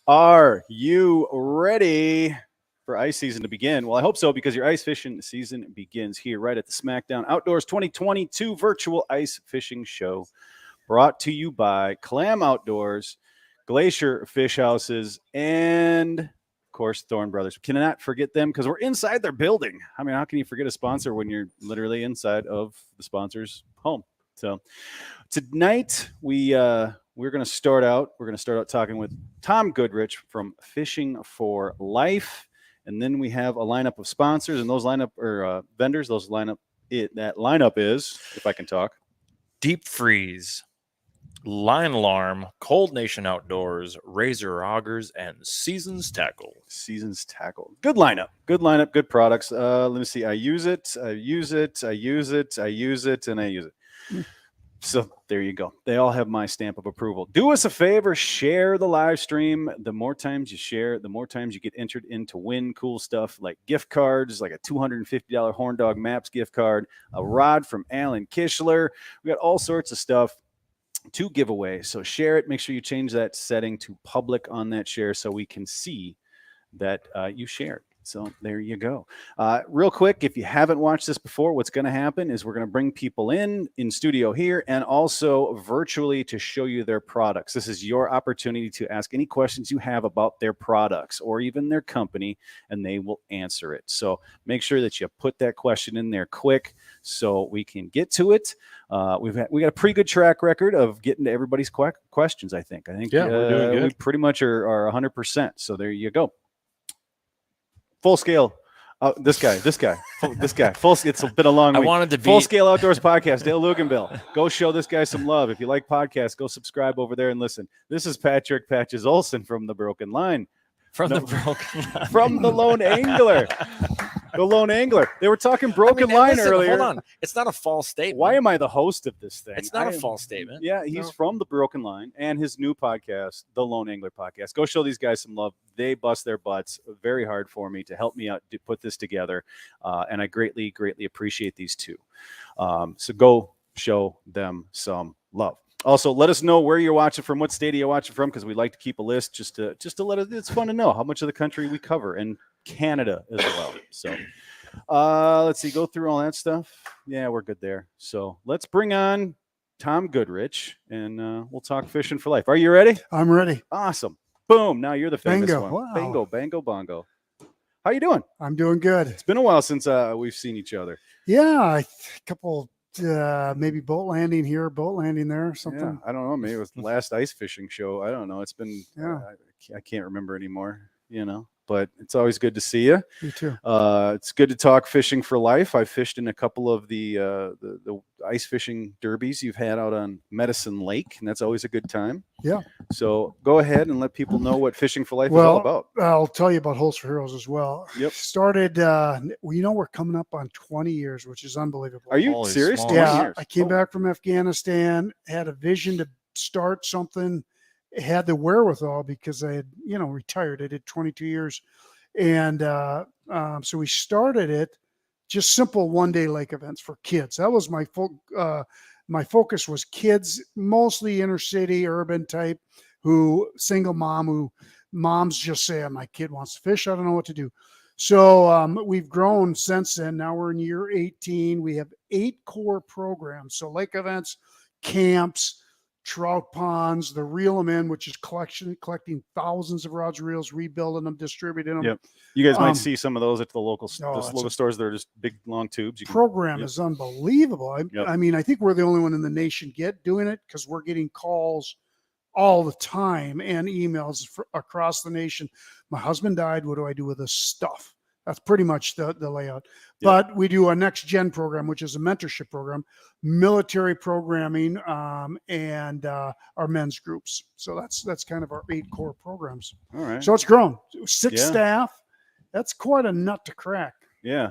Are you ready for ice season to begin? Well, I hope so, because your ice fishing season begins here right at the SmackDown Outdoors 2022 Virtual Ice Fishing Show, brought to you by Clam Outdoors, Glacier Fish Houses, and of course Thorne Brothers. Cannot forget them because we're inside their building. I mean, how can you forget a sponsor when you're literally inside of the sponsor's home? So tonight we're going to start out. We're going to start out talking with Tom Goodrich from Fishing for Life, and then we have a lineup of sponsors, and those lineup or vendors. That lineup is, if I can talk, Deep Freeze, Line Alarm, Cold Nation Outdoors, Razr Augers, and Seasons Tackle. Seasons Tackle. Good lineup. Good lineup. Good products. Let me see. I use it, and I use it. So there you go. They all have my stamp of approval. Do us a favor, share the live stream. The more times you share, the more times you get entered in to win cool stuff like gift cards, like a $250 Horn Dog Maps gift card, a rod from Alan Kishler. We got all sorts of stuff to give away. So share it. Make sure you change that setting to public on that share so we can see that you shared. So there you go. Real quick, if you haven't watched this before, what's going to happen is we're going to bring people in studio here and also virtually to show you their products. This is your opportunity to ask any questions you have about their products or even their company, and they will answer it. So make sure that you put that question in there quick so we can get to it. We got a pretty good track record of getting to everybody's questions, I think. We're doing good. We pretty much are 100%. So there you go. Full scale. This guy. Full. It's been a long week. I wanted to be Full Scale Outdoors Podcast. Dale Luganville. Go show this guy some love. If you like podcasts, go subscribe over there and listen. This is Patrick Patches Olson from the Broken Line. From the Lone Angler. The Lone Angler. They were talking Broken Line earlier. Hold on. It's not a false statement. Why am I the host of this thing? It's not a false statement. Yeah, he's from the Broken Line and his new podcast, the Lone Angler Podcast. Go show these guys some love. They bust their butts very hard for me to help me out to put this together. And I greatly, greatly appreciate these two. So go show them some love. Also, let us know where you're watching from, what state you're watching from, because we like to keep a list just to let it. It's fun to know how much of the country we cover, and Canada as well. So let's see, go through all that stuff. Yeah, we're good there. So let's bring on Tom Goodrich, and we'll talk Fishing for Life. Are you ready? I'm ready. Awesome. Boom. Now you're the famous Bingo. one. Wow. Bingo, bango, bongo. How you doing? I'm doing good. It's been a while since we've seen each other. Yeah, a couple maybe boat landing here, boat landing there, something. Yeah, I don't know. Maybe it was the last ice fishing show. I don't know. It's been, Yeah. I can't remember anymore, but it's always good to see you. You too. It's good to talk Fishing for Life. I fished in a couple of the ice fishing derbies you've had out on Medicine Lake, and that's always a good time. Yeah. So go ahead and let people know what Fishing for Life is all about. I'll tell you about Holes for Heroes as well. Yep. Started, we're coming up on 20 years, which is unbelievable. Are you Holy serious? smokes. 20 Yeah, years. I came Oh. back from Afghanistan, had a vision to start something, had the wherewithal because I had, retired. I did 22 years. And so we started it, just simple one-day lake events for kids. That was my focus was kids, mostly inner city, urban type, single mom, who moms just say, my kid wants to fish. I don't know what to do. So we've grown since then. Now we're in year 18. We have 8 core programs. So lake events, camps, trout ponds, the reel them in, which is collecting thousands of rods, reels, rebuilding them, distributing them. Yep. You guys might see some of those at the local local stores. They're just big, long tubes. Program is unbelievable. I mean, I think we're the only one in the nation doing it because we're getting calls all the time and emails across the nation. My husband died. What do I do with this stuff? That's pretty much the layout. Yep. But we do a next gen program, which is a mentorship program, military programming, and our men's groups. So that's kind of our 8 core programs. All right. So it's grown. 6 staff. That's quite a nut to crack. Yeah.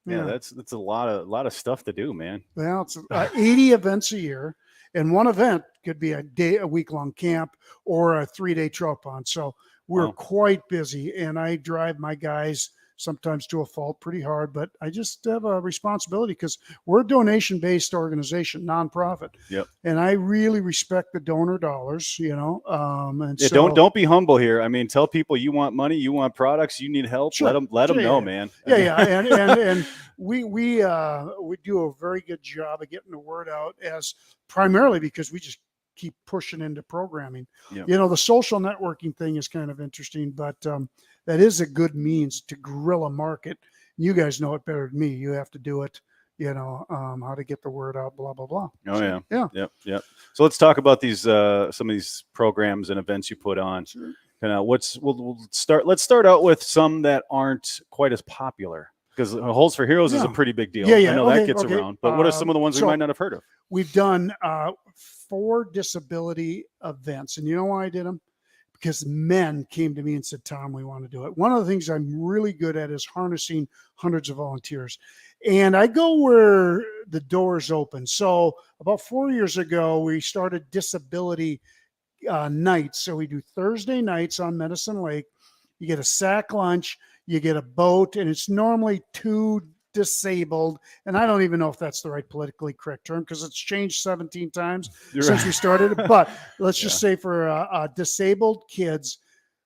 That's a lot of stuff to do, man. Well, it's 80 events a year, and one event could be a week-long camp or a 3-day trout pond. So we're quite busy, and I drive my guys sometimes to a fault, pretty hard, but I just have a responsibility because we're a donation-based organization, nonprofit. Yep. And I really respect the donor dollars, and Yeah, so don't be humble here. I mean, tell people you want money, you want products, you need help. Sure. Let them know, Yeah. man. Yeah, and we do a very good job of getting the word out, as primarily because we just keep pushing into programming. Yep. The social networking thing is kind of interesting, but that is a good means to guerrilla market. You guys know it better than me. You have to do it, how to get the word out, blah, blah, blah. Oh, So, yeah. Yep. So let's talk about these some of these programs and events you put on. Sure. Let's start out with some that aren't quite as popular, because Holes for Heroes is a pretty big deal. Yeah. I know Okay, that gets okay. around, but what are some of the ones we might not have heard of? We've done 4 disability events, and you know why I did them? Because men came to me and said, Tom, we want to do it. One of the things I'm really good at is harnessing hundreds of volunteers. And I go where the doors open. So about 4 years ago, we started disability nights. So we do Thursday nights on Medicine Lake. You get a sack lunch, you get a boat, and it's normally 2 disabled, and I don't even know if that's the right politically correct term because it's changed 17 times since we started it. But let's just say for disabled kids,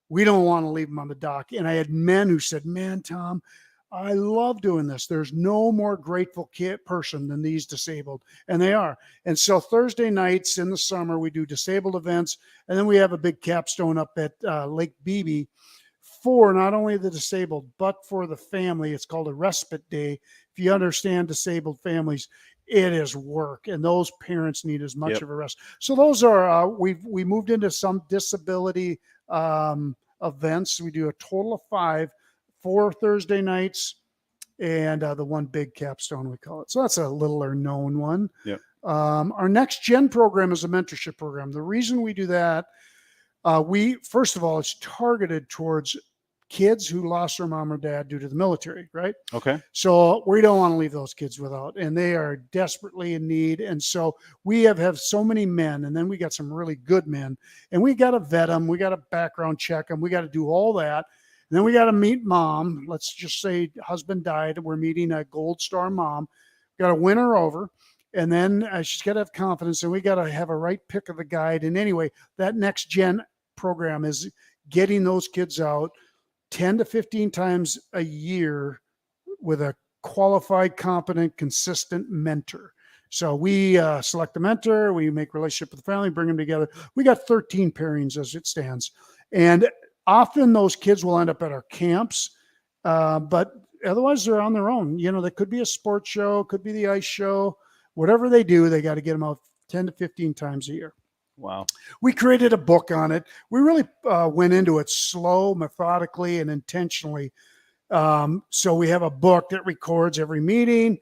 we don't want to leave them on the dock. And I had men who said, man, Tom, I love doing this. There's no more grateful person than these disabled, and they are. And so Thursday nights in the summer, we do disabled events, and then we have a big capstone up at Lake Beebe for not only the disabled, but for the family. It's called a respite day. If you understand disabled families, it is work, and those parents need as much of a rest. So those are, we moved into some disability events. We do a total of 5, 4 Thursday nights, and the one big capstone, we call it. So that's a littler known one. Yeah. Our next gen program is a mentorship program. The reason we do that, first of all, it's targeted towards kids who lost their mom or dad due to the military, right? Okay. So we don't want to leave those kids without, and they are desperately in need. And so we have so many men, and then we got some really good men, and we got to vet them. We got to background check them. We got to do all that. And then we got to meet mom. Let's just say husband died. We're meeting a Gold Star mom. Got to win her over. And then she's got to have confidence, and we got to have a right pick of the guide. And anyway, that next gen program is getting those kids out 10 to 15 times a year with a qualified, competent, consistent mentor. So we select a mentor, we make relationship with the family, bring them together. We got 13 pairings as it stands. And often those kids will end up at our camps, but otherwise they're on their own. There could be a sports show, could be the ice show, whatever they do, they got to get them out 10 to 15 times a year. Wow. We created a book on it. We really went into it slow, methodically, and intentionally. So we have a book that records every meeting.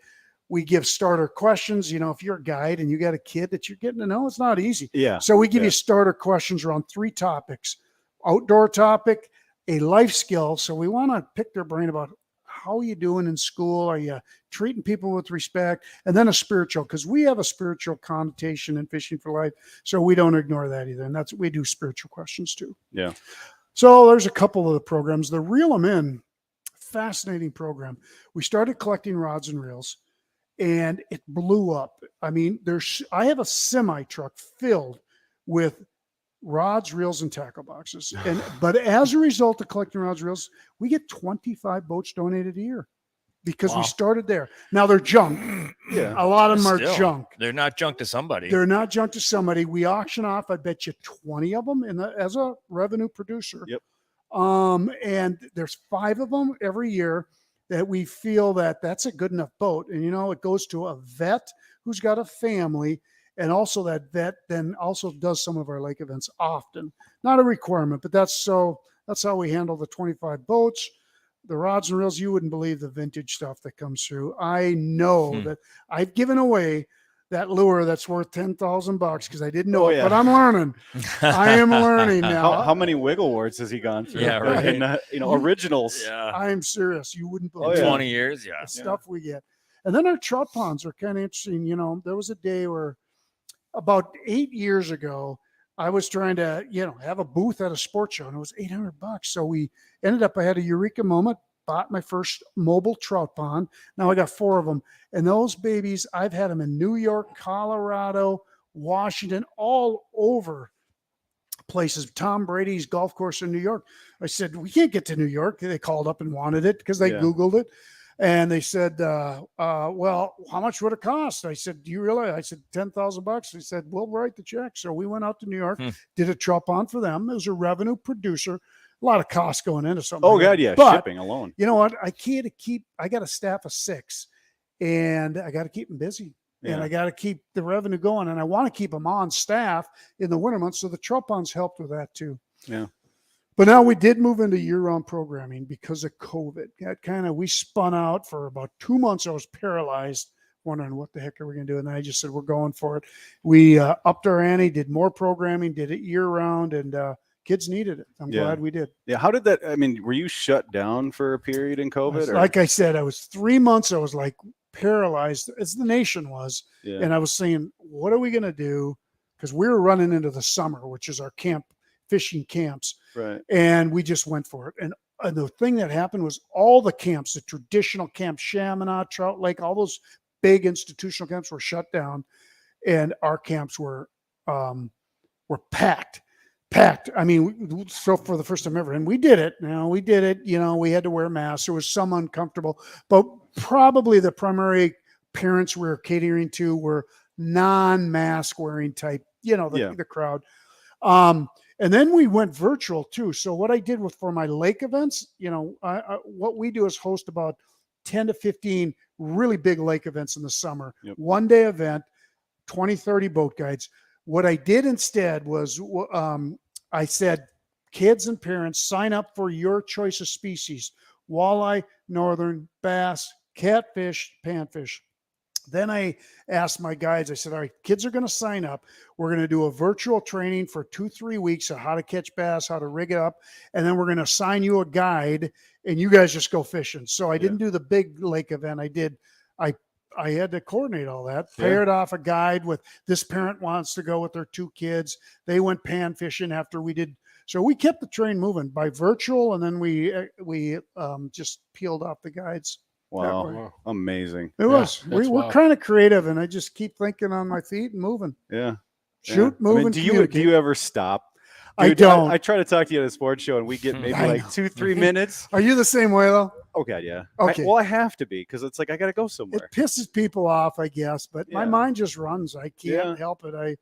We give starter questions. If you're a guide and you got a kid that you're getting to know, it's not easy. Yeah. So we give you starter questions around 3 topics: outdoor topic, a life skill. So we want to pick their brain about how are you doing in school? Are you treating people with respect? And then a spiritual, because we have a spiritual connotation in Fishing for Life. So we don't ignore that either. And we do spiritual questions too. Yeah. So there's a couple of the programs. The Reel 'em In, fascinating program. We started collecting rods and reels, and it blew up. I mean, I have a semi truck filled with rods, reels, and tackle boxes. But as a result of collecting rods, reels, we get 25 boats donated a year because we started there. Now they're junk. Yeah. A lot of them are Still, junk. They're not junk to somebody. They're not junk to somebody. We auction off, I bet you 20 of them as a revenue producer. Yep. And there's 5 of them every year that we feel that's a good enough boat. And, it goes to a vet who's got a family. And also that vet then also does some of our lake events often. Not a requirement, but that's how we handle the 25 boats. The rods and reels, you wouldn't believe the vintage stuff that comes through. I know that I've given away that lure that's worth $10,000 because I didn't know it, but I'm learning. I am learning now. How many wiggle wards has he gone through? Yeah, right. And, originals. Yeah. I'm serious. You wouldn't believe 20 years, the stuff we get. And then our trout ponds are kind of interesting. There was a day where about 8 years ago, I was trying to, have a booth at a sports show, and it was $800. So we ended up, I had a eureka moment, bought my first mobile trout pond. Now I got 4 of them. And those babies, I've had them in New York, Colorado, Washington, all over places. Tom Brady's golf course in New York. I said, we can't get to New York. They called up and wanted it because they Googled it. And they said, well, how much would it cost? I said, do you realize? I said, $10,000. They said, we'll write the check. So we went out to New York, did a trout pond for them. It was a revenue producer. A lot of costs going into something. Oh, God, yeah. But shipping alone. you know what? I got a staff of 6 and I got to keep them busy. And I got to keep the revenue going. And I want to keep them on staff in the winter months. So the trout ponds helped with that too. Yeah. But now we did move into year-round programming because of COVID. We spun out for about 2 months. I was paralyzed, wondering what the heck are we going to do. And I just said, we're going for it. We upped our ante, did more programming, did it year-round, and kids needed it. I'm glad we did. Yeah. How did that? I mean, were you shut down for a period in COVID? Like I said, I was 3 months. I was like paralyzed, as the nation was. Yeah. And I was saying, what are we going to do? Because we were running into the summer, which is our fishing camps. Right. And we just went for it. And the thing that happened was all the camps, the traditional camps, Chaminade, Trout Lake, all those big institutional camps were shut down. And our camps were packed. I mean, so for the first time ever. And we did it. We did it. We had to wear masks. There was some uncomfortable, but probably the primary parents we were catering to were non-mask wearing type, the crowd. And then we went virtual too. So what I did for my lake events, what we do is host about 10 to 15 really big lake events in the summer. Yep. 1-day event, 20, 30 boat guides. What I did instead was I said, kids and parents, sign up for your choice of species: walleye, northern, bass, catfish, panfish. Then I asked my guides, I said, all right, kids are going to sign up. We're going to do a virtual training for 2-3 weeks of how to catch bass, how to rig it up. And then we're going to assign you a guide and you guys just go fishing. So I didn't do the big lake event. I had to coordinate all that, paired off a guide with this parent wants to go with their 2 kids. They went pan fishing after we did. So we kept the train moving by virtual. And then we just peeled off the guides. Wow. Amazing. It was. We're kind of creative, and I just keep thinking on my feet and moving. Yeah. Moving. I mean, do you ever stop? Dude, I don't. I try to talk to you at a sports show, and we get maybe like 2-3 minutes. Are you the same way though? Oh God, yeah. Okay. I have to be, because it's like I got to go somewhere. It pisses people off, I guess, but my mind just runs. I can't help it.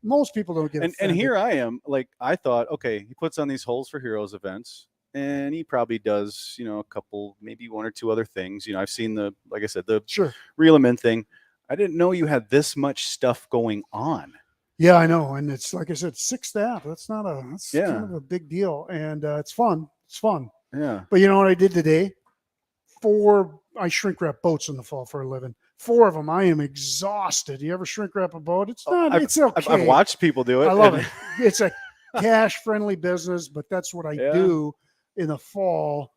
Most people don't get and here I am. Like, I thought, okay, he puts on these Holes for Heroes events, and he probably does, a couple, maybe 1 or 2 other things. I've seen like I said, the Reel 'em In thing. I didn't know you had this much stuff going on. Yeah, I know. And it's like I said, 6 staff. That's kind of a big deal. And it's fun. It's fun. Yeah. But you know what I did today? I shrink wrap boats in the fall for a living. 4 of them. I am exhausted. You ever shrink wrap a boat? It's not, it's okay. I've watched people do it. I love it. It's a cash friendly business, but that's what I do in the fall.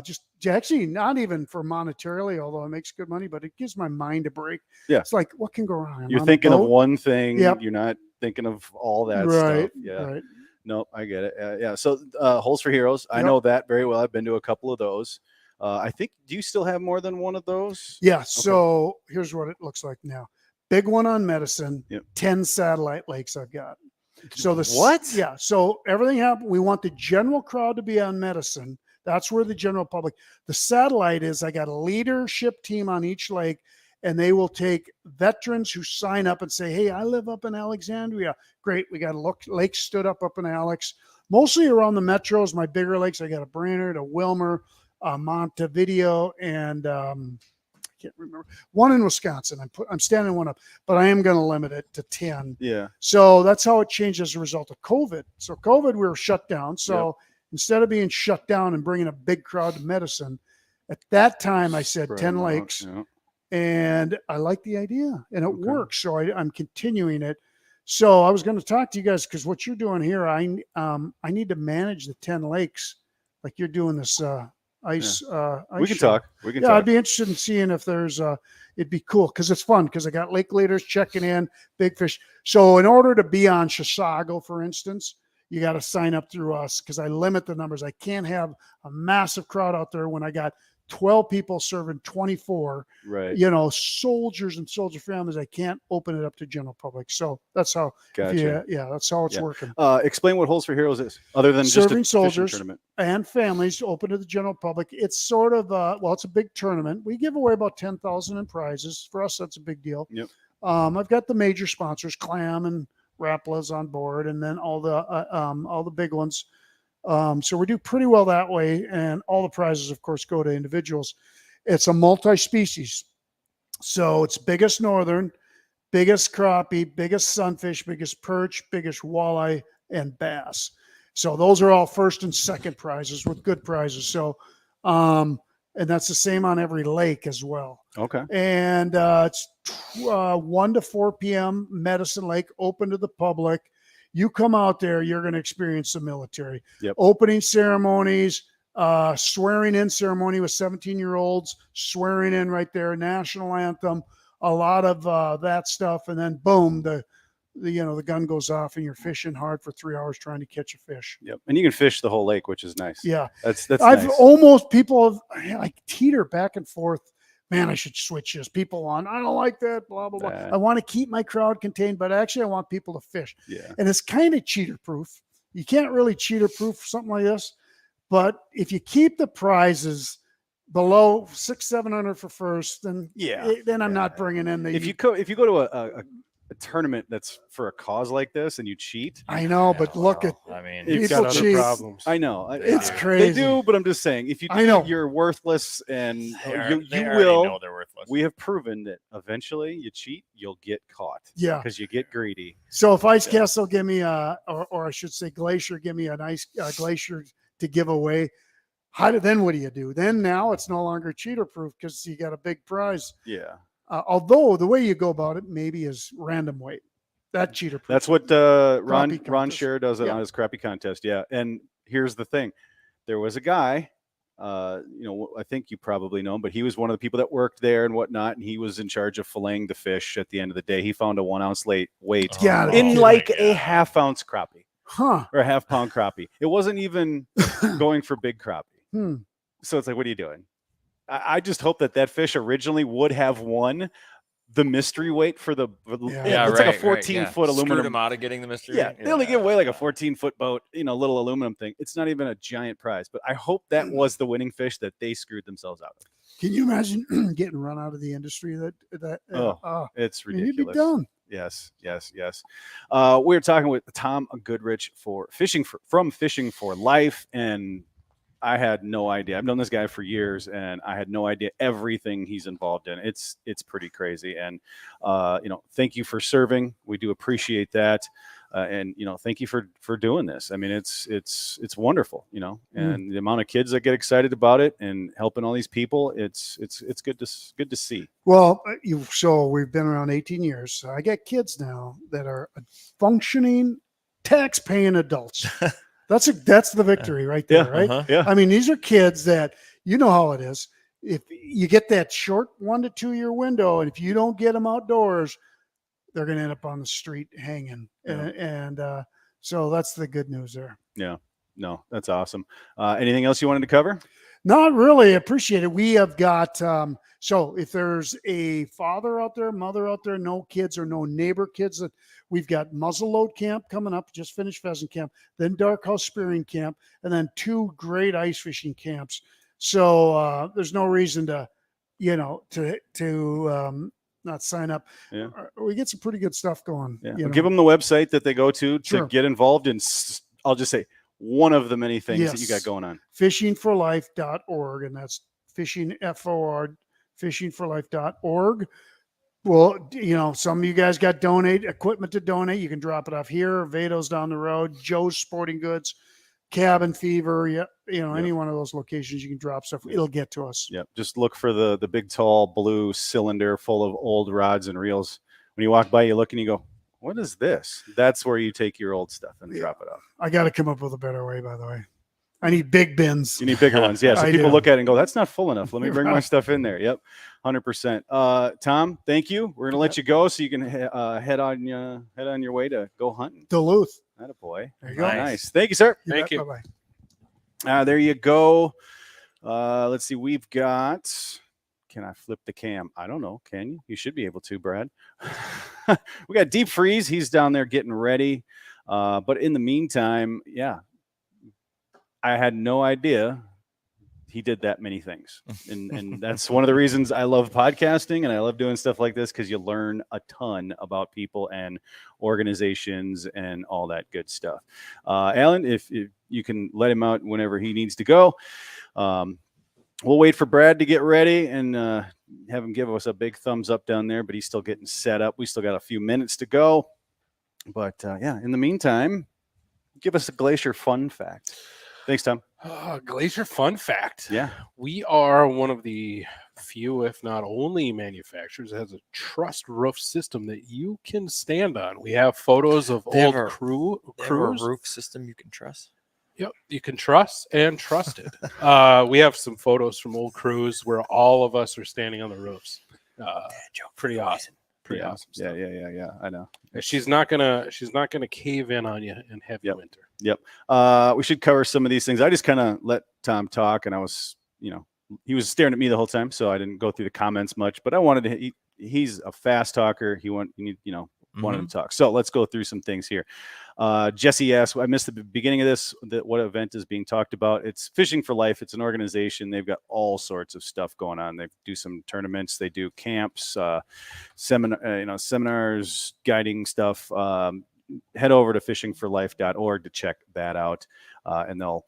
Just actually not even for monetarily, although it makes good money, but it gives my mind a break. Yeah. It's like, what can go wrong? You're thinking of one thing. Yep. You're not thinking of all that stuff. Yeah. Right. Nope. I get it. So Holes for Heroes. I know that very well. I've been to a couple of those. I think, do you still have more than one of those? Yeah. Okay. So here's what it looks like now. Big one on Medicine, 10 satellite lakes I've got. So what? Yeah. So everything happened. We want the general crowd to be on Medicine. That's where the general public, the satellite is, I got a leadership team on each lake, and they will take veterans who sign up and say, hey, I live up in Alexandria. Great. We got a lake stood up in Alex, mostly around the metros, my bigger lakes. I got a Brainerd, a Wilmer, Montevideo, and I can't remember, one in Wisconsin. I'm standing one up, but I am going to limit it to 10. Yeah. So that's how it changed as a result of COVID. So COVID, we were shut down. So instead of being shut down and bringing a big crowd to Medicine, at that time I said 10 lakes, and I like the idea, and it works. So I'm continuing it. So I was going to talk to you guys, because what you're doing here, I need to manage the 10 lakes, like you're doing this ice. We can talk. I'd be interested in seeing if there's it'd be cool, because it's fun, because I got lake leaders checking in, big fish. So in order to be on Chisago, for instance, you got to sign up through us because I limit the numbers. I can't have a massive crowd out there when I got 12 people serving 24, Right. soldiers and soldier families. I can't open it up to general public. So that's how, Gotcha. that's how it's Yeah. working. Explain what Holes for Heroes is, other than Serving just a fishing soldiers tournament. and families open to the general public. It's sort of it's a big tournament. We give away about 10,000 in prizes. For us, that's a big deal. Yep. I've got the major sponsors, Clam and Rapla's on board, and then all the big ones. So we do pretty well that way, and all the prizes, of course, go to individuals. It's a multi-species, so it's biggest northern, biggest crappie, biggest sunfish, biggest perch, biggest walleye, and bass. So those are all first and second prizes with good prizes. So, and that's the same on every lake as well. Okay. And it's 1 to 4 p.m. Medicine Lake, open to the public. You come out there, you're going to experience the military. Yep. Opening ceremonies, swearing in ceremony with 17-year-olds, swearing in right there, national anthem, a lot of that stuff, and then boom, the gun goes off and you're fishing hard for 3 hours trying to catch a fish. Yep. And you can fish the whole lake, which is nice. Yeah. That's I've nice. almost people have like teeter back and forth. Man, I should switch this. People on, I don't like that, blah, blah, blah. I want to keep my crowd contained, but actually I want people to fish. Yeah. And it's kind of cheater proof. You can't really cheater proof something like this. But if you keep the prizes below 600-700 for first, then I'm not bringing in the. If you go to a tournament that's for a cause like this and you cheat. I know, but look at. I mean, You've people got other cheat. problems. I know. It's They crazy. do, but I'm just saying, if you I know. you're worthless, and they you already will. know they're worthless. We have proven that eventually you cheat, you'll get caught. Yeah. Because you get greedy. So if Ice Castle give me or I should say Glacier, give me a nice Glacier to give away. Then what do you do? Then now it's no longer cheater proof because you got a big prize. Yeah. Although the way you go about it maybe is random weight. That cheater proof. That's what Ron contest. Scherer does it on his crappie contest. Yeah. And here's the thing. There was a guy, I think you probably know him, but he was one of the people that worked there and whatnot. And he was in charge of filleting the fish at the end of the day. He found a 1 ounce weight Yeah, in oh like my a God. ½ ounce crappie. Huh. Or a ½ pound crappie. It wasn't even going for big crappie. Hmm. So it's like, what are you doing? I just hope that fish originally would have won the mystery weight for the. Yeah, it's like a 14-foot Screwed aluminum. him out of getting the mystery. Yeah, they only give away like a 14-foot boat, little aluminum thing. It's not even a giant prize, but I hope that was the winning fish that they screwed themselves out of. Can you imagine getting run out of the industry? It's ridiculous. You'd be done. Yes. We're talking with Tom Goodrich from Fishing for Life, and I had no idea. I've known this guy for years, and I had no idea everything he's involved in. It's pretty crazy. And thank you for serving. We do appreciate that. And thank you for doing this. I mean, it's wonderful. And the amount of kids that get excited about it and helping all these people, it's good to see. Well, so we've been around 18 years. So I got kids now that are functioning, tax-paying adults. That's the victory right there, right? Uh-huh. Yeah. I mean, these are kids that how it is. If you get that short 1 to 2 year window, and if you don't get them outdoors, they're going to end up on the street hanging. Yeah. And so that's the good news there. Yeah. No, that's awesome. Anything else you wanted to cover? Not really. Appreciate it. We have got, so if there's a father out there, mother out there, no kids or no neighbor kids, that we've got muzzleload camp coming up, just finished pheasant camp, then dark house spearing camp, and then 2 great ice fishing camps. So there's no reason to not sign up. Yeah. We get some pretty good stuff going. Yeah. Give them the website that they go to Sure. get involved in. I'll just say one of the many things that you got going on. fishingforlife.org, and that's fishing fishingforlife.org. Well, some of you guys got equipment to donate. You can drop it off here, Vado's down the road, Joe's Sporting Goods, Cabin Fever. Any one of those locations you can drop stuff. It'll get to us. Yep. Just look for the big, tall blue cylinder full of old rods and reels. When you walk by, you look and you go, what is this? That's where you take your old stuff and drop it off. I got to come up with a better way, by the way. I need big bins. You need bigger ones. Yeah. So I people do. look at it and go, that's not full enough. Let me bring my stuff in there. Yep. 100%. Tom, thank you. We're going to let you go so you can head on your way to go hunting. Duluth. Attaboy. There you go. Nice. Thank you, sir. Thank you. Bye-bye. There you go. Let's see. We've got. Can I flip the cam? I don't know. Can you? You should be able to, Brad. We got Deep Freeze. He's down there getting ready. But in the meantime, yeah, I had no idea he did that many things. And that's one of the reasons I love podcasting and I love doing stuff like this, because you learn a ton about people and organizations and all that good stuff. Alan, if you can let him out whenever he needs to go. We'll wait for Brad to get ready and have him give us a big thumbs up down there, but he's still getting set up. We still got a few minutes to go. But yeah, in the meantime, give us a Glacier fun fact. Thanks, Tom. Glacier fun fact. Yeah. We are one of the few, if not only, manufacturers that has a truss roof system that you can stand on. We have photos of They have old a- crews. They have a roof system you can trust. Yep, you can trust and trust it. We have some photos from old crews where all of us are standing on the roofs. Pretty awesome. Pretty Yeah. awesome stuff. Yeah. I know. She's not gonna cave in on you in heavy Yep. winter. We should cover some of these things. I just kind of let Tom talk, and I was, he was staring at me the whole time, so I didn't go through the comments much. But I wanted to. He's a fast talker. Wanted to talk. So let's go through some things here. Jesse asked, I missed the beginning of this, what event is being talked about. It's Fishing for Life. It's an organization. They've got all sorts of stuff going on. They do some tournaments. They do camps, seminars, guiding stuff. Head over to fishingforlife.org to check that out. And they'll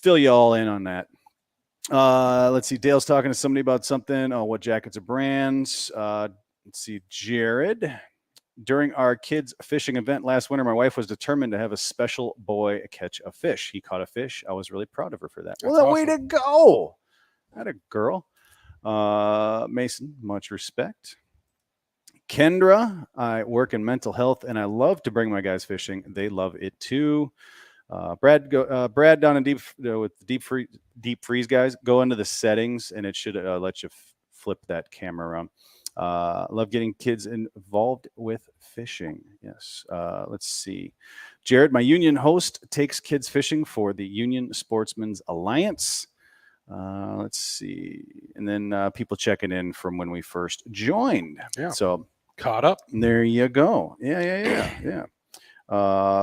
fill you all in on that. Let's see. Dale's talking to somebody about something. Oh, what jackets are brands? Let's see. Jared. During our kids' fishing event last winter, my wife was determined to have a special boy catch a fish. He caught a fish. I was really proud of her for that. That's Well, way awesome. to go. That a girl. Mason, much respect. Kendra, I work in mental health and I love to bring my guys fishing. They love it too. Brad down in with the deep freeze guys, go into the settings and it should let you flip that camera around. Love getting kids involved with fishing. Yes. Let's see. Jared, my union host, takes kids fishing for the Union Sportsmen's Alliance. Let's see. And then people checking in from when we first joined. Yeah. So Caught up. there you go. Yeah.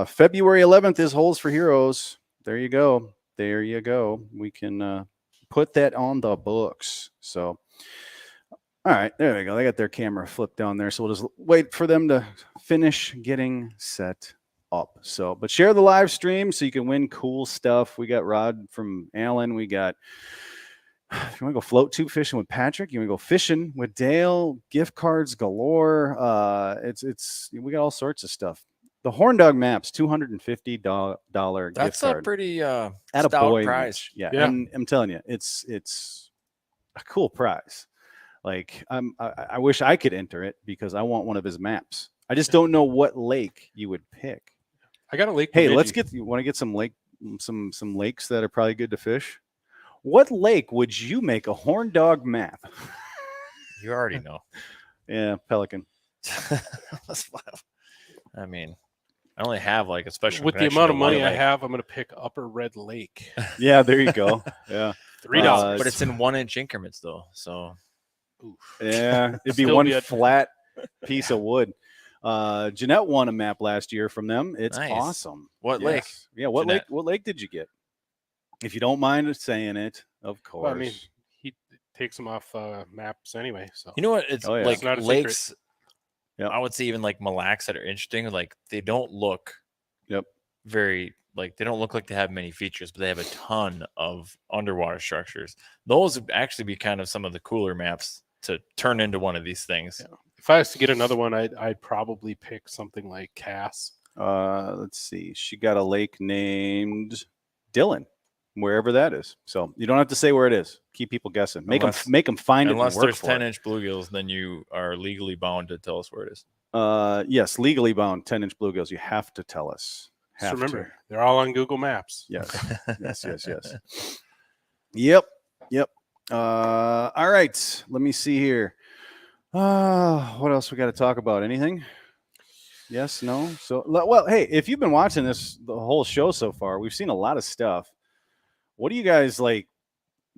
February 11th is Holes for Heroes. There you go. We can put that on the books. So all right, there we go. They got their camera flipped down there. So we'll just wait for them to finish getting set up. So, but share the live stream so you can win cool stuff. We got Rod from Alan. We got, if you want to go float tube fishing with Patrick, you want to go fishing with Dale, gift cards galore. We got all sorts of stuff. The Horn Dog Maps, $250 That's gift card. a pretty At a stout boy prize. Mitch. Yeah. Yeah. And I'm telling you, it's a cool prize. Like I wish I could enter it because I want one of his maps. I just don't know what lake you would pick. I got a lake. Hey, Bemidji. you want to get some some lakes that are probably good to fish? What lake would you make a Horn Dog map? You already know. Yeah, Pelican. I mean, I only have like a special With the connection amount to of one money I lake. have, I'm going to pick Upper Red Lake. Yeah, there you go. Yeah. $3. But it's in 1-inch increments though. So Yeah, it'd be Still one be a- flat piece of wood. Jeanette won a map last year from them. It's Nice. awesome. What lake? Yeah, what Jeanette? lake did you get? If you don't mind saying it, of course. Well, I mean, he takes them off maps anyway. So you know what? It's Oh, yeah. like It's not a secret. lakes. Yep. I would say even like Mille Lacs that are interesting. Like they don't look Yep. very like they don't look like they have many features, but they have a ton of underwater structures. Those would actually be kind of some of the cooler maps to turn into one of these things. Yeah. If I was to get another one, I'd probably pick something like Cass. Let's see. She got a lake named Dillon, wherever that is. So you don't have to say where it is. Keep people guessing. Make Unless- them find Unless it and work there's for 10-inch bluegills, then you are legally bound to tell us where it is. it. Yes, legally bound 10-inch bluegills. You have to tell us. Just Have remember, to. they're all on Google Maps. Yes. Yes. Yep. All right. Let me see here. What else we got to talk about? Anything? Yes, no. So, well, hey, if you've been watching the whole show so far, we've seen a lot of stuff. What do you guys like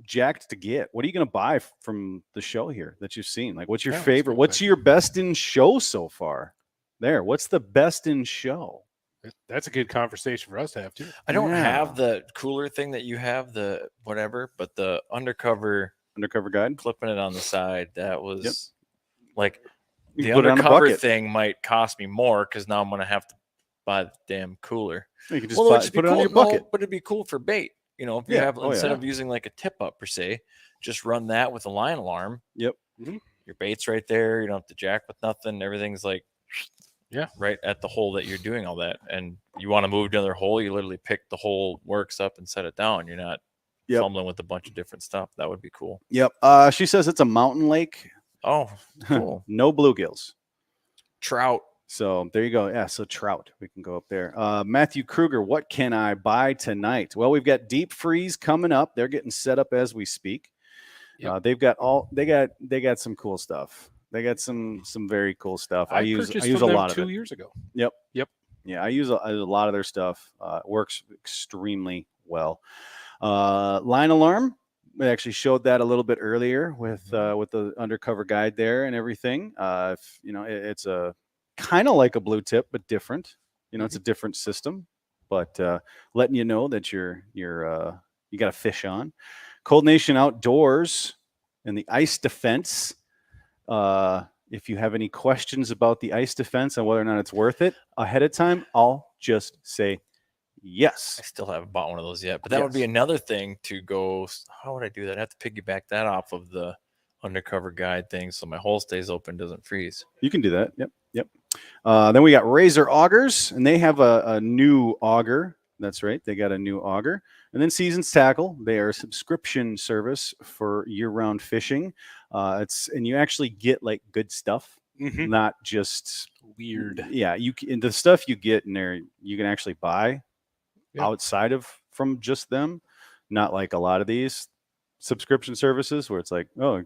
jacked to get? What are you going to buy from the show here that you've seen? Like, what's your Yeah, that's a favorite? good What's question. your best in show so far? There. What's the best in show? That's a good conversation for us to have too. I don't Yeah. have the cooler thing that you have, the whatever, but the undercover guide. clipping it on the side, that was like You the can put it on a undercover bucket. thing might cost me more because now I'm gonna have to buy the damn cooler. You can just Well, it would just put be it on cool. your bucket. No, but it'd be cool for bait. You know, if you Yeah. have Oh, yeah. instead of using like a tip up per se, just run that with a line alarm. Yep. Your bait's right there. You don't have to jack with nothing. Everything's like right at the hole that you're doing all that. And you want to move to another hole, you literally pick the hole works up and set it down. You're not fumbling with a bunch of different stuff. That would be cool. Yep. She says it's a mountain lake. Oh, cool. No bluegills. Trout. So there you go. Yeah, so trout. We can go up there. Matthew Kruger, what can I buy tonight? Well, we've got deep freeze coming up. They're getting set up as we speak. Yep. They got some cool stuff. They got some very cool stuff. I use purchased a from them lot of 2 it. years ago. Yep. Yeah, I use a lot of their stuff. It works extremely well. Line alarm. We actually showed that a little bit earlier with the undercover guide there and everything. It's a kind of like a blue tip, but different. It's a different system, but letting you know that you got a fish on. Cold Nation Outdoors and the ice defense. If you have any questions about the ice defense and whether or not it's worth it ahead of time, I'll just say yes. I still haven't bought one of those yet, but that would be another thing to go. How would I do that? I have to piggyback that off of the undercover guide thing so my hole stays open, doesn't freeze. You can do that. Yep. Then we got Razr Augers, and they have a new auger. That's right. They got a new auger. And then Seasons Tackle. They are a subscription service for year-round fishing. And you actually get like good stuff, not just weird. Yeah, the stuff you get in there, you can actually buy outside of from just them. Not like a lot of these subscription services where it's like, oh,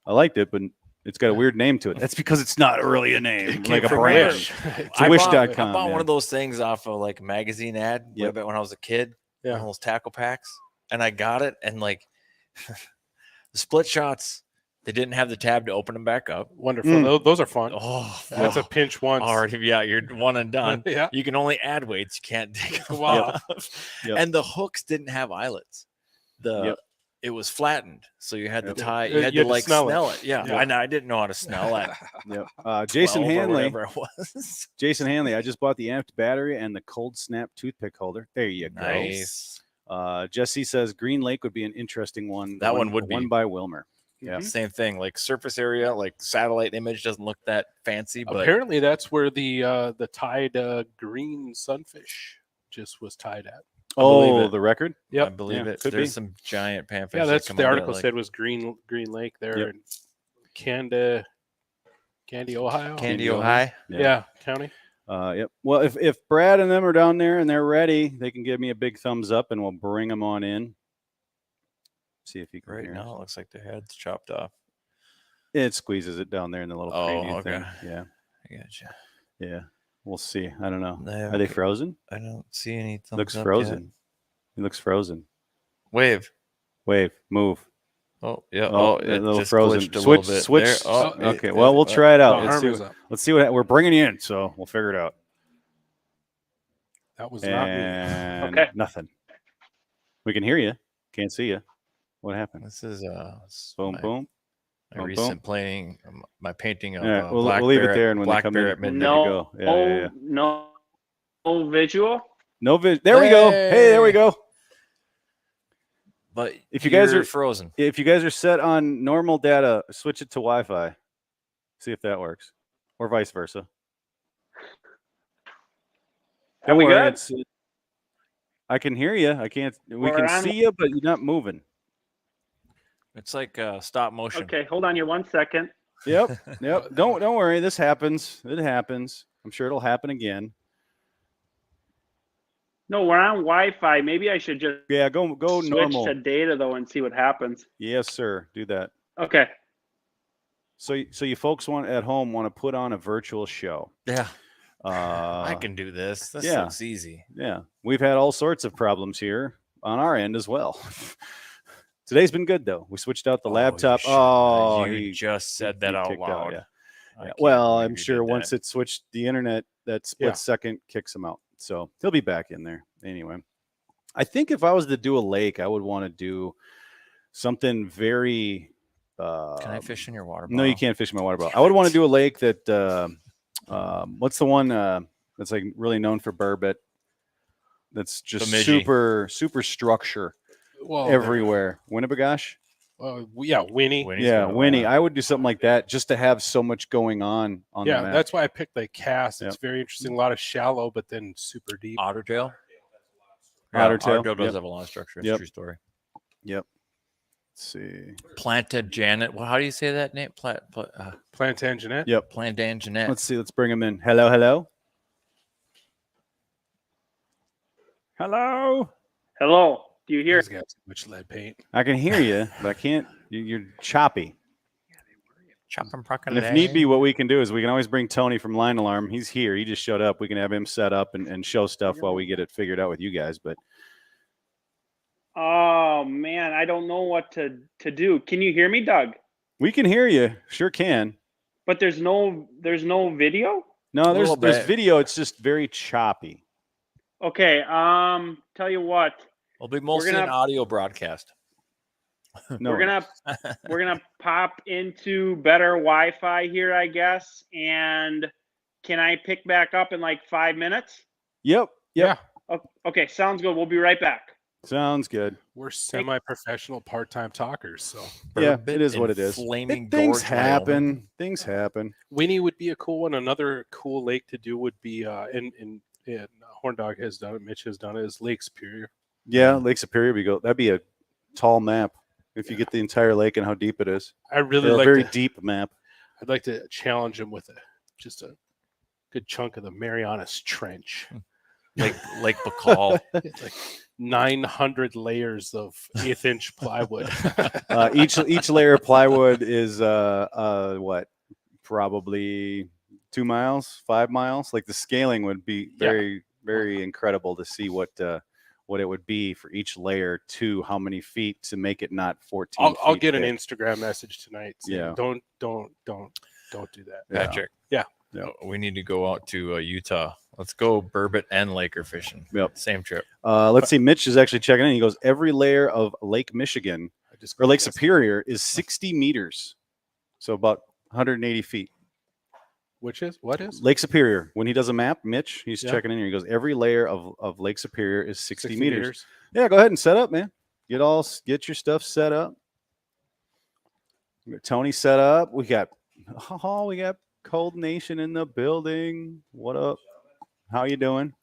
I liked it, but it's got a weird name to it. That's because it's not really a name, like a brand. It's wish.com. I bought one of those things off of like a magazine ad way back when I was a kid. One of those tackle packs. And I got it, and like the split shots, they didn't have the tab to open them back up. Wonderful. Those are fun. Oh, that's a pinch once. Already, you're one and done. Yeah. You can only add weights. You can't take them off. And the hooks didn't have eyelets. It was flattened, so you had to tie. You had to like smell it. Yeah. I didn't know how to smell it. Jason Hanley. Whatever it was. Jason Hanley. I just bought the amped battery and the cold snap toothpick holder. There you go. Nice. Jesse says Green Lake would be an interesting one. That one would be one by Wilmer. Yeah, same thing. Like surface area, like satellite image doesn't look that fancy, but apparently that's where the tied green sunfish just was tied at. Oh, the record? Yep. I believe it. There's some giant panfish. Yeah, that's what the article said was Green Lake there in Candy, Ohio. Candy, Ohio. Yeah, county. Yep. Well, if Brad and them are down there and they're ready, they can give me a big thumbs up and we'll bring them on in. See if you can hear now. It looks like their head's chopped off. It squeezes it down there in the little preview thing. Yeah. I gotcha. Yeah. We'll see. I don't know. Yeah, are they frozen? I don't see any thumbs looks up frozen. Yet. It looks frozen. Wave. Move. Oh, yeah. It just frozen. Switch. There. Oh, okay. Well, we'll try it out. Let's see what we're bringing you in. So we'll figure it out. That was not me. Okay. Nothing. We can hear you. Can't see you. What happened? This is boom. My recent painting, my painting of we'll Black leave Bear, it there, and when Black they come Bear in, at midnight. No visual. No visual. There we go. Hey, there we go. But if you guys are frozen, if you guys are set on normal data, switch it to Wi-Fi. See if that works, or vice versa. Are we good? I can hear you. I can't. We can see you, but you're not moving. It's like stop motion. Okay, hold on. You 1 second. Yep. Don't worry. This happens. It happens. I'm sure it'll happen again. No, we're on Wi-Fi. Maybe I should just go switch normal to data though and see what happens. Yes, sir. Do that. Okay. So you folks at home want to put on a virtual show. Yeah. I can do this. This yeah. looks easy. Yeah, we've had all sorts of problems here on our end as well. Today's been good though. We switched out the laptop. You just said that out kicked loud. Yeah. I can't Well, believe I'm you sure did once that. it switched the internet, that split second kicks him out. So he'll be back in there anyway. I think if I was to do a lake, I would want to do something very. Can I fish in your water bottle? No, you can't fish in my water bottle. I would want to do a lake that. What's the one that's like really known for burbot? That's just super structure everywhere. Winnebagosh? Winnie. Winnie. I would do something like that just to have so much going on the map. That's why I picked like Cass. It's very interesting. A lot of shallow, but then super deep. Ottertail? Ottertail. Ottertail does have a lot of structure. It's a true story. Yep. Let's see. Plantagenet. Well, how do you say that name? Plantagenet? Yep. Plantagenet. Let's see. Let's bring him in. Hello. Hello. Do you hear? He's got too much lead paint. I can hear you, but I can't. You're choppy. And if need be, what we can do is we can always bring Tony from Line Alarm. He's here. He just showed up. We can have him set up and show stuff while we get it figured out with you guys. But oh man, I don't know what to do. Can you hear me, Doug? we can hear you. Sure can. But there's no video? No, there's video. It's just very choppy. Okay. Tell you what. It'll be mostly an audio broadcast. No, we're gonna pop into better Wi-Fi here, I guess. And can I pick back up in like 5 minutes? Yep. Okay, sounds good. We'll be right back. Sounds good. We're semi-professional part-time talkers, so yeah, it is what it is. Things happen. Things happen. Winnie would be a cool one. Another cool lake to do would be in Horn Dog has done it. Mitch has done it. Is Lake Superior. Yeah, Lake Superior. That'd be a tall map if you get the entire lake and how deep it is. I really like a very deep map. I'd like to challenge him with just a good chunk of the Marianas Trench, like Bacall. Like 900 layers of 1/8-inch plywood. Each layer of plywood is what? Probably 2 miles, 5 miles. Like the scaling would be very, very incredible to see what it would be for each layer to how many feet to make it not 14. I'll get an Instagram message tonight. Yeah. Don't do that, Patrick. Yeah. We need to go out to Utah. Let's go burbot and laker fishing. Yep. Same trip. Let's see. Mitch is actually checking in. He goes, every layer of Lake Michigan or Lake Superior is 60 meters. So about 180 feet. What is Lake Superior? When he does a map, Mitch, he's checking in here. He goes, every layer of Lake Superior is 60 meters. Yeah, go ahead and set up, man. Get your stuff set up. Tony set up. We got Cold Nation in the building. What up? How you doing?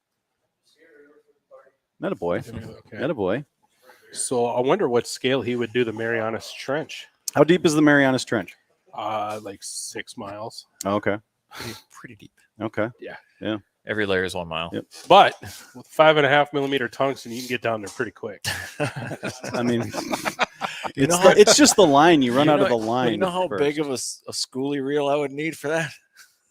Not a boy. Okay. Not a boy. So I wonder what scale he would do the Marianas Trench. How deep is the Marianas Trench? Like 6 miles. Oh, okay. Pretty deep. Okay. Yeah. Every layer is 1 mile. Yep. But with 5.5 millimeter tungsten, you can get down there pretty quick. I mean, it's just the line. You run out of the line. You know how big of a schoolie reel I would need for that?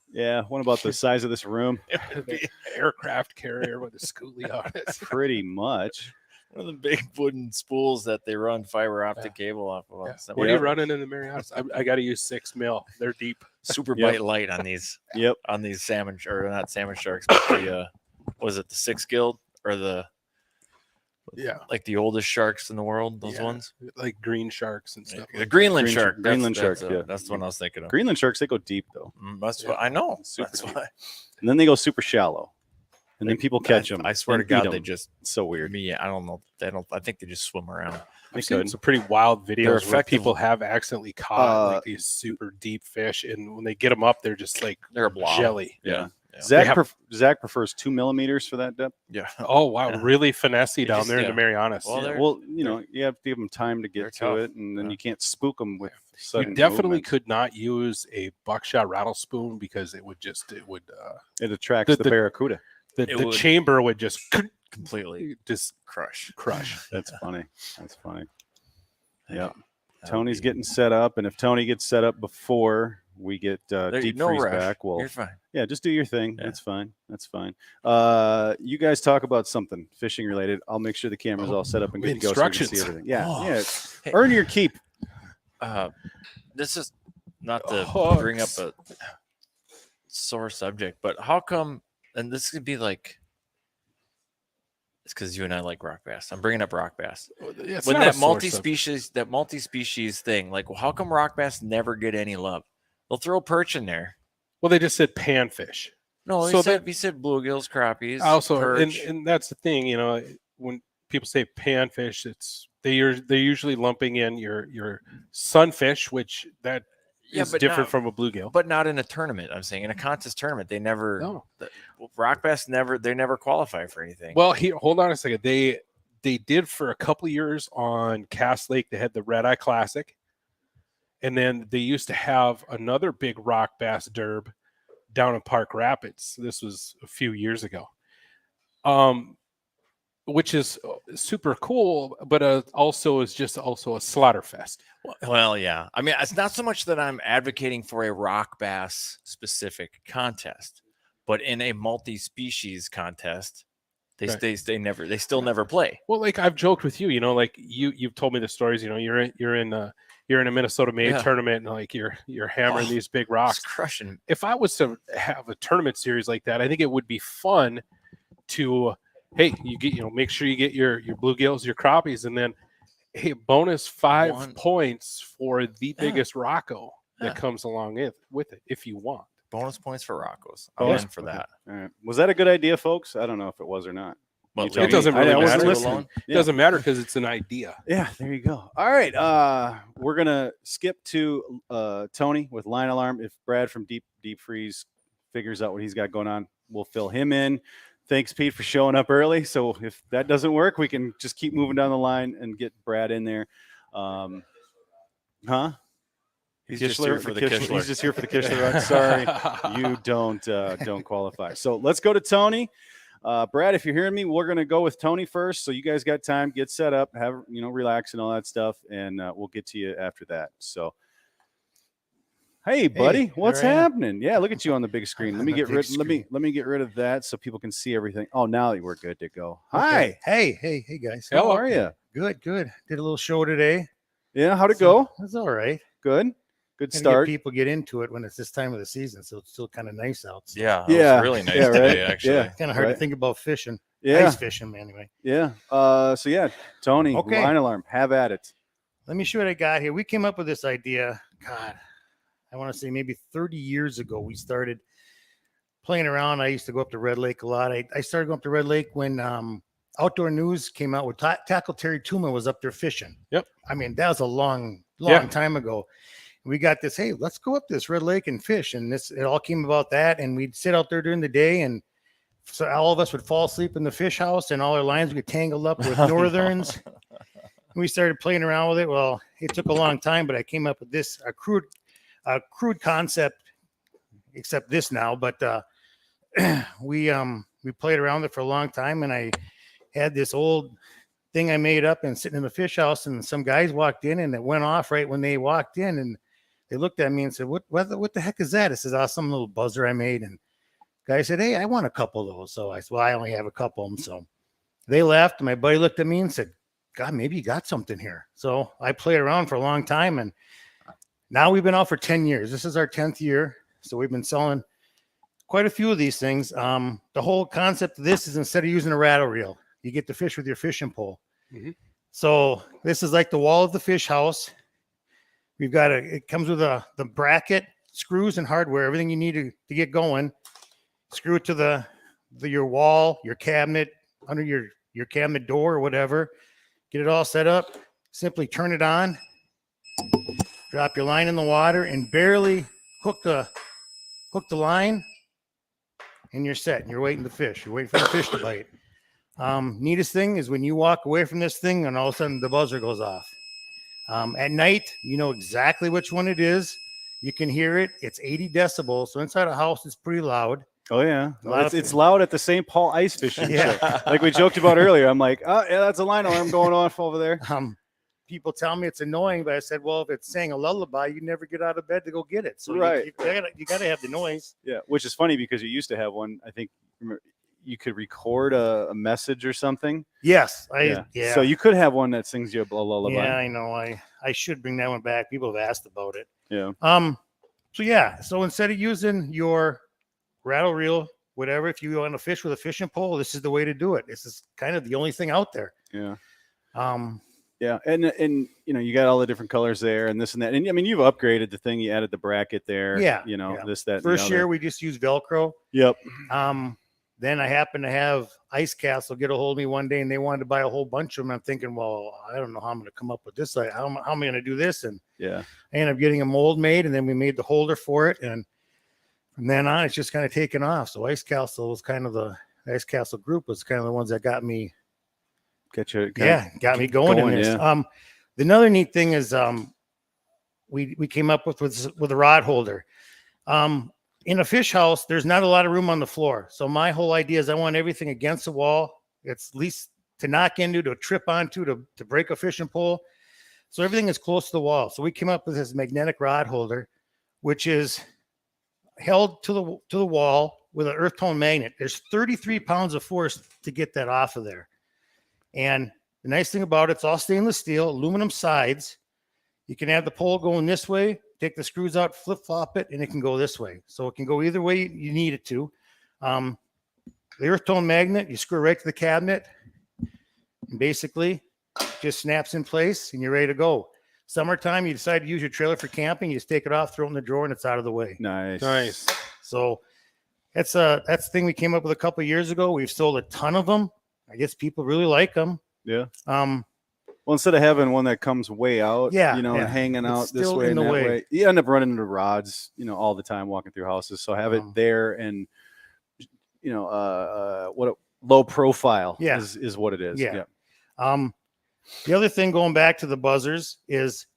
Yeah. What about the size of this room? It would be an aircraft carrier with a schoolie on it. Pretty much. One of the big wooden spools that they run fiber optic cable off of. Yeah. What are you running in the Marianas? I got to use 6 mil. They're deep. Super bite light on these. Yep. On these salmon, or not salmon sharks, but the was it the 6 Guild or the like the oldest sharks in the world? Those ones like green sharks and stuff. The Greenland shark. Greenland shark. Yeah, that's the one I was thinking of. Greenland sharks, they go deep though. That's what I know. That's why. And then they go super shallow. And then people catch them. I swear to God, they just so weird. I don't know. I think they just swim around. I've seen some pretty wild videos where people have accidentally caught like these super deep fish, and when they get them up, they're just like they're a blob. Jelly. Yeah. Zach prefers 2 millimeters for that depth. Yeah. Oh wow, really finessey down there in the Marianas. Well, you have to give them time to get to it, and then you can't spook them with sudden. You definitely movement. could not use a buckshot rattle spoon because it it attracts the barracuda. The chamber would just completely just crush. That's funny. Yeah. Tony's getting set up, and if Tony gets set up before we get There- deep no freeze rush. back, You're fine. yeah, just do your thing. Yeah. That's fine. That's fine. You guys talk about something fishing related. I'll make sure the camera's all set up and good to go so we can see Instructions. everything. Yeah, Oh. yeah. Hey, Earn your keep. this is not to Hooks. bring up a sore subject, but how come? And this could be like, it's because you and I like rock bass. I'm bringing up rock bass. It's When not a that sore multi-species thing, like, well, how come rock bass never get any love? They'll throw perch in there. Well, they just said panfish. No, So we said bluegills, crappies, Also, perch. and that's the thing, you know, when people say panfish, they're usually lumping in your sunfish, which that Yeah, is but different not- from a bluegill. but not in a tournament. I'm saying in a contest tournament, they never. No. Rock bass never qualify for anything. Well, hold on a second. They did for a couple of years on Cass Lake. They had the Red Eye Classic, and then they used to have another big rock bass derb down in Park Rapids. This was a few years ago, which is super cool, but also is just also a slaughter fest. Well, yeah. I mean, it's not so much that I'm advocating for a rock bass specific contest, but in a multi-species contest, they Right. they still never play. Well, like I've joked with you, you know, like you've told me the stories. You know, you're in a Minnesota Made Yeah. tournament, and like you're hammering these big It's rocks. crushing. If I was to have a tournament series like that, I think it would be fun to, hey, make sure you get your bluegills, your crappies, and then hey, bonus 5 One. points for the Yeah. biggest Rocco that Yeah. comes along with it if you want. Bonus points for Rocco's. I'm Yeah. in for that. All right. Was that a good idea, folks? I don't know if it was or not. But You tell it doesn't me. really I wasn't matter. listening. Alone? Yeah. It doesn't matter because it's an idea. Yeah, there you go. All right. We're gonna skip to Tony with line alarm. If Brad from Deep Freeze figures out what he's got going on, we'll fill him in. Thanks, Pete, for showing up early. So if that doesn't work, we can just keep moving down the line and get Brad in there. He's just here for the Kishler. He's just here for the Kishler run. Sorry, you don't qualify. So let's go to Tony. Brad, if you're hearing me, we're going to go with Tony first. So you guys got time, get set up, relax and all that stuff. And we'll get to you after that. So, hey, buddy, what's there I am. happening? Yeah. Look at you on the big screen. Let me On the get big rid, screen. let me get rid of that so people can see everything. Oh, now we're good to go. Okay. Hi, Hey, guys. how are you? Good. Did a little show today. Yeah. How'd it go? It's all right. Good. Good Gotta start. Get people get into it when it's this time of the season, so it's still kind of nice out. So Yeah, Yeah, it was really nice yeah, right. today, actually. Yeah. kind of hard Right. to think about fishing. Yeah. Ice fishing, anyway. Yeah. So yeah, Tony, Okay. line alarm. Have at it. Let me show what I got here. We came up with this idea. God, I want to say maybe 30 years ago. We started playing around. I used to go up to Red Lake a lot. I started going up to Red Lake when Outdoor News came out with Tackle Terry Tuma was up there fishing. Yep. I mean, that was a long Yeah. time ago. We got this, hey, let's go up this Red Lake and fish. And it all came about that. And we'd sit out there during the day, and so all of us would fall asleep in the fish house, and all our lines would get tangled up with northerns. We started playing around with it. Well, it took a long time, but I came up with this a crude concept, except this now. But we played around with it for a long time, and I had this old thing I made up and sitting in the fish house, and some guys walked in, and it went off right when they walked in, and they looked at me and said, "What the heck is that?" I said, "Oh, some little buzzer I made." And guy said, "Hey, I want a couple of those." So I said, "Well, I only have a couple of them." So they left. And my buddy looked at me and said, "God, maybe you got something here." So I played around for a long time, and now we've been out for 10 years. This is our 10th year. So we've been selling quite a few of these things. The whole concept of this is instead of using a rattle reel, you get to fish with your fishing pole. Mhm. So this is like the wall of the fish house. We've got it comes with the bracket, screws, and hardware, everything you need to get going. Screw it to your wall, your cabinet, under your cabinet door or whatever. Get it all set up. Simply turn it on. Drop your line in the water and barely hook the line, and you're set. And you're waiting to fish. You're waiting for the fish to bite. Neatest thing is when you walk away from this thing and all of a sudden the buzzer goes off. At night, you know exactly which one it is. You can hear it. It's 80 decibels. So inside a house, it's pretty loud. Oh yeah, A lot of- it's loud at the St. Paul ice fishing Yeah. show. Like we joked about earlier. I'm like, oh yeah, that's a line alarm going off over there. people tell me it's annoying, but I said, well, if it's saying a lullaby, you never get out of bed to go get it. So Right. you gotta have the noise. Yeah, which is funny because you used to have one. I think you could record a message or something. Yes, Yeah. So you could have one that sings you a lullaby. Yeah, I know. I should bring that one back. People have asked about it. Yeah. So yeah. So instead of using your rattle reel, whatever, if you want to fish with a fishing pole, this is the way to do it. This is kind of the only thing out there. Yeah. Yeah, and you got all the different colors there and this and that. And I mean, you've upgraded the thing. You added the bracket there. Yeah, this, that. and the First other. year we just used Velcro. Yep. Then I happened to have Ice Castle get a hold of me one day, and they wanted to buy a whole bunch of them. I'm thinking, well, I don't know how I'm going to come up with this. Like, how am I going to do this? And yeah, I ended up getting a mold made, and then we made the holder for it. And from then on, it's just kind of taken off. So Ice Castle was kind of the Ice Castle group was kind of the ones that got me. got me going in this. Yeah. The another neat thing is we came up with a rod holder. In a fish house, there's not a lot of room on the floor. So my whole idea is I want everything against the wall. It's at least to knock into, to trip onto, to break a fishing pole. So everything is close to the wall. So we came up with this magnetic rod holder, which is held to the wall with an earth tone magnet. There's 33 pounds of force to get that off of there. And the nice thing about it's all stainless steel, aluminum sides. You can have the pole going this way, take the screws out, flip flop it, and it can go this way. So it can go either way you need it to. The earth tone magnet, you screw right to the cabinet, and basically just snaps in place, and you're ready to go. Summertime, you decide to use your trailer for camping, you just take it off, throw it in the drawer, and it's out of the way. Nice. So that's the thing we came up with a couple of years ago. We've sold a ton of them. I guess people really like them. Yeah. Well, instead of having one that comes way out, and hanging It's out this still way in and the that way. way, you end up running into rods, all the time walking through houses. So have it there and, what a low profile is what it is. Yeah. The other thing going back to the buzzers is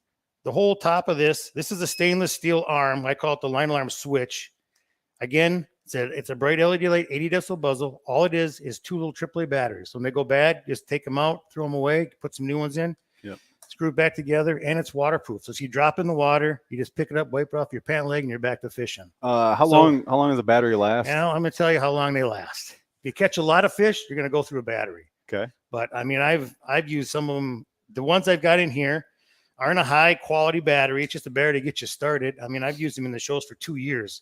the whole top of this. This is a stainless steel arm. I call it the line alarm switch. Again, it's a bright LED light, 80 decibel buzzer. All it is 2 little AAA batteries. So when they go bad, just take them out, throw them away, put some new ones in, screw it back together, and it's waterproof. So if you drop in the water, you just pick it up, wipe it off your pant leg, and you're back to fishing. How long does the battery last? Now I'm going to tell you how long they last. If you catch a lot of fish, you're going to go through a battery. Okay. But I mean, I've used some of them. The ones I've got in here aren't a high quality battery. It's just a battery to get you started. I mean, I've used them in the shows for 2 years.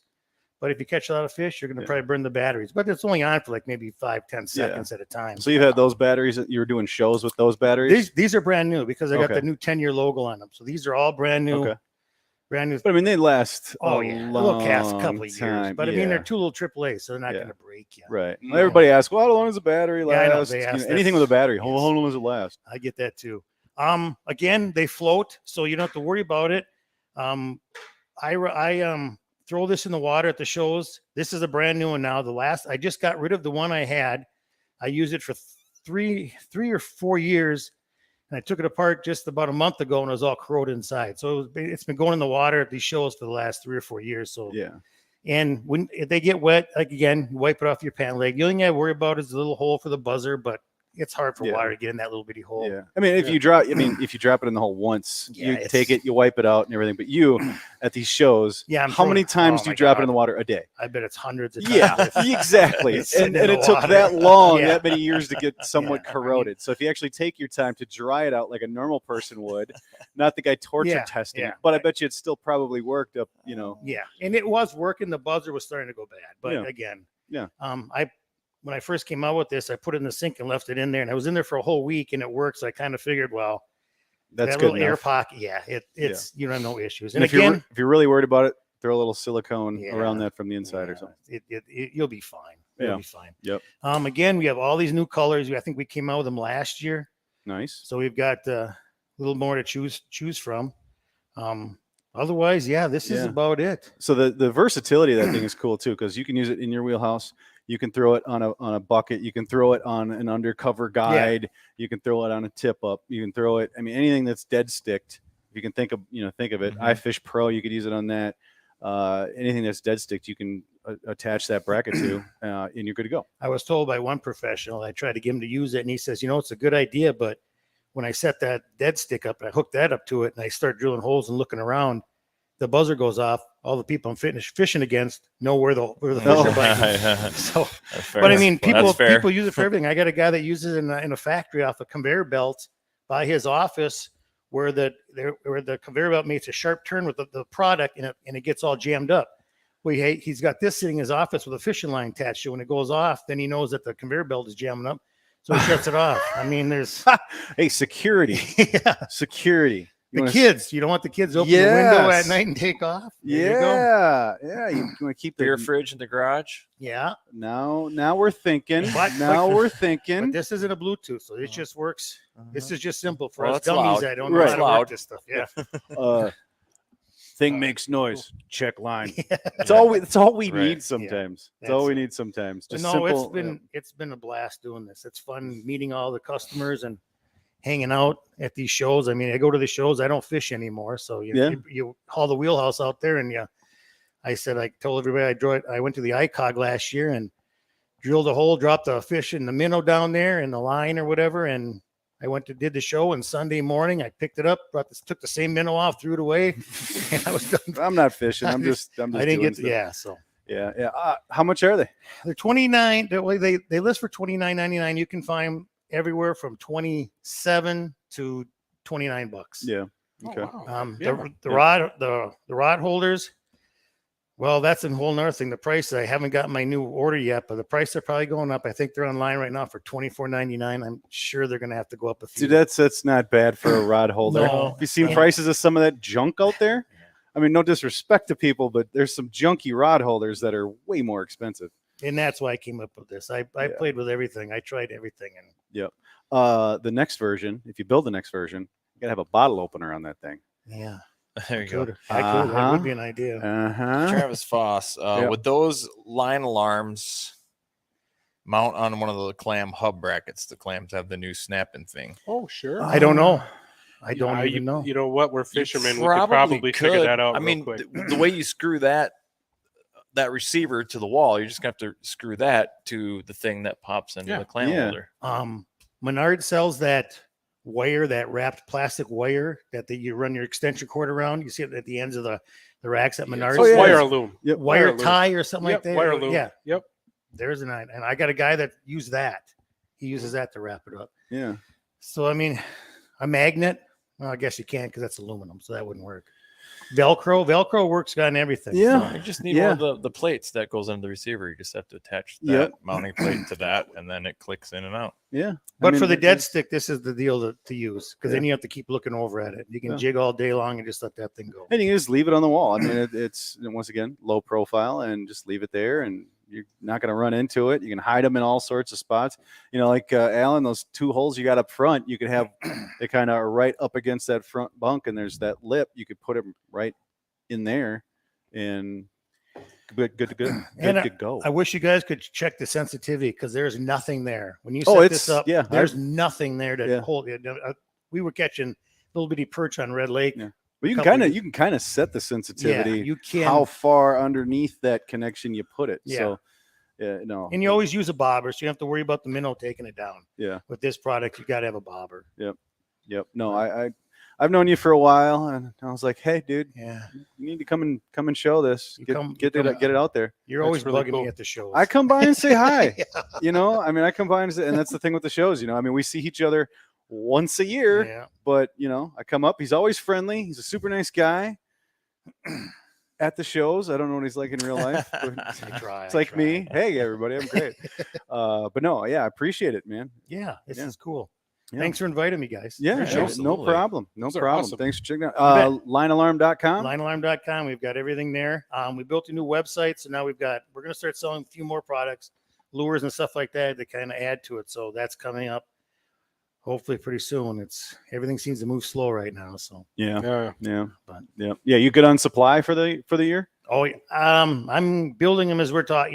But if you catch a lot of fish, you're going to probably burn the batteries. But it's only on for like maybe 5-10 seconds at a time. So you've had those batteries that you were doing shows with those batteries? These are brand new because I got the new 10-year logo on them. So these are all brand new. Okay. Brand new. But I mean, they last They'll cast a couple of years. time. But I mean, they're 2 little AAA, so they're not going to break you. Right. Well, everybody asks, well, how long does a battery last? Yeah, I know, they ask anything with a battery. How long does it last? I get that too. Again, they float, so you don't have to worry about it. I throw this in the water at the shows. This is a brand new one now. I just got rid of the one I had. I used it for three or 4 years, and I took it apart just about a month ago, and it was all corroded inside. So it's been going in the water at these shows for the last 3 or 4 years. So and if they get wet, like again, you wipe it off your pant leg. The only thing I worry about is the little hole for the buzzer, but it's hard for water to get in that little bitty hole. Yeah. I mean, if you drop it in the hole once, you take it, you wipe it out and everything. But you at these shows, how many times do you drop it in the water a day? I bet it's hundreds of times. Yeah, exactly. and it took that long, that many years to get somewhat corroded. So if you actually take your time to dry it out like a normal person would, not the guy torture testing, but I bet you it still probably worked up, Yeah. And it was working. The buzzer was starting to go bad. But again, when I first came out with this, I put it in the sink and left it in there, and I was in there for a whole week, and it worked. So I kind of figured, well, that's that good little air pocket, it's you don't have no issues. And again, if you're really worried about it, throw a little silicone around that from the inside or something. You'll be fine. You'll be fine. Yep. Again, we have all these new colors. I think we came out with them last year. Nice. So we've got a little more to choose from. Otherwise, this is about it. So the versatility of that thing is cool too, because you can use it in your wheelhouse. You can throw it on a bucket. You can throw it on an undercover guide. You can throw it on a tip up. You can throw it. I mean, anything that's dead sticked. If you can think of it. iFish Pro, you could use it on that. Anything that's dead sticked, you can attach that bracket to, and you're good to go. I was told by one professional, I tried to get him to use it, and he says, it's a good idea, but when I set that dead stick up and I hook that up to it and I start drilling holes and looking around, the buzzer goes off. All the people I'm fishing against know where the fish are biting. So, That's fair. but I mean, That's fair. people use it for everything. I got a guy that uses it in a factory off a conveyor belt by his office where the conveyor belt makes a sharp turn with the product and it gets all jammed up. Well, he's got this sitting in his office with a fishing line attached to it. When it goes off, then he knows that the conveyor belt is jamming up. So he shuts it off. I mean, there's Hey, security. yeah. Security. The kids, you don't want the kids to open the window at night and take off. There you go. Yeah. You want to keep Beer the fridge in the garage. Yeah. Now we're thinking. But we're But thinking. this isn't a Bluetooth, so it just works. This is just simple for Well, us it's dummies loud. that don't know Right. how to Loud. work this stuff. Yeah. Thing makes noise. Check line. That's all we Right. need sometimes. That's all we need sometimes. Just no, simple. it's been a blast doing this. It's fun meeting all the customers and hanging out at these shows. I mean, I go to the shows. I don't fish anymore, so you haul the wheelhouse out there, and I told everybody I went to the ICOG last year and drilled a hole, dropped a fish in the minnow down there in the line or whatever, and I did the show, and Sunday morning I picked it up, took the same minnow off, threw it away, and I was done. I'm not fishing. I'm just I didn't doing get stuff. yeah. So Yeah. How much are they? they're $29. They list for $29.99. You can find them everywhere from $27 to $29. Yeah. Oh, Okay. wow. The rod holders. Well, that's a whole nother thing. The price, I haven't got my new order yet, but the price are probably going up. I think they're online right now for $24.99. I'm sure they're going to have to go up a few. Dude, that's not bad for a rod holder. No. Have you seen Yeah. prices of some of that junk out there? I mean, no disrespect to people, but there's some junky rod holders that are way more expensive. And that's why I came up with this. I played with everything. I tried everything. And The next version, if you build the next version, you gotta have a bottle opener on that thing. yeah, There you go. That Uh-huh. would be an idea. Travis Foss, would those line alarms mount on one of the clam hub brackets? The clams have the new snapping thing. Oh, sure. I don't know. I don't Yeah, even know. You know what? We're fishermen. You We could probably figure could. that out. I real mean, quick. the way you screw that receiver to the wall, you're just gonna have to screw that to the thing that pops into Yeah. the clam Yeah. holder. Menard sells that wire, that wrapped plastic wire that you run your extension cord around. You see it at the ends of the racks at Menards. Oh, yeah. Wire loom. Yep. Wire loom. tie or something like that. Wire loom. Yeah, Yep. there's and I got a guy that used that. He uses that to wrap it up. Yeah. So I mean, a magnet. Well, I guess you can't because that's aluminum, so that wouldn't work. Velcro works on everything. Yeah. So, You just need Yeah. one of the plates that goes into the receiver. You just have to attach that Yep. mounting plate to that, and then it clicks in and out. Yeah. but for the dead stick, this is the deal to use because then Yeah. you have to keep looking over at it. You can Yeah. jig all day long and just let that thing go. And you can just leave it on the wall. I mean, it's once again low profile, and just leave it there, and you're not going to run into it. You can hide them in all sorts of spots. You know, like Alan, those two holes you got up front, you could have they kind of are right up against that front bunk, and there's that lip. You could put them right in there, and good to go. I wish you guys could check the sensitivity because there's nothing there. When you Oh, set it's- this up, yeah, there's nothing there to Yeah. hold it. We were catching little bitty perch on Red Lake. Yeah. But you couple can of- kind of set the Yeah, sensitivity. you can. How far underneath that connection you put it. Yeah. So, no. And you always use a bobber, so you don't have to worry about the minnow taking it down. Yeah. With this product, you got to have a bobber. Yep. No, I've known you for a while, and I was like, hey, dude, Yeah. you need to come and show this. You Get come- get you come- it out there. You're That's always really bugging cool. me at the shows. I come by and say hi. Yeah. You know, I mean, I come by and that's the thing with the shows. You know, I mean, we see each other once a year, Yeah. but I come up. He's always friendly. He's a super nice guy. At the shows, I don't know what he's like in real life. But I try. it's like me. Hey, everybody, I'm great. But no, yeah, I appreciate it, man. Yeah, this Yeah. is cool. Yeah. Thanks for inviting me, guys. Yeah, Appreciate no, it. no Absolutely. problem. No Those are problem. awesome. Thanks for checking out. bet. Linealarm.com. Linealarm.com. We've got everything there. We built a new website, so now we're going to start selling a few more products, lures and stuff like that kind of add to it. So that's coming up hopefully pretty soon. Everything seems to move slow right now. So Yeah. Yeah. But- Yeah. You good on supply for the year? I'm building them as we're taught.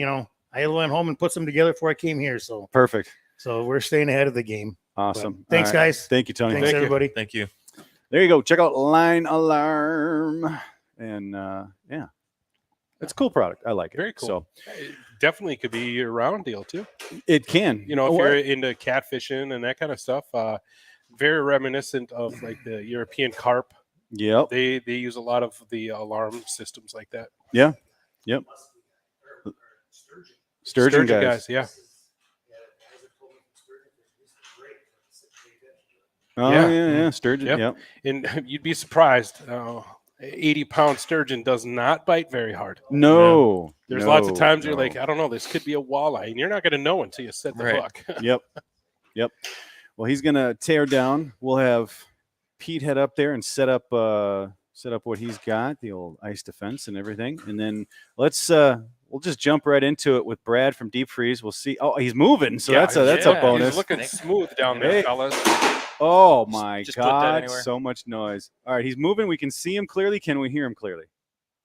I went home and put them together before I came here. So Perfect. we're staying ahead of the game. Awesome. Thanks, All right. guys. Thank you, Tony. Thanks, Thank you. everybody. Thank you. There you go. Check out Line Alarm. And yeah, it's a cool product. I like it. Very cool. So It definitely could be a year-round deal too. it can. You know, if Or- you're into catfishing and that kind of stuff, very reminiscent of like the European carp. Yep. They use a lot of the alarm systems like that. Yeah. Yep. Sturgeon guys. Yeah. Oh yeah. Sturgeon. Yep. Yep. And you'd be surprised. 80-pound sturgeon does not bite very hard. No. There's lots of times you're no. like, I don't know, this could be a walleye, and you're not going to know until you set the hook. Yep. Well, he's gonna tear down. We'll have Pete head up there and set up what he's got, the old ice defense and everything, and then we'll just jump right into it with Brad from Deep Freeze. We'll see. Oh, he's moving, so that's a bonus. He's looking smooth down there, fellas. Oh my Just clip that God! anywhere. So much noise. All right, he's moving. We can see him clearly. Can we hear him clearly?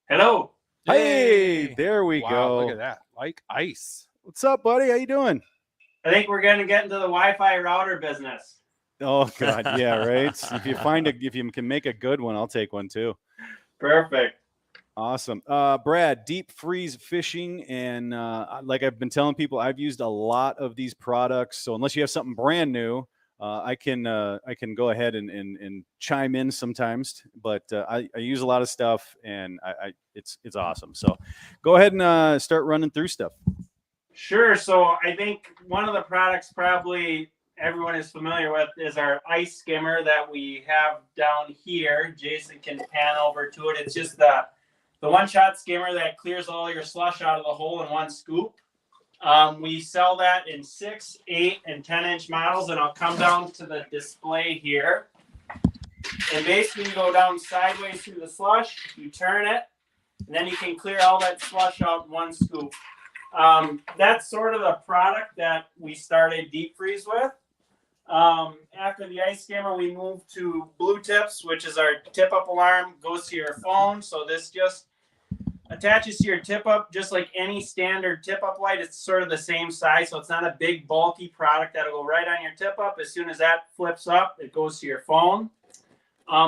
Hello. Hey, there we Wow, go. look at that. Like ice. What's up, buddy? How you doing? I think we're going to get into the Wi-Fi router business. Oh God, yeah, right. If you can make a good one, I'll take one too. Perfect. Awesome. Brad, Deep Freeze Fishing, and like I've been telling people, I've used a lot of these products. So unless you have something brand new, I can go ahead and chime in sometimes. But I use a lot of stuff, and it's awesome. So go ahead and start running through stuff. Sure. So I think one of the products probably everyone is familiar with is our ice skimmer that we have down here. Jason can pan over to it. It's just the one-shot skimmer that clears all your slush out of the hole in one scoop. We sell that in 6, 8, and 10-inch models, and I'll come down to the display here. And basically, you go down sideways through the slush, you turn it, and then you can clear all that slush out in one scoop. That's sort of the product that we started Deep Freeze with. After the ice skimmer, we moved to Blue Tips, which is our tip-up alarm, goes to your phone. So this just attaches to your tip-up, just like any standard tip-up light. It's sort of the same size, so it's not a big, bulky product that'll go right on your tip-up. As soon as that flips up, it goes to your phone.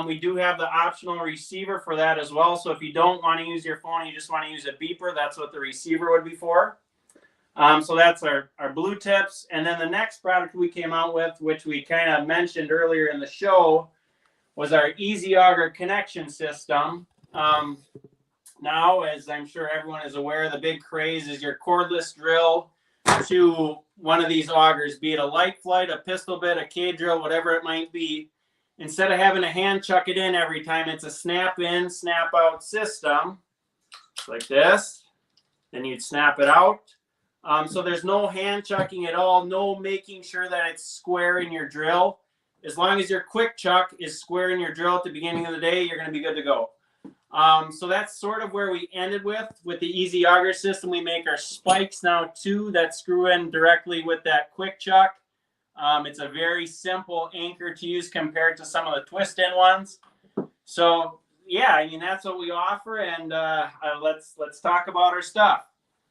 We do have the optional receiver for that as well. So if you don't want to use your phone, you just want to use a beeper, that's what the receiver would be for. So that's our Blue Tips. And then the next product we came out with, which we kind of mentioned earlier in the show, was our Easy Auger connection system. Now, as I'm sure everyone is aware, the big craze is your cordless drill to one of these augers, be it a light flight, a pistol bit, a K drill, whatever it might be. Instead of having to hand chuck it in every time, it's a snap in, snap out system like this. Then you'd snap it out. So there's no hand chucking at all, no making sure that it's square in your drill. As long as your quick chuck is square in your drill at the beginning of the day, you're going to be good to go. So that's sort of where we ended with the Easy Auger system. We make our spikes now too that screw in directly with that quick chuck. It's a very simple anchor to use compared to some of the twist in ones. So yeah, I mean, that's what we offer, and let's talk about our stuff.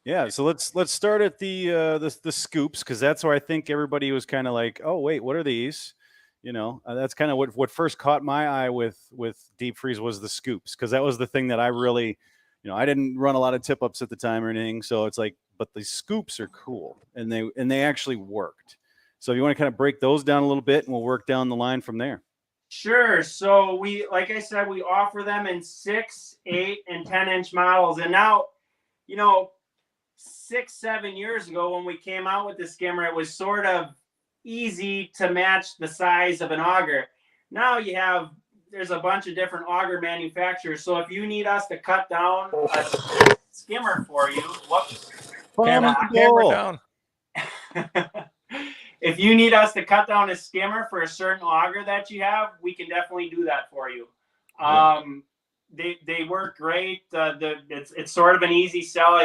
Yeah, so let's start at the scoops, because that's where I think everybody was kind of like, oh wait, what are these? You know, that's kind of what first caught my eye with Deep Freeze was the scoops, because that was the thing that I really, I didn't run a lot of tip ups at the time or anything, so it's like, but the scoops are cool, and they actually worked. So you want to kind of break those down a little bit, and we'll work down the line from there. Sure. So we, like I said, we offer them in 6, 8, and 10-inch models, and now, 6-7 years ago when we came out with the skimmer, it was sort of easy to match the size of an auger. Now there's a bunch of different auger manufacturers. So if you need us to cut down a skimmer for you, Camera down. If you need us to cut down a skimmer for a certain auger that you have, we can definitely do that for you. They work great. It's sort of an easy sell.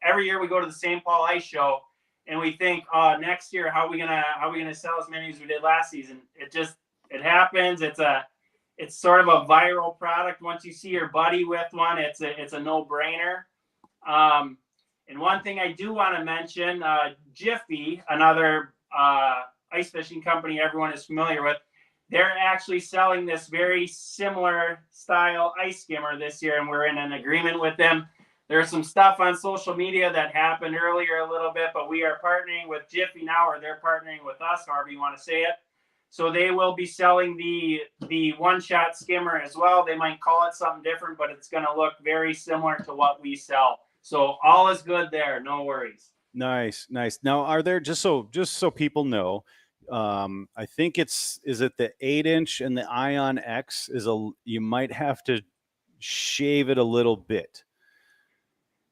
Every year we go to the St. Paul Ice Show, and we think, next year how are we gonna sell as many as we did last season? It happens. It's sort of a viral product. Once you see your buddy with one, it's a no-brainer. And one thing I do want to mention, Jiffy, another ice fishing company everyone is familiar with, they're actually selling this very similar style ice skimmer this year, and we're in an agreement with them. There's some stuff on social media that happened earlier a little bit, but we are partnering with Jiffy now, or they're partnering with us, however you want to say it. So they will be selling the one-shot skimmer as well. They might call it something different, but it's going to look very similar to what we sell. So all is good there. No worries. Nice. Now, are there, just so people know, I think is it the 8-inch and the Ion X you might have to shave it a little bit.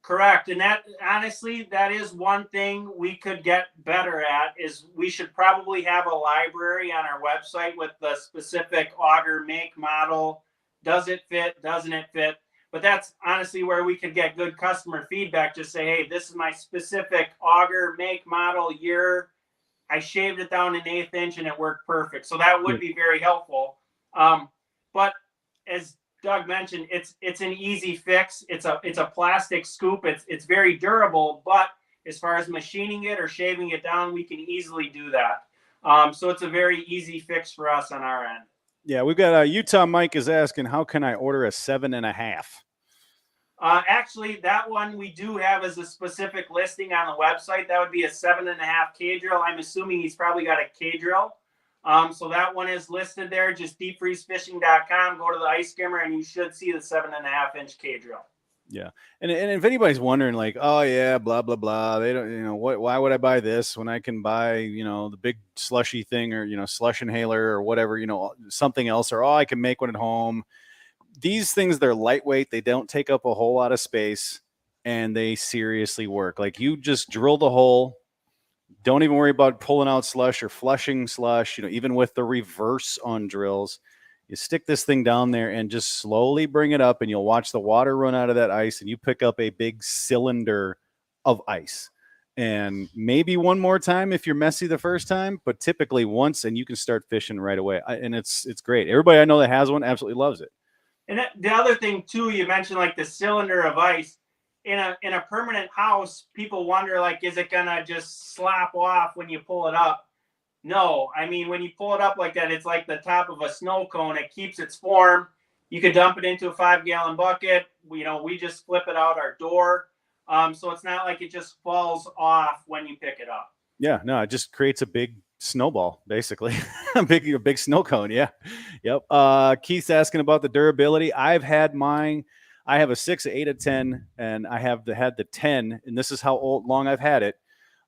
Correct. And that, honestly, that is one thing we could get better at, is we should probably have a library on our website with the specific auger make, model. Does it fit? Doesn't it fit? But that's honestly where we could get good customer feedback. Just say, hey, this is my specific auger make, model, year. I shaved it down an 1/8 inch and it worked perfect. So that would be very helpful. But as Doug mentioned, it's an easy fix. It's a plastic scoop. It's very durable, but as far as machining it or shaving it down, we can easily do that. So it's a very easy fix for us on our end. Yeah, we've got Utah Mike is asking, how can I order a 7.5? Actually, that one we do have as a specific listing on the website. That would be a 7.5 K drill. I'm assuming he's probably got a K drill. So that one is listed there. Just deepfreezefishing.com. Go to the ice skimmer, and you should see the 7.5 inch K drill. Yeah, and if anybody's wondering, like, oh yeah, blah blah blah, they don't, why would I buy this when I can buy, the big slushy thing, or slush inhaler or whatever, something else, or I can make one at home. These things, they're lightweight, they don't take up a whole lot of space, and they seriously work. Like, you just drill the hole. Don't even worry about pulling out slush or flushing slush. Even with the reverse on drills, you stick this thing down there and just slowly bring it up, and you'll watch the water run out of that ice, and you pick up a big cylinder of ice. And maybe one more time if you're messy the first time, but typically once, and you can start fishing right away. And it's great. Everybody I know that has one absolutely loves it. And the other thing too, you mentioned like the cylinder of ice. In a permanent house, people wonder, like, is it gonna just slop off when you pull it up? No, I mean, when you pull it up like that, it's like the top of a snow cone. It keeps its form. You could dump it into a 5-gallon bucket. We just flip it out our door. So it's not like it just falls off when you pick it up. Yeah, no, it just creates a big snowball, basically. a big snow cone. Yeah. Yep. Keith's asking about the durability. I've had mine. I have a 6, 8, a 10, and I have had the 10, and this is how long I've had it.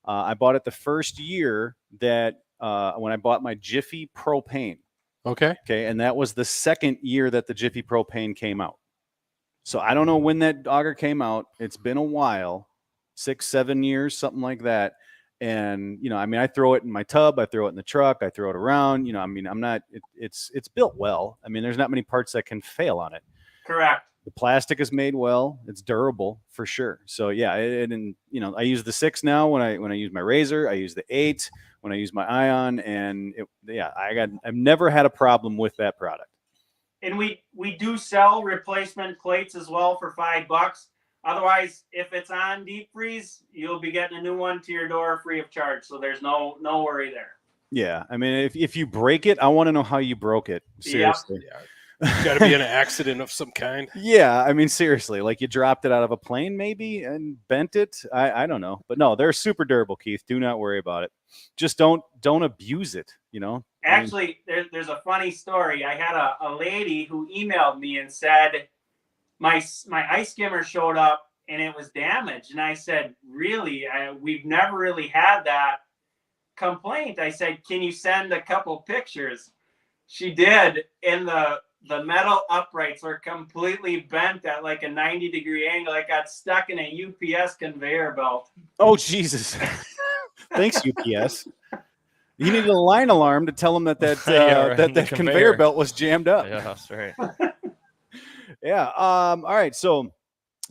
I bought it the first year that when I bought my Jiffy Propane. Okay. And that was the second year that the Jiffy Propane came out. So I don't know when that auger came out. It's been a while, 6, 7 years, something like that. And I throw it in my tub, I throw it in the truck, I throw it around. I'm not. It's built well. There's not many parts that can fail on it. Correct. The plastic is made well. It's durable for sure. So yeah, I use the 6 now when I use my Razr. I use the 8 when I use my Ion, and I've never had a problem with that product. And we do sell replacement plates as well for $5. Otherwise, if it's on deep freeze, you'll be getting a new one to your door free of charge. So there's no worry there. Yeah, if you break it, I want to know how you broke it. Seriously. Yeah. Got to be an accident of some kind. Yeah, seriously, like you dropped it out of a plane maybe and bent it. I don't know, but no, they're super durable, Keith. Do not worry about it. Just don't abuse it. Actually, there's a funny story. I had a lady who emailed me and said my ice skimmer showed up and it was damaged, and I said, really? We've never really had that complaint. I said, can you send a couple pictures? She did, and the metal uprights were completely bent at like a 90-degree angle. It got stuck in a UPS conveyor belt. Oh, Jesus. Thanks, UPS. You needed a line alarm to tell them that that conveyor belt was jammed up. Yeah, that's right. Yeah. All right. So,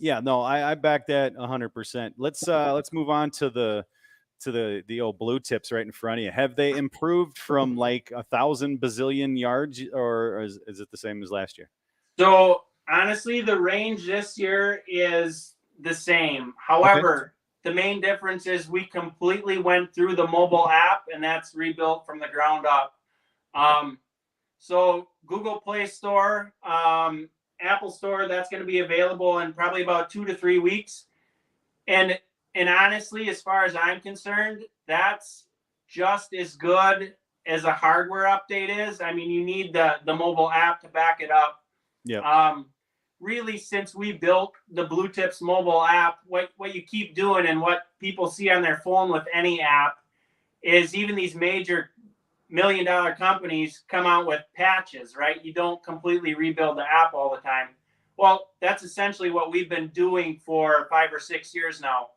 yeah, no, I back that 100%. Let's move on to the old blue tips right in front of you. Have they improved from like 1,000 bazillion yards, or is it the same as last year? So honestly, the range this year is the same. However, the main difference is we completely went through the mobile app, and that's rebuilt from the ground up. So Google Play Store, Apple Store, that's going to be available in probably about 2 to 3 weeks. And honestly, as far as I'm concerned, that's just as good as a hardware update is. I mean, you need the mobile app to back it up. Yeah. Really, since we built the Blue Tips mobile app, what you keep doing and what people see on their phone with any app is even these major $1 million companies come out with patches, right? You don't completely rebuild the app all the time. Well, that's essentially what we've been doing for 5 or 6 years now.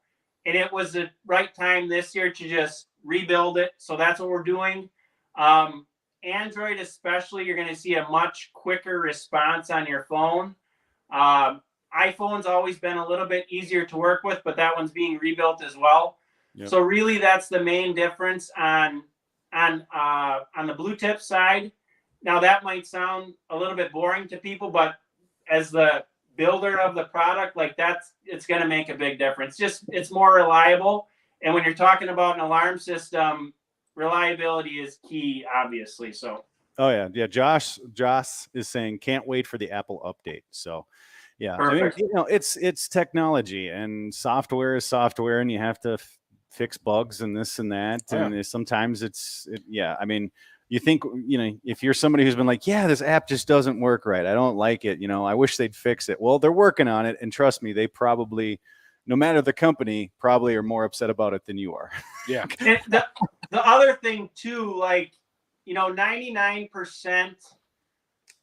And it was the right time this year to just rebuild it. So that's what we're doing. Android especially, you're going to see a much quicker response on your phone. iPhone's always been a little bit easier to work with, but that one's being rebuilt as well. Yep. So really, that's the main difference on the Blue Tip side. Now that might sound a little bit boring to people, but as the builder of the product, like it's going to make a big difference. It's more reliable. And when you're talking about an alarm system, reliability is key, obviously. So. Oh yeah. Josh is saying can't wait for the Apple update. So yeah, Perfect. I mean, it's technology, and software is software, and you have to fix bugs and this and that. And sometimes I mean, you think, if you're somebody who's been like, this app just doesn't work right, I don't like it, I wish they'd fix it. Well, they're working on it, and trust me, they probably, no matter the company, probably are more upset about it than you are. Yeah. And the other thing too, like, 99%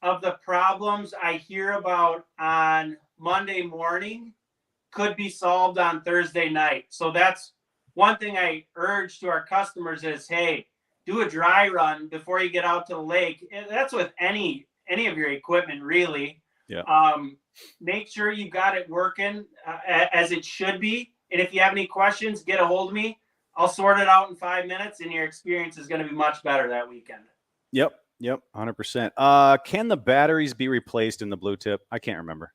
of the problems I hear about on Monday morning could be solved on Thursday night. So that's one thing I urge to our customers is, hey, do a dry run before you get out to the lake. And that's with any of your equipment, really. Yeah. Make sure you got it working as it should be. And if you have any questions, get a hold of me. I'll sort it out in 5 minutes, and your experience is going to be much better that weekend. Yep, 100%. Can the batteries be replaced in the Blue Tip? I can't remember.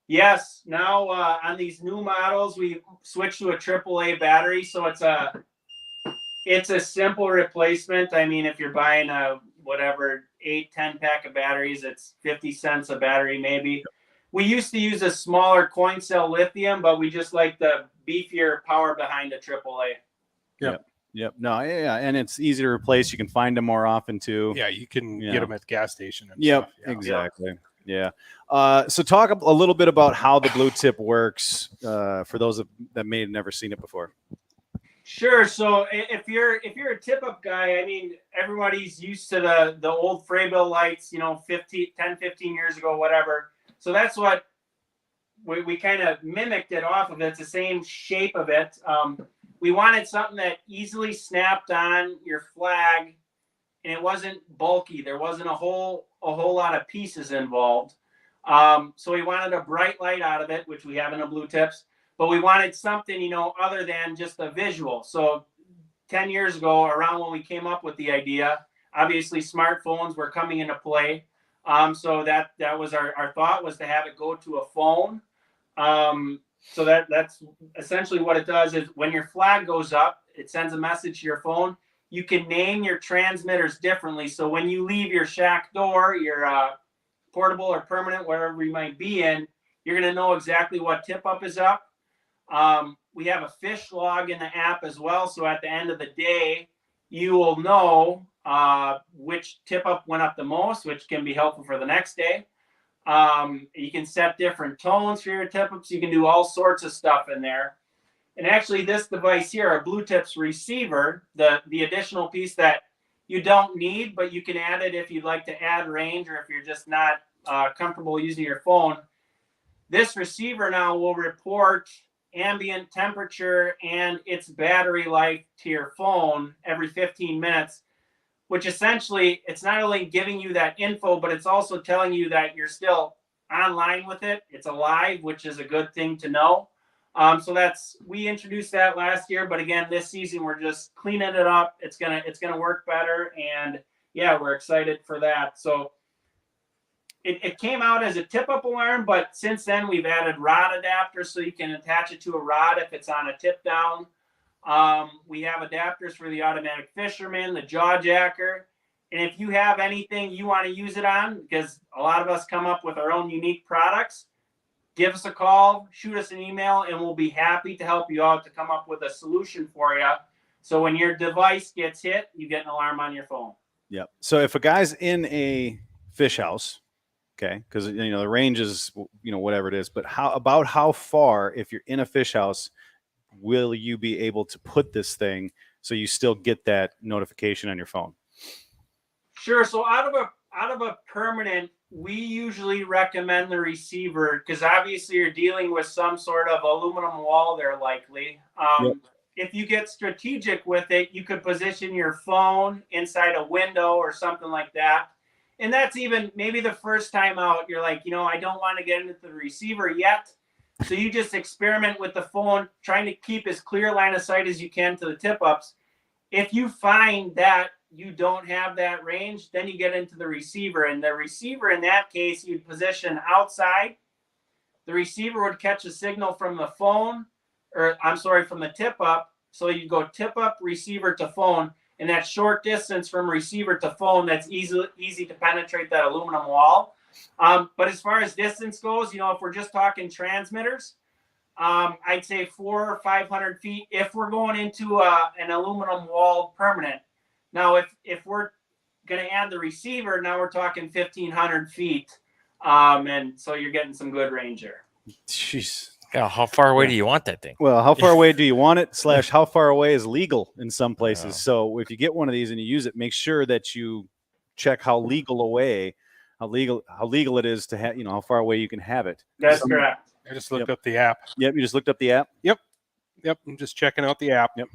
Yes. Now on these new models, we switched to a AAA battery, so it's a simple replacement. I mean, if you're buying a 8-10 pack of batteries, it's 50 cents a battery maybe. We used to use a smaller coin cell lithium, but we just like the beefier power behind a AAA. Yep. No, yeah, and it's easy to replace. You can find them more often too. Yeah, you can get them at the gas station. And Yep, stuff. Yeah. exactly. Yeah. So talk a little bit about how the Blue Tip works for those that may have never seen it before. Sure. So if you're a tip up guy, I mean, everybody's used to the old Freybill lights, 10, 15 years ago, whatever. So that's what we kind of mimicked it off of. It's the same shape of it. We wanted something that easily snapped on your flag, and it wasn't bulky. There wasn't a whole lot of pieces involved. So we wanted a bright light out of it, which we have in the Blue Tips, but we wanted something, other than just a visual. So 10 years ago, around when we came up with the idea, obviously smartphones were coming into play. So that was our thought, was to have it go to a phone. So that's essentially what it does is when your flag goes up, it sends a message to your phone. You can name your transmitters differently. So when you leave your shack door, your portable or permanent, wherever you might be in, you're going to know exactly what tip up is up. We have a fish log in the app as well. So at the end of the day, you will know which tip up went up the most, which can be helpful for the next day. You can set different tones for your tip ups. You can do all sorts of stuff in there. And actually this device here, our Blue Tips receiver, the additional piece that you don't need, but you can add it if you'd like to add range, or if you're just not comfortable using your phone. This receiver now will report ambient temperature and its battery life to your phone every 15 minutes, which essentially, it's not only giving you that info, but it's also telling you that you're still online with it. It's alive, which is a good thing to know. So we introduced that last year, but again, this season we're just cleaning it up. It's gonna work better, and yeah, we're excited for that. So it came out as a tip-up alarm, but since then we've added rod adapters, so you can attach it to a rod if it's on a tip down. We have adapters for the automatic fisherman, the jaw jacker. And if you have anything you want to use it on, because a lot of us come up with our own unique products, give us a call, shoot us an email, and we'll be happy to help you out to come up with a solution for you. So when your device gets hit, you get an alarm on your phone. Yep. So if a guy's in a fish house, okay, because the range is whatever it is, but how far, if you're in a fish house, will you be able to put this thing so you still get that notification on your phone? Sure. So out of a permanent, we usually recommend the receiver because obviously you're dealing with some sort of aluminum wall there likely. Yep. If you get strategic with it, you could position your phone inside a window or something like that. And that's even maybe the first time out, you're like, I don't want to get into the receiver yet. So you just experiment with the phone, trying to keep as clear line of sight as you can to the tip ups. If you find that you don't have that range, then you get into the receiver. And the receiver in that case, you'd position outside. The receiver would catch a signal from the phone, from the tip up. So you go tip up, receiver to phone, and that short distance from receiver to phone, that's easy to penetrate that aluminum wall. But as far as distance goes, if we're just talking transmitters, I'd say 400 or 500 feet if we're going into an aluminum wall permanent. Now, if we're going to add the receiver, now we're talking 1,500 feet. And so you're getting some good range there. Jeez. Yeah, how far away do you want that thing? Well, how far away do you want it? / how far away is legal in some places? Yeah. So if you get one of these and you use it, make sure that you check how legal it is to have, how far away you can have it. That's correct. I just looked up the app. Yep. You just looked up the app. Yep. I'm just checking out the app. Yep.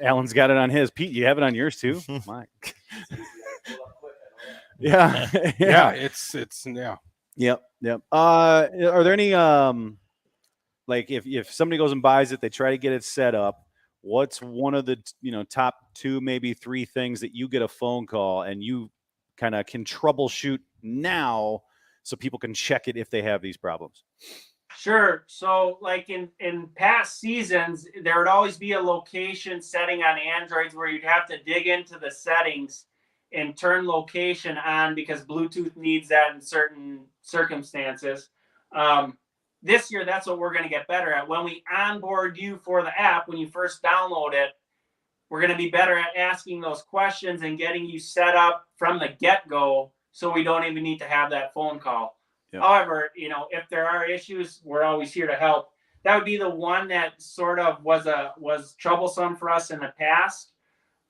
Alan's got it on his. Pete, you have it on yours too. My. Yeah. Yeah. It's yeah. Yep. Are there any like if somebody goes and buys it, they try to get it set up, what's one of the top 2, maybe 3 things that you get a phone call and you kind of can troubleshoot now so people can check it if they have these problems? Sure. So like in past seasons, there would always be a location setting on Androids where you'd have to dig into the settings and turn location on because Bluetooth needs that in certain circumstances. This year, that's what we're going to get better at. When we onboard you for the app, when you first download it, we're going to be better at asking those questions and getting you set up from the get-go so we don't even need to have that phone call. Yep. However, if there are issues, we're always here to help. That would be the one that sort of was troublesome for us in the past.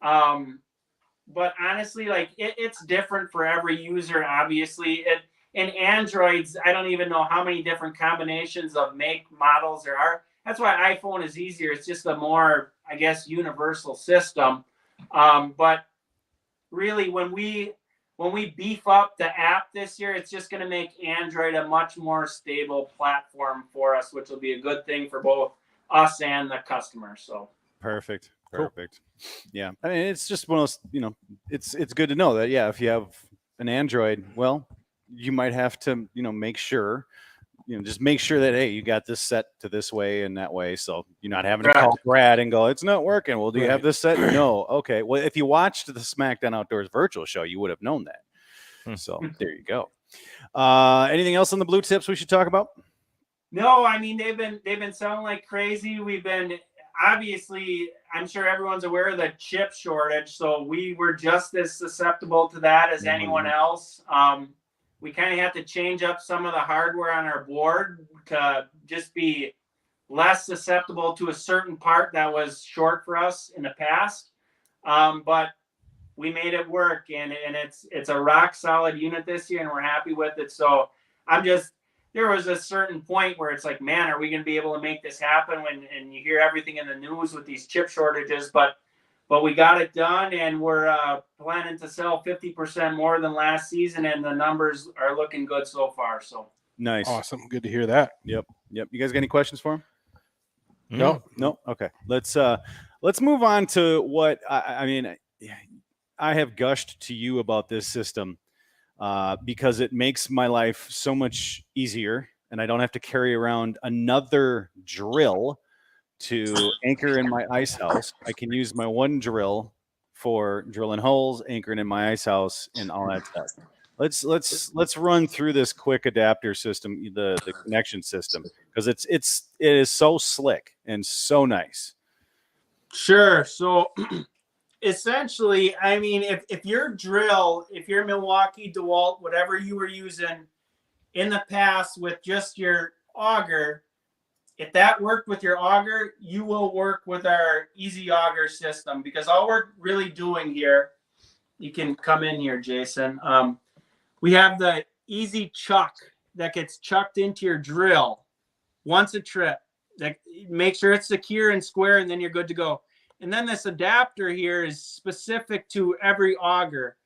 But honestly, like it's different for every user, obviously. In Androids, I don't even know how many different combinations of make models there are. That's why iPhone is easier. It's just a more, I guess, universal system. But really, when we beef up the app this year, it's just going to make Android a much more stable platform for us, which will be a good thing for both us and the customer. So perfect. Cool. Yeah, I mean, it's just one of those. It's good to know that. Yeah, if you have an Android, well, you might have to, make sure, just make sure that, hey, you got this set to this way and that way. So you're not having to call Brad and go, it's not working. Well, do you have this set? No. Okay. Well, if you watched the SmackDown Outdoors virtual show, you would have known that. So there you go. Anything else on the blue tips we should talk about? No, I mean, they've been selling like crazy. We've been, obviously, I'm sure everyone's aware of the chip shortage. So we were just as susceptible to that as anyone else. We kind of have to change up some of the hardware on our board to just be less susceptible to a certain part that was short for us in the past. But we made it work, and it's a rock solid unit this year, and we're happy with it. So there was a certain point where it's like, man, are we going to be able to make this happen? And you hear everything in the news with these chip shortages, but we got it done, and we're planning to sell 50% more than last season, and the numbers are looking good so far. So nice, awesome, good to hear that. Yep. You guys got any questions for him? No. Okay, let's move on to what I mean. I have gushed to you about this system because it makes my life so much easier, and I don't have to carry around another drill to anchor in my ice house. I can use my one drill for drilling holes, anchoring in my ice house, and all that stuff. Let's run through this quick adapter system, the connection system, because it is so slick and so nice. Sure. So essentially, I mean, if your drill, if your Milwaukee, DeWalt, whatever you were using in the past with just your auger, if that worked with your auger, you will work with our Easy Auger system, because all we're really doing here, you can come in here, Jason. We have the Easy Chuck that gets chucked into your drill once a trip. That make sure it's secure and square, and then you're good to go. And then this adapter here is specific to every auger.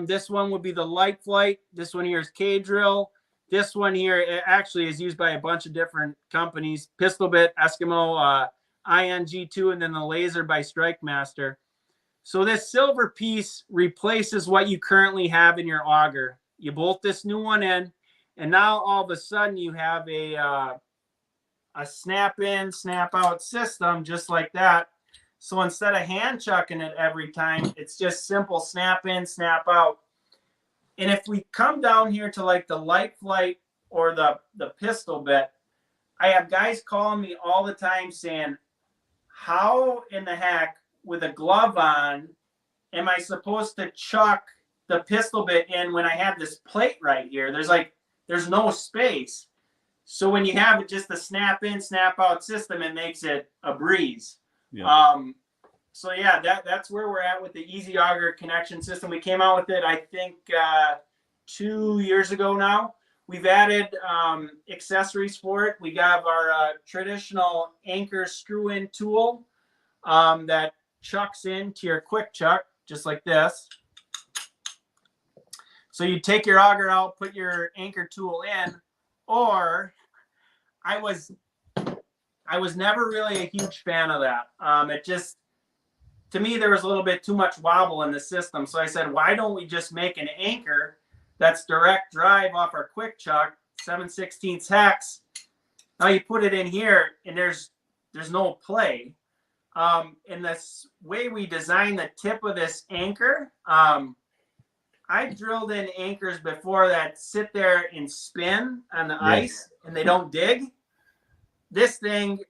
This one would be the Light Flight. This one here is K-Drill. This one here, it actually is used by a bunch of different companies. Pistol Bit, Eskimo, ING2, and then the Laser by Strike Master. So this silver piece replaces what you currently have in your auger. You bolt this new one in, and now all of a sudden you have a snap in, snap out system just like that. So instead of hand chucking it every time, it's just simple snap in, snap out. And if we come down here to like the Light Flight or the Pistol Bit, I have guys calling me all the time saying, how in the heck with a glove on am I supposed to chuck the Pistol Bit in when I have this plate right here? There's no space. So when you have just the snap in, snap out system, it makes it a breeze. Yeah. So yeah, that's where we're at with the Easy Auger connection system. We came out with it, I think, 2 years ago now. We've added accessories for it. We got our traditional anchor screw-in tool that chucks into your quick chuck, just like this. So you take your auger out, put your anchor tool in, or I was never really a huge fan of that. It just, to me, there was a little bit too much wobble in the system. So I said, why don't we just make an anchor that's direct drive off our quick chuck, 7/16 hex. Now you put it in here, and there's no play. And this way we designed the tip of this anchor, I drilled in anchors before that sit there and spin on the ice, and they don't dig. This thing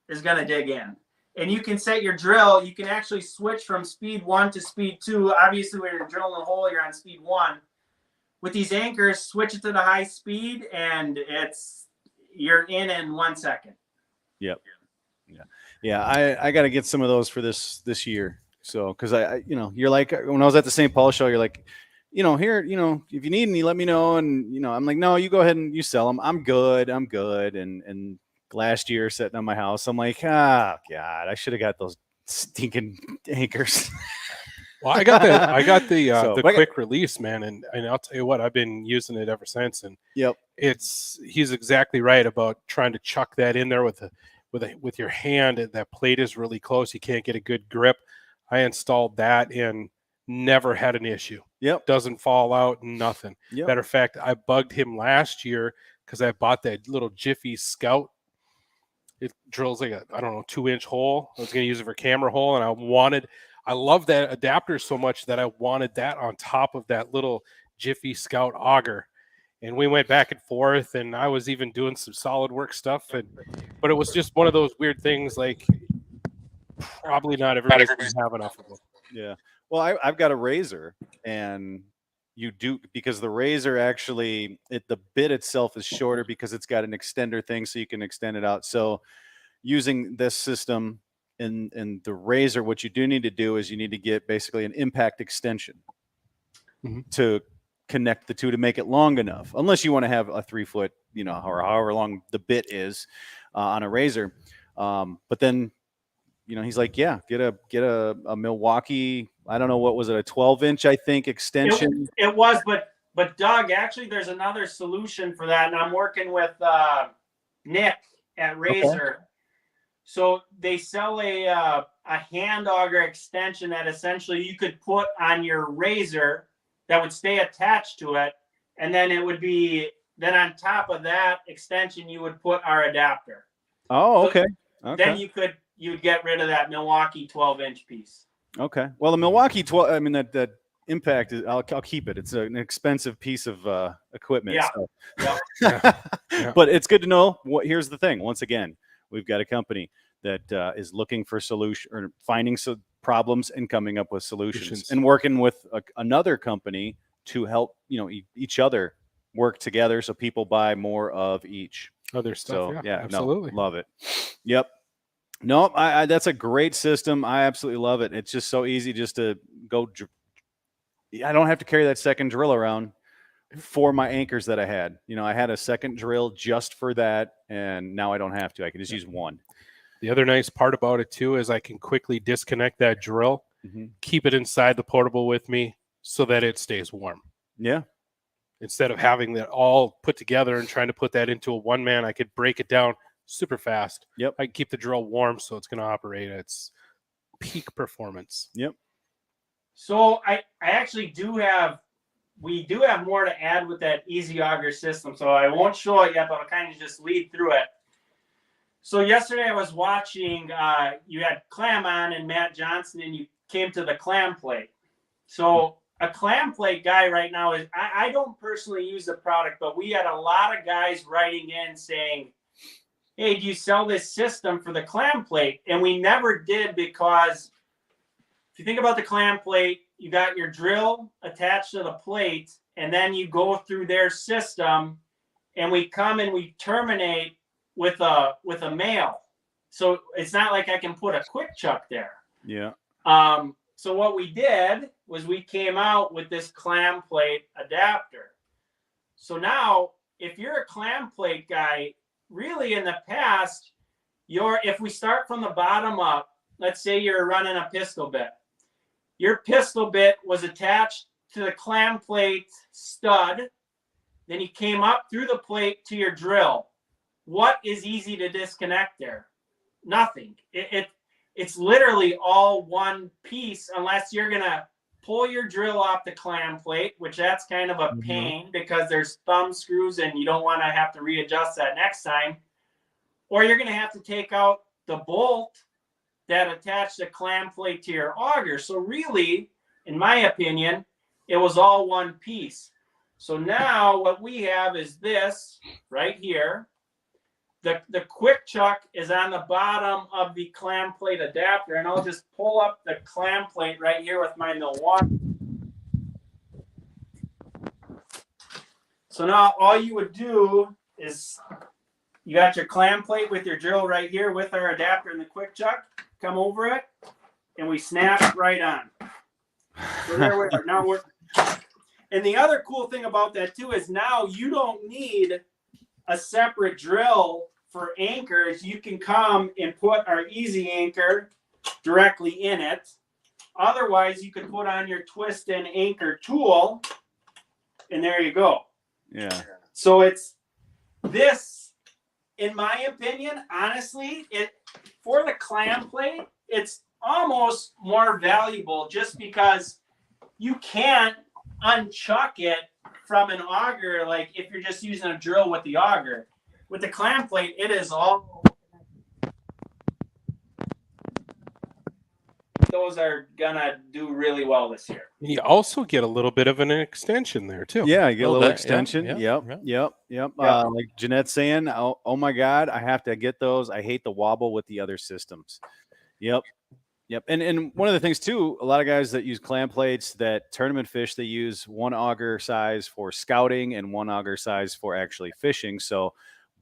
is going to dig in. And you can set your drill. You can actually switch from speed 1 to speed 2. Obviously, when you're drilling a hole, you're on speed 1. With these anchors, switch it to the high speed, and you're in 1 second. Yep. Yeah. I got to get some of those for this year. So, because I you're like, when I was at the St. Paul show, you're like, here, if you need any, let me know. And I'm like, no, you go ahead and you sell them. I'm good. And last year, sitting on my house, I'm like, God, I should have got those stinking anchors. Well, I got the quick release, man, and I'll tell you what, I've been using it ever since. And he's exactly right about trying to chuck that in there with your hand. And that plate is really close. You can't get a good grip. I installed that and never had an issue. Yep. Doesn't fall out, nothing. Yep. Matter of fact, I bugged him last year because I bought that little Jiffy Scout. It drills like a 2-inch hole. I was going to use it for camera hole, and I love that adapter so much that I wanted that on top of that little Jiffy Scout auger. And we went back and forth, and I was even doing some SolidWorks stuff. But it was just one of those weird things, like probably not everybody's going to have enough of them. Yeah. Well, I've got a Razr, and you do, because the Razr actually, the bit itself is shorter because it's got an extender thing, so you can extend it out. So using this system in the Razr, what you do need to do is you need to get basically an impact extension to connect the two to make it long enough, unless you want to have a 3-foot, or however long the bit is on a Razr. But then, he's like, yeah, get a Milwaukee, I don't know, what was it, a 12-inch, I think, extension? It was, but Doug, actually, there's another solution for that, and I'm working with Nick at Razr. Okay. So they sell a hand auger extension that essentially you could put on your Razr that would stay attached to it, and then it would be, then on top of that extension, you would put our adapter. Oh, okay. Then you'd get rid of that Milwaukee 12-inch piece. Okay. Well, the Milwaukee 12, I mean, that impact is, I'll keep it. It's an expensive piece of equipment. Yeah. So. Yeah. But it's good to know. Here's the thing. Once again, we've got a company that is looking for solution or finding problems and coming up with solutions, Solutions. and working with another company to help each other work together so people buy more of each. Other stuff. So Yeah, absolutely. no, love it. Yep. No, I that's a great system. I absolutely love it. It's just so easy just to go. I don't have to carry that second drill around for my anchors that I had. I had a second drill just for that, and now I don't have to. I can just use one. The other nice part about it too is I can quickly disconnect that drill, keep it inside the portable with me so that it stays warm. Yeah. Instead of having that all put together and trying to put that into a one man, I could break it down super fast. Yep. I can keep the drill warm so it's going to operate at its peak performance. Yep. So I actually we do have more to add with that Easy Auger system. So I won't show it yet, but I'll kind of just lead through it. So yesterday I was watching, you had Clam on and Matt Johnson, and you came to the clam plate. So a clam plate guy right now is, I don't personally use the product, but we had a lot of guys writing in saying, hey, do you sell this system for the clam plate? And we never did, because if you think about the clam plate, you got your drill attached to the plate, and then you go through their system, and we come and we terminate with a male. So it's not like I can put a quick chuck there. Yeah. So what we did was we came out with this clam plate adapter. So now, if you're a clam plate guy, really in the past, if we start from the bottom up, let's say you're running a pistol bit. Your pistol bit was attached to the clam plate stud. Then you came up through the plate to your drill. What is easy to disconnect there? Nothing. It's literally all one piece, unless you're going to pull your drill off the clam plate, which that's kind of a pain because there's thumb screws and you don't want to have to readjust that next time. Or you're going to have to take out the bolt that attached the clam plate to your auger. So really, in my opinion, it was all one piece. So now what we have is this right here. The quick chuck is on the bottom of the clam plate adapter, and I'll just pull up the clam plate right here with my Milwaukee. So now all you would do is you got your clam plate with your drill right here with our adapter and the quick chuck. Come over it, and we snap right on. So there we are. Now and the other cool thing about that too is now you don't need a separate drill for anchors. You can come and put our easy anchor directly in it. Otherwise, you could put on your twist and anchor tool, and there you go. Yeah. So it's this, in my opinion, honestly, for the clam plate, it's almost more valuable just because you can't unchuck it from an auger, like if you're just using a drill with the auger. With the clam plate, it is all. Those are gonna do really well this year. You also get a little bit of an extension there too. Yeah, you get a little bit, extension. yeah, Yep. Yeah. Like Jeanette's saying, oh my God, I have to get those. I hate the wobble with the other systems. Yep. And one of the things too, a lot of guys that use clam plates that tournament fish, they use one auger size for scouting and one auger size for actually fishing. So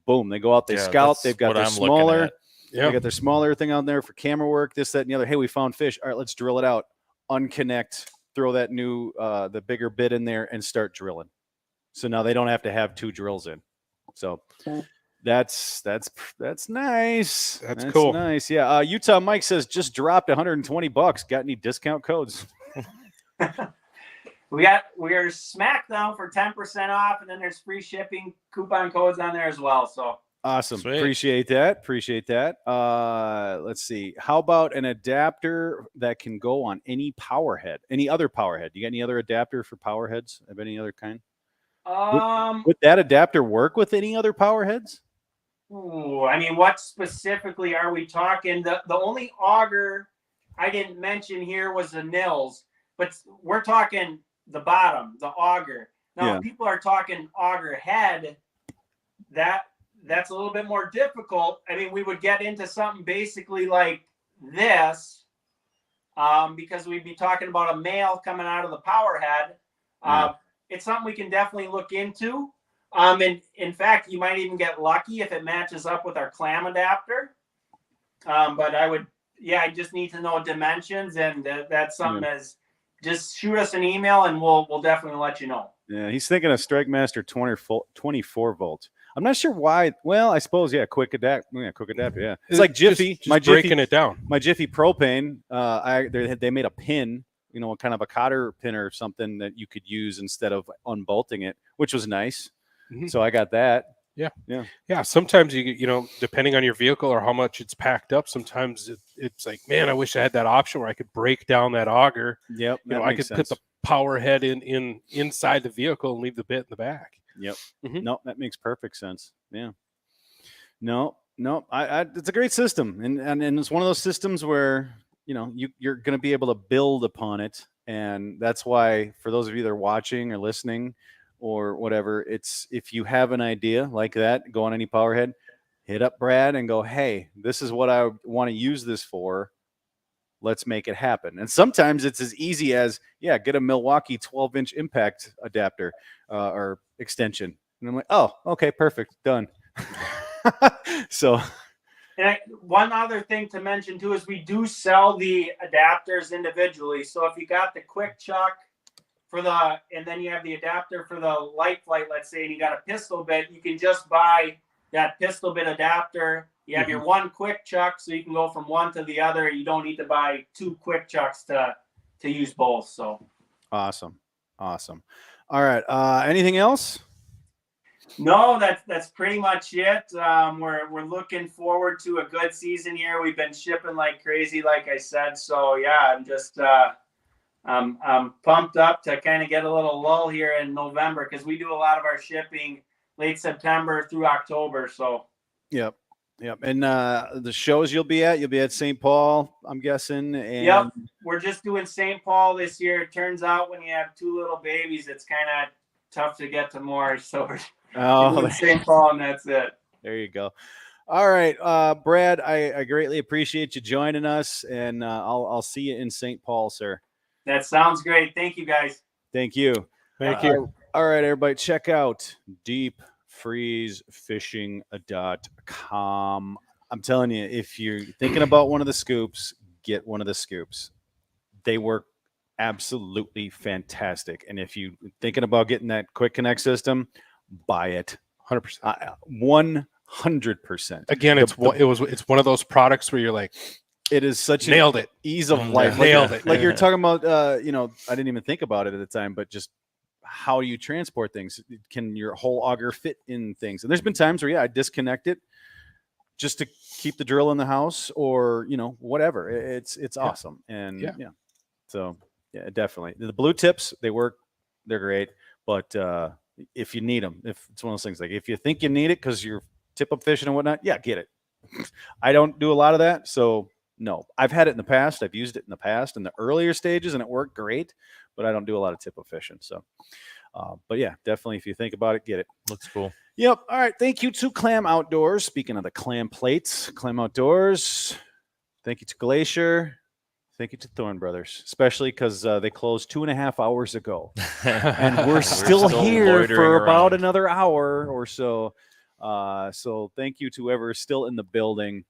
boom, they go out, they scout, they've got their smaller, they got their smaller thing on there for camera work, this, that, and the other. Hey, we found fish. All right, let's drill it out, unconnect, throw that new, the bigger bit in there and start drilling. So now they don't have to have two drills in. So that's nice. That's cool. Nice. Yeah. Utah Mike says just dropped $120. Got any discount codes? We are smackdown for 10% off, and then there's free shipping coupon codes on there as well. So awesome. Sweet. Appreciate that. Let's see. How about an adapter that can go on any power head, any other power head? You got any other adapter for power heads of any other kind? Would that adapter work with any other power heads? Ooh, I mean, what specifically are we talking? The only auger I didn't mention here was the nils, but we're talking the bottom, the auger. Now, if people are talking auger head, that's a little bit more difficult. I mean, we would get into something basically like this, because we'd be talking about a male coming out of the power head. It's something we can definitely look into. And in fact, you might even get lucky if it matches up with our clam adapter. But I just need to know dimensions, and that's something as just shoot us an email and we'll definitely let you know. Yeah, he's thinking of Strike Master 24 volt. I'm not sure why. Well, I suppose quick adapt. Yeah, quick adapt. Yeah, it's like Jiffy. Just breaking it down. My Jiffy propane. They made a pin, kind of a cotter pin or something that you could use instead of unbolting it, which was nice. Mm-hmm. So I got that. Yeah. Sometimes depending on your vehicle or how much it's packed up, sometimes it's like, man, I wish I had that option where I could break down that auger. Yep. I could put the power head inside the vehicle and leave the bit in the back. Yep. Mm-hmm. No, that makes perfect sense. Yeah. No. It's a great system, and it's one of those systems where you're going to be able to build upon it, and that's why for those of you that are watching or listening or whatever, it's if you have an idea like that, go on any power head, hit up Brad and go, hey, this is what I want to use this for. Let's make it happen. And sometimes it's as easy as, get a Milwaukee 12-inch impact adapter or extension. And I'm like, oh, okay, perfect, done. So. And one other thing to mention too is we do sell the adapters individually. So if you got the quick chuck and then you have the adapter for the light flight, let's say, and you got a pistol bit, you can just buy that pistol bit adapter. You have your one quick chuck, so you can go from one to the other. You don't need to buy two quick chucks to use both. So awesome. All right. Anything else? No, that's pretty much it. We're looking forward to a good season here. We've been shipping like crazy, like I said. So yeah, I'm just I'm pumped up to kind of get a little lull here in November, because we do a lot of our shipping late September through October. So Yep. And the shows you'll be at St. Paul, I'm guessing. And yep, we're just doing St. Paul this year. It turns out when you have two little babies, it's kind of tough to get to more. So we're doing St. Paul, and that's it. There you go. All right, Brad, I greatly appreciate you joining us, and I'll see you in St. Paul, sir. That sounds great. Thank you, guys. Thank you. Thank you. All right, everybody, check out deepfreezefishing.com. I'm telling you, if you're thinking about one of the scoops, get one of the scoops. They work absolutely fantastic. And if you're thinking about getting that quick connect system, buy it. 100%. 100%. Again, it's one of those products where you're like, it is such nailed it. Ease of life. Nailed it. Like you're talking about, I didn't even think about it at the time, but just how do you transport things? Can your whole auger fit in things? And there's been times where, I disconnect it just to keep the drill in the house, or, whatever. It's awesome. And so definitely. The blue tips, they work. They're great. But if you need them, if it's one of those things, like if you think you need it because you're tip up fishing and whatnot, get it. I don't do a lot of that. So no, I've had it in the past. I've used it in the past in the earlier stages, and it worked great, but I don't do a lot of tip of fishing. So, but yeah, definitely if you think about it, get it. Looks cool. Yep. All right. Thank you to Clam Outdoors. Speaking of the clam plates, Clam Outdoors. Thank you to Glacier. Thank you to Thorn Brothers, especially because they closed 2.5 hours ago, and we're still here for about another hour or so. So thank you to whoever is still in the building,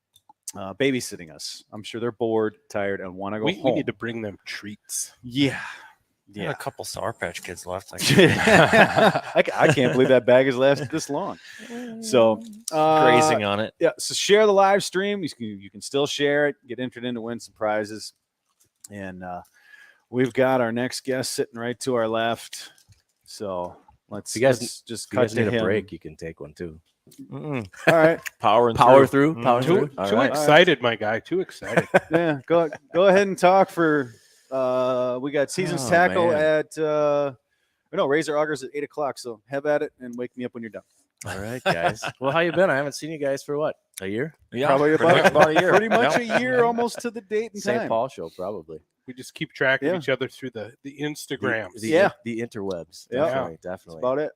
babysitting us. I'm sure they're bored, tired, and want to go home. We need to bring them treats. Yeah. A couple Sour Patch Kids left. I can't believe that bag has lasted this long. So grazing on it. Yeah. So share the live stream. You can still share it. Get entered in to win some prizes. And we've got our next guest sitting right to our left. So let's just cut to a break. You can take one too. All right. Power through. Too excited, my guy. Too excited. Yeah. Go ahead and talk for. We got Seasons Tackle at Razr Augers at 8:00. So have at it and wake me up when you're done. All right, guys. Well, how you been? I haven't seen you guys for what? A year? Yeah, probably about a year. Pretty much a year, almost to the date and time. St. Paul show, probably. We just keep track of each other through the Instagrams. The interwebs. Yeah. Definitely. That's about it.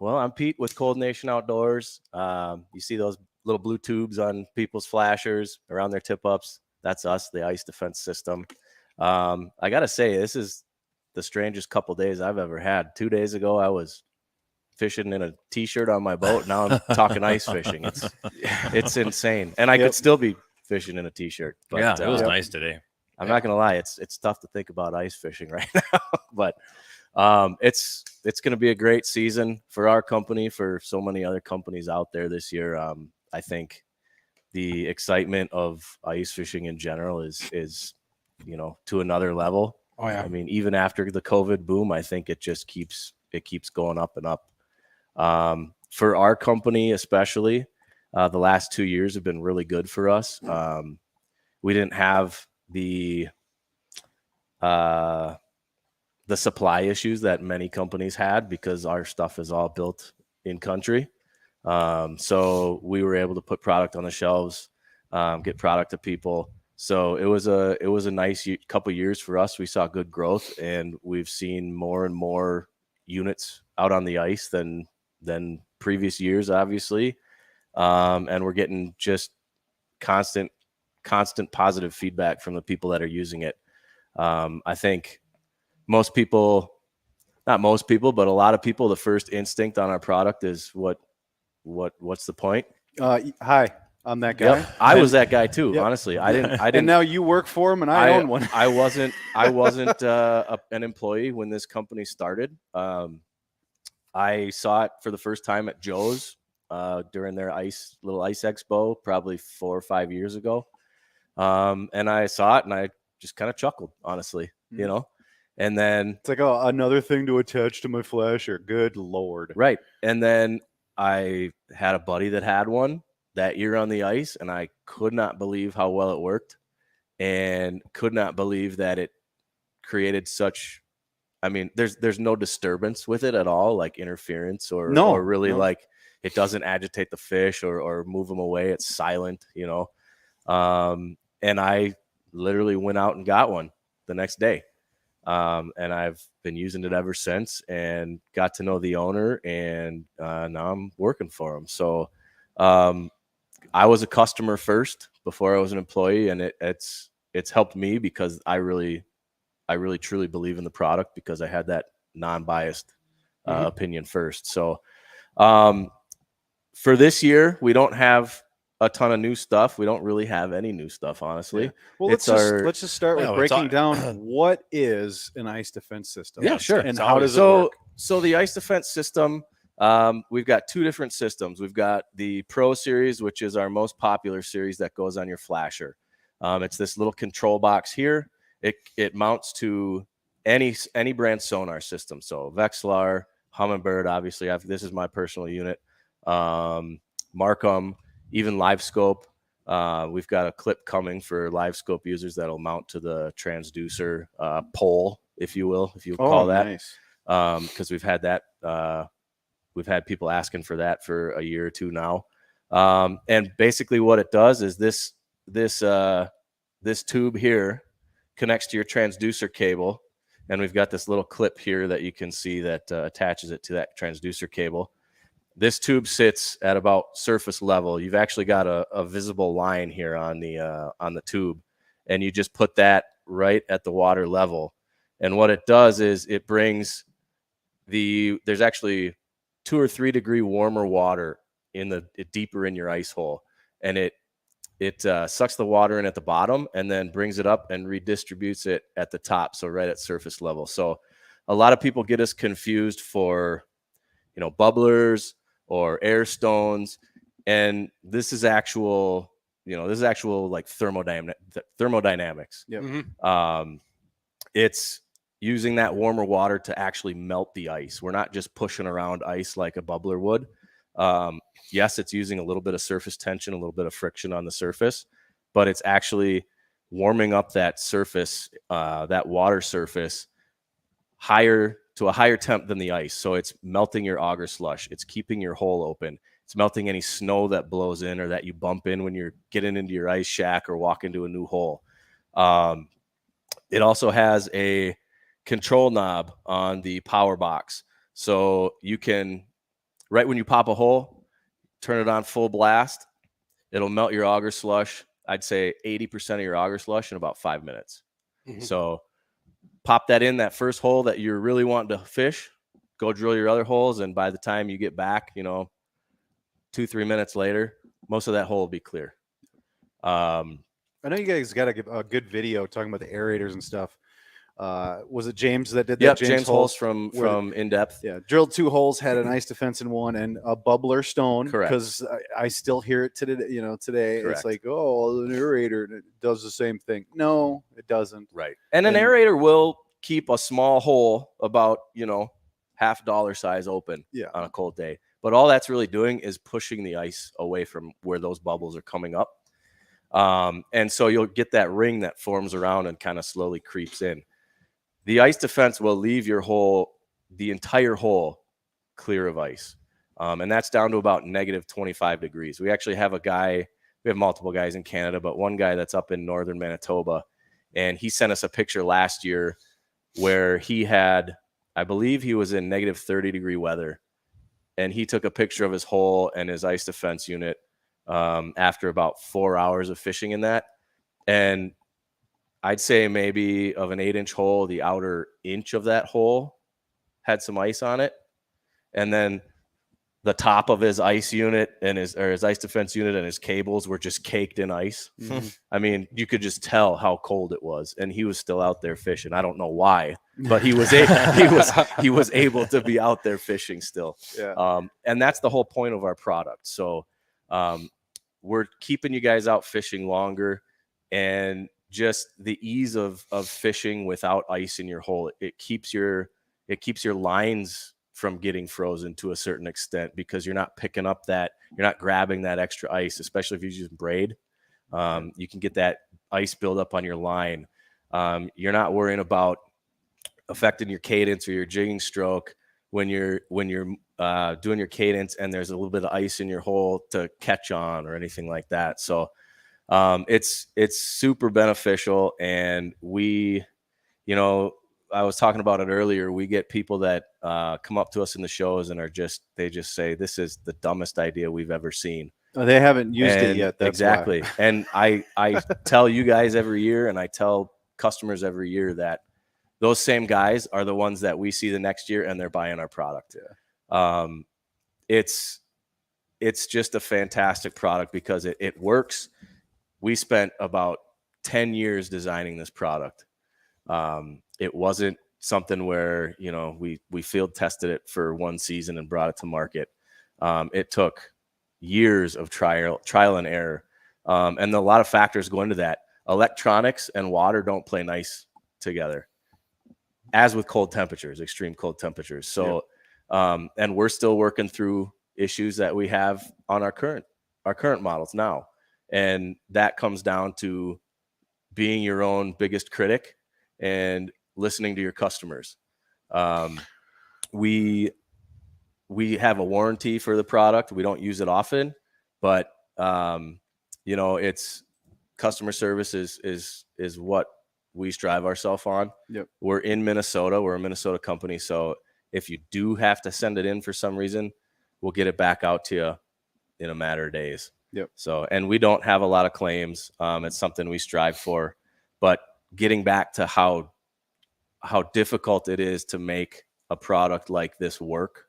Well, I'm Pete with Cold Nation Outdoors. You see those little blue tubes on people's flashers around their tip-ups? That's us, the ice defense system. I got to say, this is the strangest couple days I've ever had. 2 days ago, I was fishing in a T-shirt on my boat. Now I'm talking ice fishing. It's insane. And I could still be fishing in a T-shirt. But, yeah, it was nice today. I'm not going to lie. It's tough to think about ice fishing right now. But it's going to be a great season for our company, for so many other companies out there this year. I think the excitement of ice fishing in general is to another level. Oh yeah. I mean, even after the COVID boom, I think it just keeps going up and up. For our company, especially, the last 2 years have been really good for us. We didn't have the supply issues that many companies had because our stuff is all built in country. So we were able to put product on the shelves, get product to people. So it was a nice couple years for us. We saw good growth, and we've seen more and more units out on the ice than previous years, obviously. And we're getting just constant positive feedback from the people that are using it. I think not most people, but a lot of people, the first instinct on our product is what's the point? Hi, I'm that guy. Yep. I was that guy too. Honestly, I didn't. And now you work for him, and I own one. I wasn't an employee when this company started. I saw it for the first time at Joe's during their little ice expo, probably 4 or 5 years ago. And I saw it, and I just kind of chuckled, honestly, And then it's like, oh, another thing to attach to my flasher. Good Lord. Right. And then I had a buddy that had one that year on the ice, and I could not believe how well it worked, and could not believe that it created such. I mean, there's no disturbance with it at all, like interference or really like it doesn't agitate the fish or move them away. It's silent, And I literally went out and got one the next day. And I've been using it ever since, and got to know the owner, and now I'm working for him. So I was a customer first before I was an employee, and it's helped me because I really truly believe in the product because I had that non-biased opinion first. So for this year, we don't have a ton of new stuff. We don't really have any new stuff, honestly. Yeah. Well, let's just start with breaking down what is an ice defense system. Yeah, sure. And how does it work? So the ice defense system, we've got 2 different systems. We've got the Pro series, which is our most popular series that goes on your flasher. It's this little control box here. It mounts to any brand sonar system. So Vexilar, Humminbird, obviously. This is my personal unit. Markham, even LiveScope. We've got a clip coming for LiveScope users that'll mount to the transducer pole, if you will, call that. Nice. Because we've had that. We've had people asking for that for a year or two now. And basically what it does is this tube here connects to your transducer cable, and we've got this little clip here that you can see that attaches it to that transducer cable. This tube sits at about surface level. You've actually got a visible line here on the tube, and you just put that right at the water level. And what it does is it brings there's actually 2 or 3 degree warmer water deeper in your ice hole, and it sucks the water in at the bottom and then brings it up and redistributes it at the top, so right at surface level. So a lot of people get us confused for bubblers or air stones, and this is actual like thermodynamics. Yep. Mm-hmm. It's using that warmer water to actually melt the ice. We're not just pushing around ice like a bubbler would. Yes, it's using a little bit of surface tension, a little bit of friction on the surface, but it's actually warming up that surface, that water surface, to a higher temp than the ice. So it's melting your auger slush. It's keeping your hole open. It's melting any snow that blows in or that you bump in when you're getting into your ice shack or walk into a new hole. It also has a control knob on the power box. So you can right when you pop a hole, turn it on full blast. It'll melt your auger slush. I'd say 80% of your auger slush in about 5 minutes. Mhm. So pop that in that first hole that you're really wanting to fish, go drill your other holes. And by the time you get back, 2-3 minutes later, most of that hole will be clear. I know you guys got a good video talking about the aerators and stuff. Was it James that did that? Yep, James Holes from In Depth. Yeah, drilled 2 holes, had an ice defense in one, and a bubbler stone. Correct. Because I still hear it today. Today Correct. it's like, oh, an aerator, and it does the same thing. No, it doesn't. Right. And an aerator will keep a small hole about half dollar size open on a cold day. But all that's really doing is pushing the ice away from where those bubbles are coming up. And so you'll get that ring that forms around and kind of slowly creeps in. The ice defense will leave your hole, the entire hole, clear of ice. And that's down to about negative 25 degrees. We actually have we have multiple guys in Canada, but one guy that's up in northern Manitoba. And he sent us a picture last year where he had, I believe he was in negative 30-degree weather. And he took a picture of his hole and his ice defense unit after about 4 hours of fishing in that. And I'd say maybe of an 8-inch hole, the outer inch of that hole had some ice on it. And then the top of his ice unit and his ice defense unit and his cables were just caked in ice. Mm-hmm. I mean, you could just tell how cold it was, and he was still out there fishing. I don't know why, but he was he was able to be out there fishing still. Yeah. And that's the whole point of our product. So we're keeping you guys out fishing longer, and just the ease of fishing without ice in your hole. It keeps your lines from getting frozen to a certain extent because you're not picking up you're not grabbing that extra ice, especially if you use braid. You can get that ice buildup on your line. You're not worrying about affecting your cadence or your jigging stroke when you're doing your cadence and there's a little bit of ice in your hole to catch on or anything like that. So it's super beneficial. And I was talking about it earlier. We get people that come up to us in the shows and they just say, this is the dumbest idea we've ever seen. Oh, they haven't used it yet. That's exactly. Why. And I tell you guys every year, and I tell customers every year that those same guys are the ones that we see the next year and they're buying our product. Yeah. It's just a fantastic product because it works. We spent about 10 years designing this product. It wasn't something where, we field tested it for one season and brought it to market. It took years of trial and error. And a lot of factors go into that. Electronics and water don't play nice together, as with cold temperatures, extreme cold temperatures. So, and we're still working through issues that we have on our current models now. And that comes down to being your own biggest critic and listening to your customers. We have a warranty for the product. We don't use it often, but it's customer service is what we strive ourselves on. Yep. We're in Minnesota. We're a Minnesota company. So if you do have to send it in for some reason, we'll get it back out to you in a matter of days. Yep. So, and we don't have a lot of claims. It's something we strive for, but getting back to how difficult it is to make a product like this work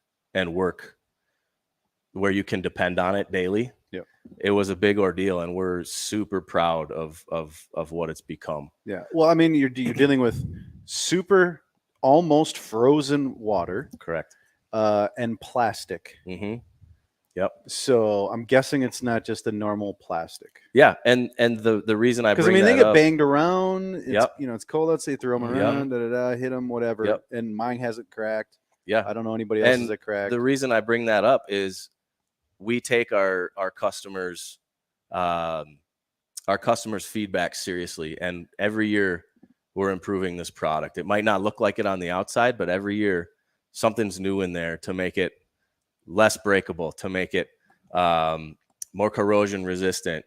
where you can depend on it daily. Yep. It was a big ordeal, and we're super proud of what it's become. Yeah. Well, I mean, you're dealing with super almost frozen water. Correct. And plastic. Mm-hmm. Yep. So I'm guessing it's not just the normal plastic. Yeah, and the reason I bring they that get up, banged around. It's, Yep. It's cold outside. They throw them around. Hit them, whatever. Yep. And mine hasn't cracked. Yeah. I don't know anybody else's that cracked. The reason I bring that up is we take our customers' feedback seriously, and every year we're improving this product. It might not look like it on the outside, but every year something's new in there to make it less breakable, to make it more corrosion resistant.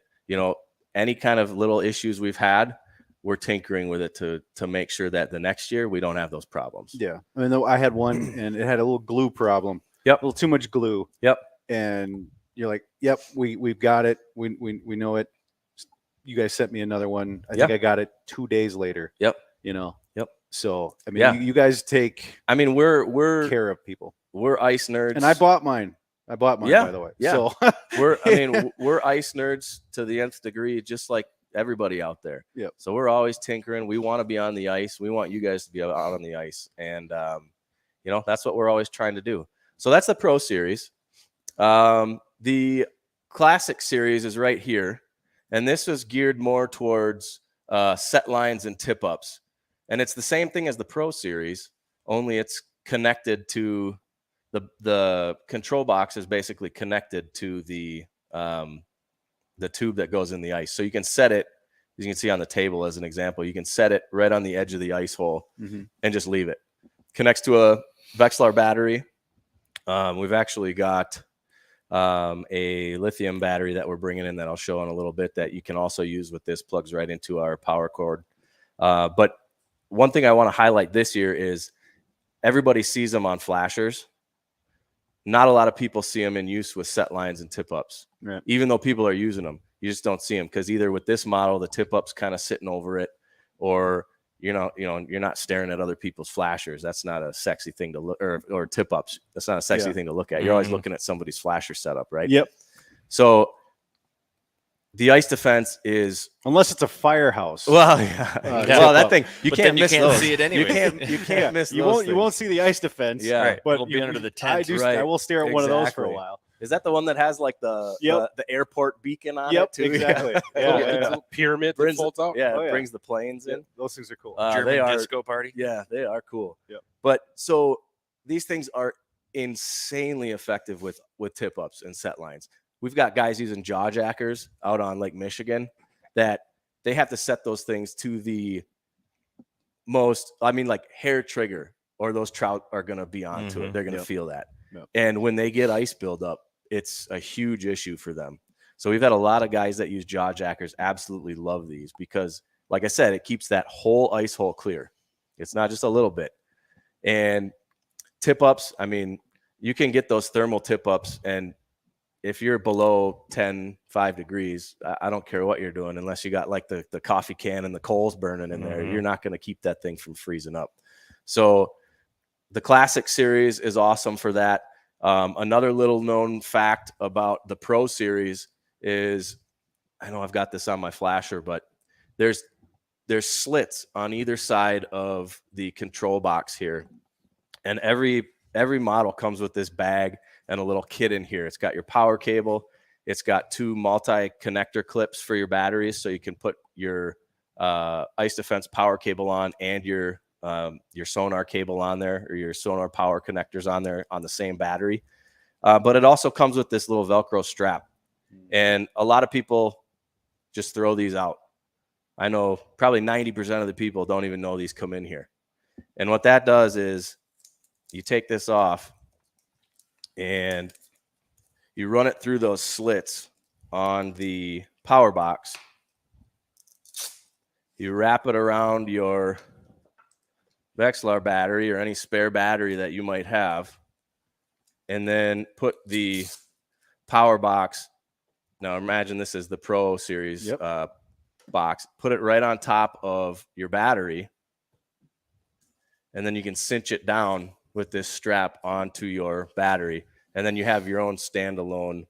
Any kind of little issues we've had, we're tinkering with it to make sure that the next year we don't have those problems. Yeah. I mean, though I had one and it had a little glue problem. a little too much glue. Yep. And you're like, yep, we've got it. We know it. You guys sent me another one. I think I got it 2 days later. Yep. You know. Yep. So I mean, Yeah. you guys take I mean, we're care of people. We're ice nerds, and I bought mine. Yeah, by the way. yeah. So we're ice nerds to the nth degree, just like everybody out there. Yep. So we're always tinkering. We want to be on the ice. We want you guys to be out on the ice, and that's what we're always trying to do. So that's the Pro Series. The Classic Series is right here, and this was geared more towards set lines and tip ups, and it's the same thing as the Pro Series, only it's connected to the control box is basically connected to the tube that goes in the ice. So you can set it, as you can see on the table as an example, you can set it right on the edge of the ice hole and just leave it. Connects to a Vexilar battery. We've actually got a lithium battery that we're bringing in that I'll show in a little bit that you can also use with this. Plugs right into our power cord. But one thing I want to highlight this year is everybody sees them on flashers. Not a lot of people see them in use with set lines and tip ups. Right. Even though people are using them, you just don't see them because either with this model, the tip up's kind of sitting over it, or you're not staring at other people's flashers. That's not a sexy thing to look, or tip ups. That's not a sexy thing to look at. You're always looking at somebody's flasher setup, right? Yep. So the ice defense is, unless it's a firehouse. well, that thing you But can't then you miss can't those. see it anyway. You can't miss. You those won't things. see the ice defense. Yeah, Right. But It'll be under the tent. I will stare at one of those for a Exactly. while. Is that the one that has like the airport beacon on Yep, it too? exactly. It's Yeah, a little pyramid that Brings folds out. Yeah, Oh, it yeah. brings the planes in. Those things are cool. German they are. disco party. Yeah, they are cool. Yep. But so these things are insanely effective with tip ups and set lines. We've got guys using jaw jackers out on Lake Michigan that they have to set those things to the most, like hair trigger, or those trout are going to be onto it. They're going to feel that. Yep. And when they get ice buildup, it's a huge issue for them. So we've had a lot of guys that use jaw jackers absolutely love these because, like I said, it keeps that whole ice hole clear. It's not just a little bit. And tip ups, you can get those thermal tip ups, and if you're below 5 degrees, I don't care what you're doing, unless you got like the coffee can and the coals burning in there, you're not going to keep that thing from freezing up. So the Classic Series is awesome for that. Another little known fact about the Pro Series is, I know I've got this on my flasher, but there's slits on either side of the control box here. And every model comes with this bag and a little kit in here. It's got your power cable. It's got 2 multi-connector clips for your batteries, so you can put your ice defense power cable on and your sonar cable on there, or your sonar power connectors on there on the same battery. But it also comes with this little Velcro strap. And a lot of people just throw these out. I know probably 90% of the people don't even know these come in here. And what that does is you take this off and you run it through those slits on the power box. You wrap it around your Vexilar battery or any spare battery that you might have, and then put the power box. Now imagine this is the Pro Series box. Put it right on top of your battery, and then you can cinch it down with this strap onto your battery, and then you have your own standalone,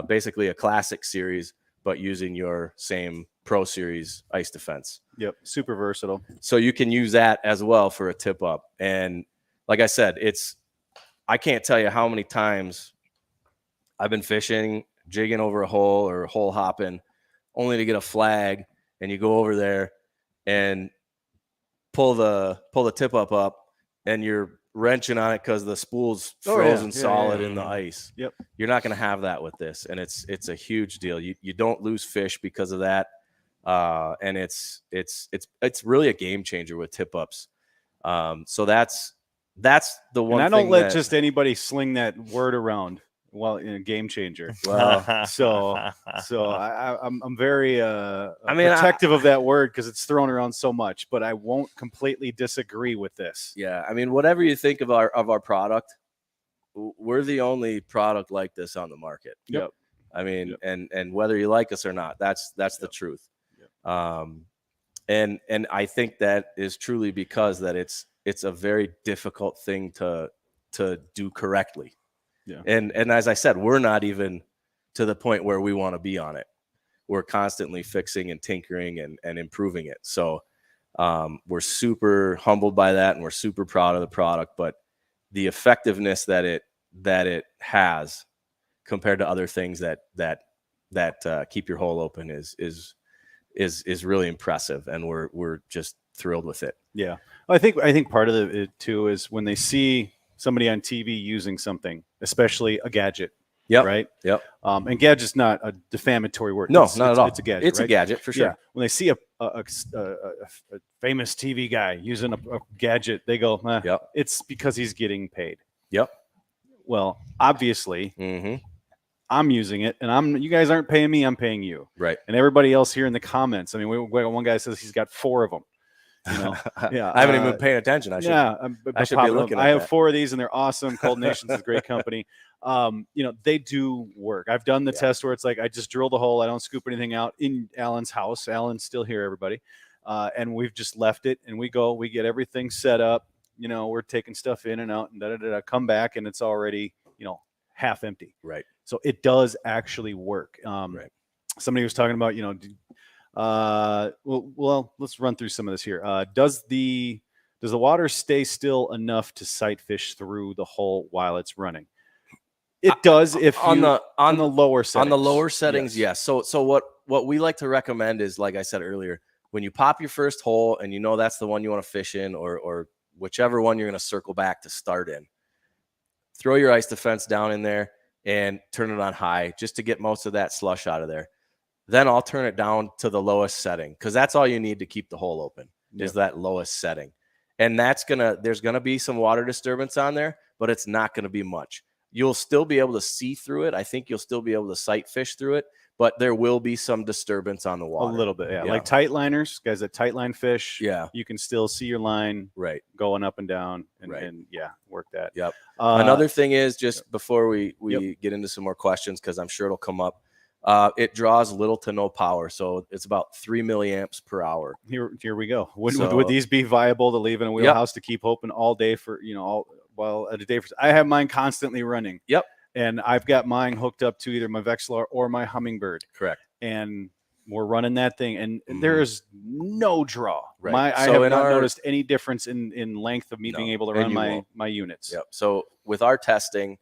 basically a Classic Series, but using your same Pro Series ice defense. Yep, super versatile. So you can use that as well for a tip up. And like I said, I can't tell you how many times I've been fishing, jigging over a hole or hole hopping, only to get a flag, and you go over there and pull the tip up, and you're wrenching on it because the spool's frozen solid in the ice. Yep. You're not going to have that with this, and it's a huge deal. You don't lose fish because of that, and it's really a game changer with tip ups. So that's the one. And I don't thing let that, just anybody sling that word around. Well, in a game changer. well, So I'm very protective of that word because it's thrown around so much, but I won't completely disagree with this. yeah. Whatever you think of our product, we're the only product like this on the market. Yep. I mean, and whether you like us or not, that's the truth. And I think that is truly because that it's a very difficult thing to do correctly. Yeah. And as I said, we're not even to the point where we want to be on it. We're constantly fixing and tinkering and improving it. So we're super humbled by that, and we're super proud of the product. But the effectiveness that it has compared to other things that keep your hole open is really impressive, and we're just thrilled with it. Yeah, I think part of it too is when they see somebody on TV using something, especially a gadget. Yep. Right. Yep. And gadget's not a defamatory word. No, It's not at all. It's a gadget. It's right? a gadget for sure. Yeah. When they see a famous TV guy using a gadget, they go, Yep. It's because he's getting paid. Yep. Well, obviously, Mm-hmm. I'm using it, and you guys aren't paying me. I'm paying you. Right. And everybody else here in the comments. I mean, one guy says he's got 4 of them. You know, yeah. I haven't even been paying attention. I should. Yeah, I should be looking at I have that. 4 of these, and they're awesome. Cold Nations is a great company. They do work. I've done the test where it's like I just drill the hole. I don't scoop anything out in Alan's house. Alan's still here, everybody. And we've just left it, and we get everything set up. We're taking stuff in and out, and come back, and it's already, half empty. Right. So it does actually work. Right. Somebody was talking about, well, let's run through some of this here. Does the water stay still enough to sight fish through the hole while it's running? It does if on the lower settings. On the lower settings, yes. So what we like to recommend is, like I said earlier, when you pop your first hole and that's the one you want to fish in, or whichever one you're going to circle back to start in, throw your ice defense down in there and turn it on high just to get most of that slush out of there. Then I'll turn it down to the lowest setting, because that's all you need to keep the hole open is that lowest setting. And there's gonna be some water disturbance on there, but it's not gonna be much. You'll still be able to see through it. I think you'll still be able to sight fish through it, but there will be some disturbance on the water. A little bit, yeah. Like tight liners, guys that tight line fish. Yeah. You can still see your line going up and down and work that. Yep. Another thing is, just before we get into some more questions, because I'm sure it'll come up, it draws little to no power. So it's about 3 milliamps per hour. Here we go. Would these be viable to leave in a wheelhouse to keep open all day for, at a day? I have mine constantly running. Yep. And I've got mine hooked up to either my Vexilar or my Hummingbird. Correct. And we're running that thing, and there is no draw. Right. I have not noticed any difference in length of me being able to run my units. Yep. So with our testing,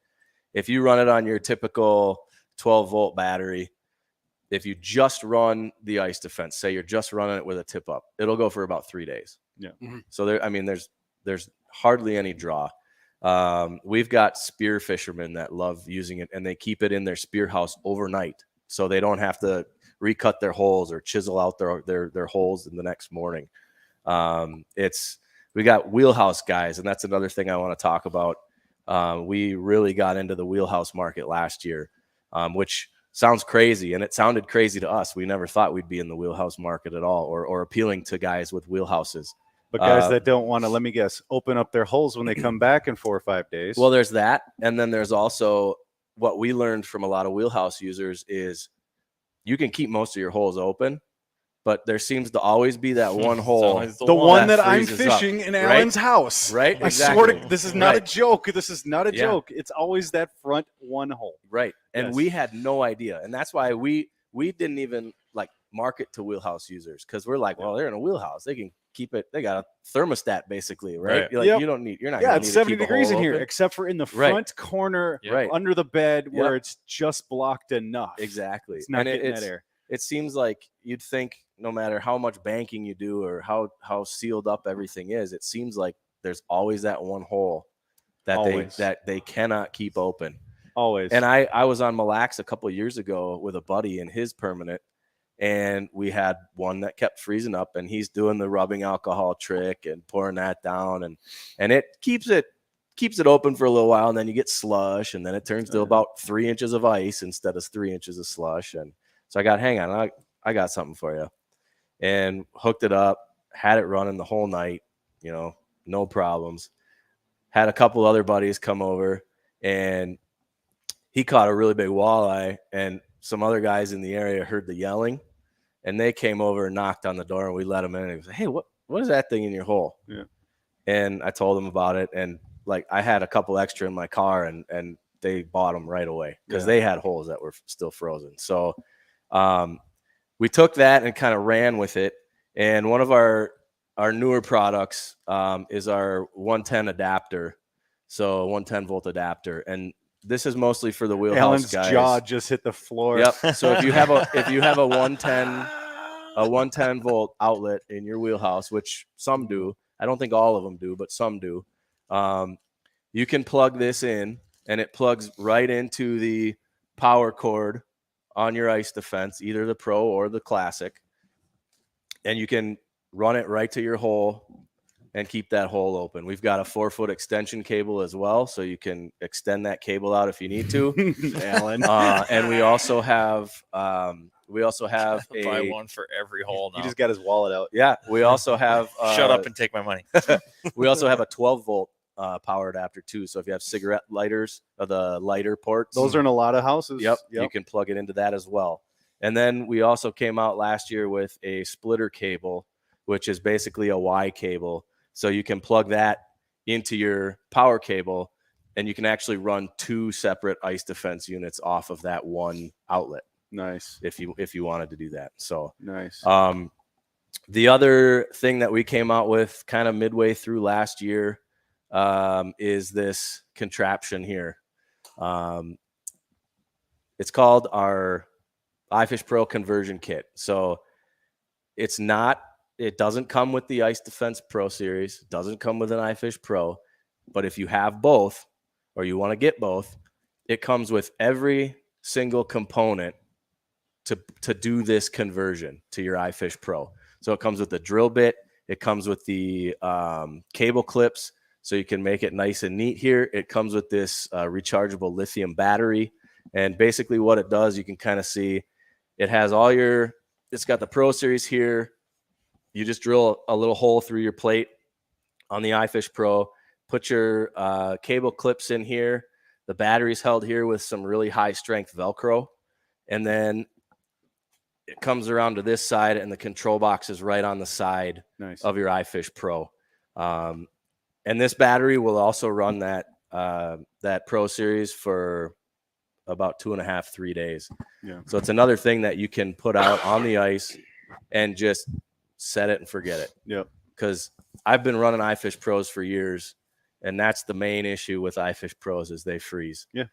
if you run it on your typical 12-volt battery, if you just run the ice defense, say you're just running it with a tip up, it'll go for about 3 days. Yeah. Mm-hmm. So there's hardly any draw. We've got spear fishermen that love using it, and they keep it in their spear house overnight, so they don't have to recut their holes or chisel out their holes in the next morning. We got wheelhouse guys, and that's another thing I want to talk about. We really got into the wheelhouse market last year, which sounds crazy, and it sounded crazy to us. We never thought we'd be in the wheelhouse market at all, or appealing to guys with wheelhouses. But guys that don't want to, let me guess, open up their holes when they come back in 4 or 5 days. Well, there's that. And then there's also what we learned from a lot of wheelhouse users is you can keep most of your holes open, but there seems to always be that one hole. The one that I'm freezes up, fishing in Alan's house. Right? I Exactly. swear to, this is not a joke. This is not a joke. It's always that front one hole. Right. And we had no idea. And that's why we didn't even market to wheelhouse users, because we're like, well, they're in a wheelhouse. They can keep it. They got a thermostat basically, right? You're like, you're not. Yeah, gonna it's need 70 to keep a degrees in hole here, open. except for in the front corner under the bed where it's just blocked enough. Exactly. It's not getting that air. It seems like you'd think no matter how much banking you do or how sealed up everything is, it seems like there's always that one hole that they cannot keep open. Always. And I was on Mille Lacs a couple of years ago with a buddy in his permanent, and we had one that kept freezing up, and he's doing the rubbing alcohol trick and pouring that down, and it keeps it open for a little while, and then you get slush, and then it turns to about 3 inches of ice instead of 3 inches of slush. And so hang on, I got something for you, and hooked it up, had it running the whole night, no problems. Had a couple other buddies come over, and he caught a really big walleye, and some other guys in the area heard the yelling, and they came over and knocked on the door, and we let him in. And he was like, "Hey, what is that thing in your hole?" Yeah. And I told them about it, and like I had a couple extra in my car, and they bought them right away because they had holes that were still frozen. So we took that and kind of ran with it. And one of our newer products is our 110 adapter. So 110 volt adapter. And this is mostly for the wheelhouse Alan's guys. jaw just hit the floor. Yep. So if you have a 110 volt outlet in your wheelhouse, which some do, I don't think all of them do, but some do, you can plug this in, and it plugs right into the power cord on your ice defense, either the Pro or the Classic, and you can run it right to your hole and keep that hole open. We've got a 4-foot extension cable as well, so you can extend that cable out if you need to, Alan. And we also have buy a one for every hole now. He just got his wallet out. yeah. We also have Shut up and take my money. we also have a 12 volt power adapter too. So if you have cigarette lighters or the lighter ports, Those are in a lot of houses. Yep, you can plug it into that as well. And then we also came out last year with a splitter cable, which is basically a Y cable. So you can plug that into your power cable, and you can actually run 2 separate ice defense units off of that one outlet. Nice. If you wanted to do that. So nice. The other thing that we came out with kind of midway through last year is this contraption here. It's called our iFish Pro conversion kit. So it doesn't come with the Ice Defense Pro Series, it doesn't come with an iFish Pro, but if you have both or you want to get both, it comes with every single component to do this conversion to your iFish Pro. So it comes with the drill bit, it comes with the cable clips, so you can make it nice and neat here. It comes with this rechargeable lithium battery, and basically what it does, you can kind of see, it has it's got the Pro Series here. You just drill a little hole through your plate on the iFish Pro, put your cable clips in here. The battery's held here with some really high strength Velcro, and then it comes around to this side, and the control box is right on the side of your iFish Pro. And this battery will also run that Pro Series for about 2.5-3 days. Yeah. So it's another thing that you can put out on the ice and just set it and forget it. Yep. Because I've been running iFish Pros for years, and that's the main issue with iFish Pros is they freeze. Yeah.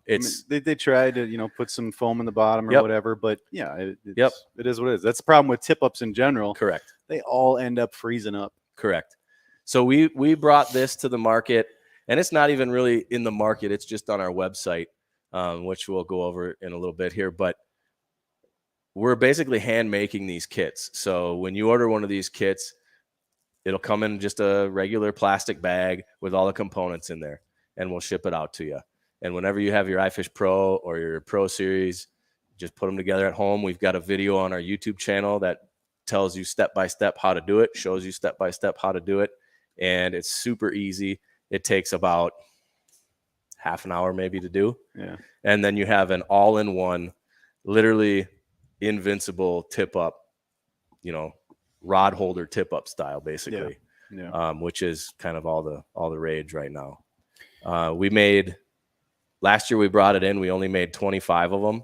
It's they tried to put some foam in the bottom or Yep. whatever, but yeah, it is what it is. That's the problem with tip ups in general. correct. They all end up freezing up. Correct. So we brought this to the market, and it's not even really in the market. It's just on our website, which we'll go over in a little bit here. But we're basically hand making these kits. So when you order one of these kits, it'll come in just a regular plastic bag with all the components in there, and we'll ship it out to you. And whenever you have your iFish Pro or your Pro Series, just put them together at home. We've got a video on our YouTube channel that tells you step-by-step how to do it, shows you step-by-step how to do it. And it's super easy. It takes about half an hour maybe to do. Yeah. And then you have an all-in-one, literally invincible tip-up, rod holder tip-up style, basically. Yeah. Which is kind of all the rage right now. Last year we brought it in, we only made 25 of them,